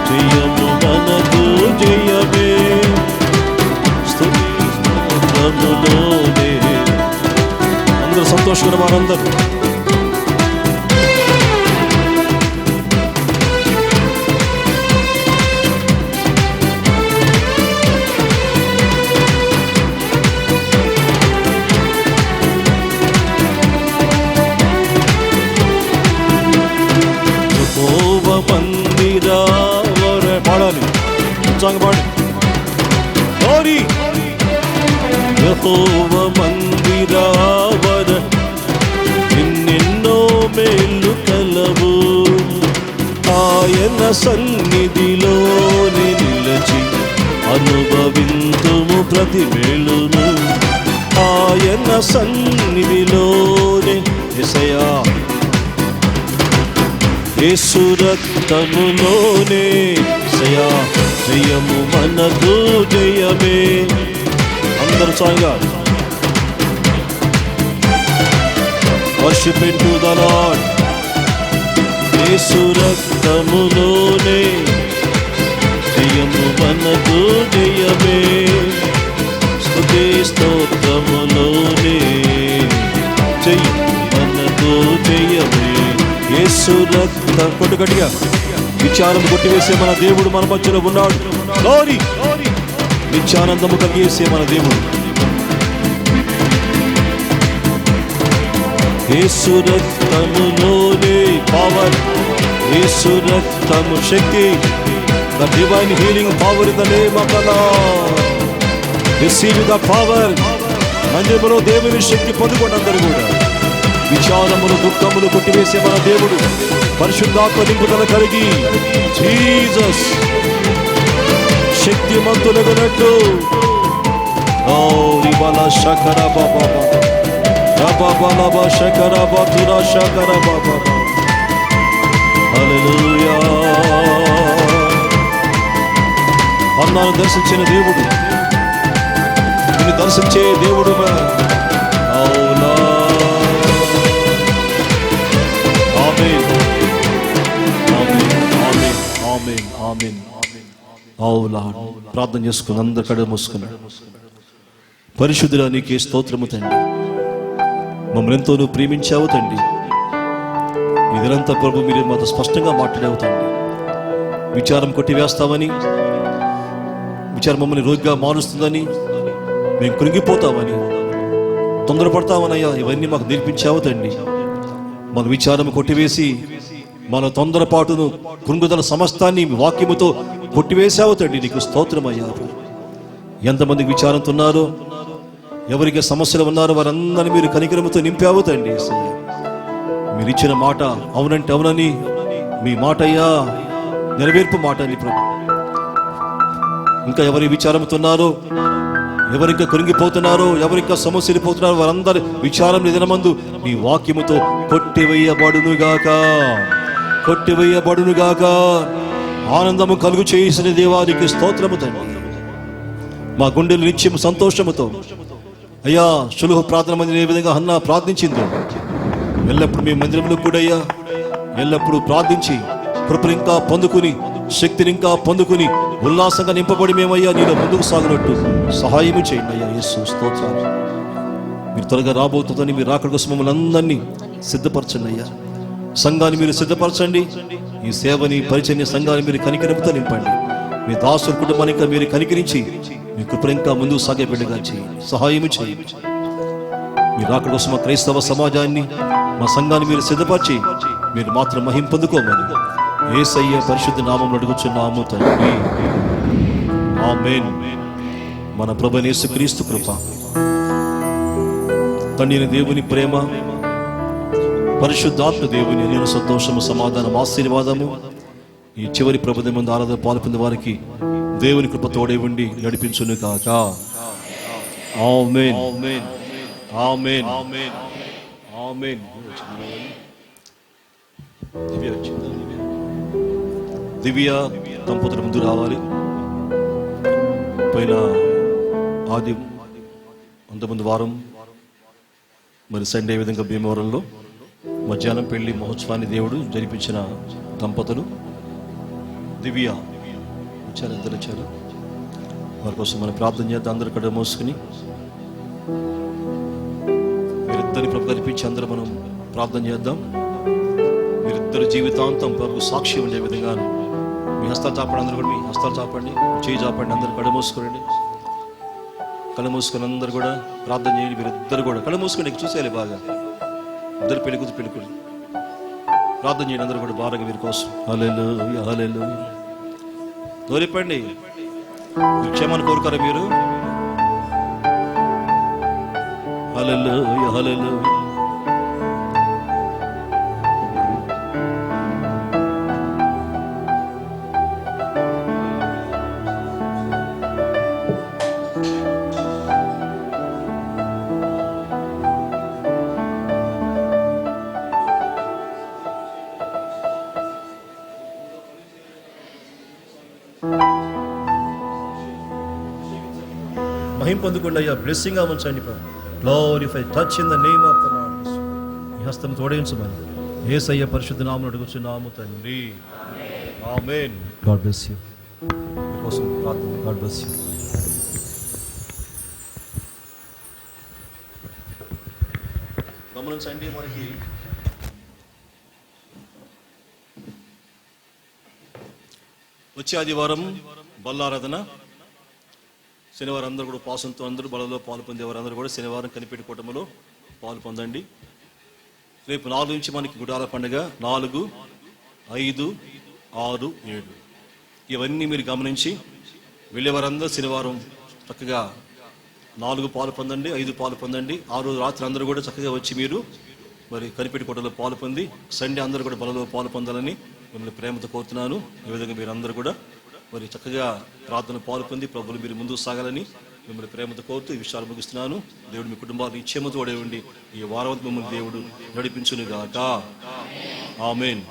జయము మనకు జయమే. స్తుతి స్తోత్రములోనే. అందరూ సంతోషంగా వారందరూ పాడాలి. పాడి యెహోవా మందిరావర ఎన్నెన్నో మేలు కలవు. ఆయన సన్నిధిలోనే నిలచి అనుభవింతుము ప్రతి మేలును. ఆయన సన్నిధిలోనే యేసయ్యా. యేసు రక్తములోనే యేసయ్యా జయము మనకు జయమే. అందరూ సాంగా వర్షిప్ టు ద లార్డ్. యేసు రక్తములోనే జయము మనకు జయమే. స్తుతి స్తోత్రములోనే జయము మనకు జయమే. యేసు రక్తం కొట్టు గట్టిగా. విచారం కొట్టివేసే మన దేవుడు మన మధ్యలో ఉన్నాడు. గ్లోరీ. నిత్యానందము కలిగేసే మన దేవుడు. యేసు రక్తములోనే పవర్. యేసు రక్తము శక్తి. The divine healing power in the name of the lord. Receive the power. మందిరములో దేవుని శక్తి పొందుకోండి అందరూ కూడా. విచారములు దుఃఖములు కొట్టివేసే మన దేవుడు. పరిశుద్ధాత్మ నింపుదల కలిగి జీసస్ శక్తిమంతులగునట్టు. ఓ రిబల శకర బాబా రబబలబ శకర బతుర శకర బాబా. హల్లెలూయా. అన్నాను దర్శించిన దేవుడు, నిన్ను మీరు దర్శించే దేవుడు. ప్రార్థన చేసుకుని అందరు కడ మూసుకుని, పరిశుద్ధుడా నీకే స్తోత్రము తండ్రి. మమ్మల్ని ఎంతో నువ్వు ప్రేమించావు తండ్రి. ఇదంతా ప్రభు మీరు మాతో స్పష్టంగా మాట్లాడావు తండ్రి. విచారం కొట్టివేస్తామని, విచారం మమ్మల్ని రోజుగా మారుస్తుందని, మేము కృంగిపోతామని, తొందరపడతామనయ్యా, ఇవన్నీ మాకు నేర్పించావు తండ్రి. మన విచారం కొట్టివేసి మన తొందరపాటును, కృంగుదల సమస్తాన్ని వాక్యముతో కొట్టివేశావు తండ్రి. నీకు స్తోత్రమయ్యా. ఎంతమందికి విచారంతో ఉన్నారో, ఎవరికి సమస్యలు ఉన్నారో వారందరినీ మీరు కనికరముతో నింపావు తండ్రి. మీరు ఇచ్చిన మాట అవునంటే అవునని, మీ మాట అయ్యా నెరవేర్పు మాట అని ప్రభు. ఇంకా ఎవరి విచారంతో ఉన్నారో, ఎవరింకా కృంగిపోతున్నారో, ఎవరింకా సమస్యలు పోతున్నారో వారందరి విచారం నిదనమందు నీ వాక్యముతో కొట్టివేయబడునుగాక, కొట్టివేయబడునుగాక. ఆనందము కలుగు చేసిన దేవానికి స్తోత్రము తండ్రి. మా గుండెలు నిత్యము సంతోషముతో అయ్యా సులుహ ప్రార్థన మందిరం ఏ విధంగా హన్నా ప్రార్థించిందో, ఎల్లప్పుడు మీ మందిరంలో కూడా అయ్యా ఎల్లప్పుడూ ప్రార్థించి కృపను ఇంకా పొందుకుని, శక్తిని ఇంకా పొందుకుని, ఉల్లాసంగా నింపబడి మేమయ్యా నీలో ముందుకు సాగినట్టు సహాయము చేయండి అయ్యా. యేసు స్తోత్రాలు. మీరు త్వరగా రాబోతుందని మీరు రాకడ కోసం మమ్మల్ని అందరినీ సిద్ధపరచండి అయ్యా. సంఘాన్ని మీరు సిద్ధపరచండి. ఈ సేవని పరిచర్య సంఘాన్ని మీరు కనికరింపుతో నింపండి. మీ దాసుల కుటుంబానికి మీరు కనికరించి మీ కృపను ఇంకా ముందుకు సాగే బిడ్డగా చేయండి, సహాయము చేయండి. మీరు రాకడ కోసం మా క్రైస్తవ సమాజాన్ని, మా సంఘాన్ని మీరు సిద్ధపరిచి మీరు మాత్రం మహిమ పొందుకోమని యేసయ్య పరిశుద్ధ నామములో అడుగుచున్నాము తండ్రి. ఆమేన్. మన ప్రభువైన యేసుక్రీస్తు కృప, తండ్రి దేవుని ప్రేమ, పరిశుద్ధాత్మ దేవుని నేను సంతోషము, సమాధానం, ఆశీర్వాదము ఈ చివరి ప్రభుత్వ ముందు ఆరాధన పాల్పొందే వారికి దేవుని కృప తోడే ఉండి నడిపించును కాక. ఆమేన్. ఆమేన్. ఆమేన్. ఆమేన్. ఆమేన్. దివ్య దంపతుల ముందు రావాలి. పోయిన ఆది అంతకుముందు వారం మరి సండే విధంగా భీమవరంలో మధ్యాహ్నం పెళ్లి మహోత్సవాన్ని దేవుడు జరిపించిన దంపతులు దివ్య వచ్చారు, ఇద్దరు వచ్చారు. వారి కోసం మనం ప్రార్థన చేద్దాం. అందరూ ఇక్కడ మోసుకుని మీరిద్దరిని ప్రభు కల్పించి అందరూ మనం ప్రార్థన చేద్దాం. మీరిద్దరు జీవితాంతం ప్రభు సాక్షి ఉండే విధంగా మీ హస్తాలు చాపండి. అందరూ కూడా మీ హస్తాలు చాపండి, చేయి చాపండి. అందరూ కళ్ళు మూసుకోండి, కళ్ళు మూసుకొని అందరూ కూడా ప్రార్థన చేయండి. మీరిద్దరు కూడా కళ్ళు మూసుకోండి, చూసేయాలి బాగా. ఇద్దరు పెళ్ళికూతురు పెళ్ళికూతురు ప్రార్థన చేయండి. అందరూ కూడా బాగా వీరి కోసం. హల్లెలూయా, హల్లెలూయా. దూరిపండి. మీరు క్షేమాన్ని కోరుతారా మీరు? హల్లెలూయా, హల్లెలూయా. మహిమ పొందుకోండి అయ్యా. బ్లెస్సింగ్ గా ఉంచండి. Glorify, touch in the name of the lord. ఈ హస్తం తోడేయించమని యేసయ్య పరిశుద్ధ నామములో అడుగుచున్నాము తండ్రి. ఆమేన్. God bless you. కోసం ప్రార్థన. God bless you. గమనించండి, మనకి వచ్చే ఆదివారం బల్లారాధన, శనివారం అందరూ కూడా పాసంతో అందరూ బలలో పాలు పొందేవారందరూ కూడా శనివారం కనిపెట్టి కూటమిలో పాలు పొందండి. రేపు 4 నుంచి మనకి గుడాల పండుగ. 4, 5, 6, 7 ఇవన్నీ మీరు గమనించి వెళ్ళేవారందరూ శనివారం చక్కగా 4 పాలు పొందండి, 5 పాలు పొందండి. 6 రాత్రి అందరూ కూడా చక్కగా వచ్చి మీరు మరి కనిపెట్టి కూటలో పాలు పొంది సండే అందరూ కూడా బలలో పాలు పొందాలని మిమ్మల్ని ప్రేమతో కోరుతున్నాను. ఈ విధంగా మీరు అందరూ కూడా మరి చక్కగా ప్రార్థన పాలు పొంది ప్రభువులు మీరు ముందుకు సాగాలని మిమ్మల్ని ప్రేమతో కోరుతూ ఈ విషయాలు ముగిస్తున్నాను. దేవుడు మీ కుటుంబాన్ని ఇచ్చేమతో ఉండి ఈ వారం మిమ్మల్ని దేవుడు నడిపించునుగాక. ఆమేన్.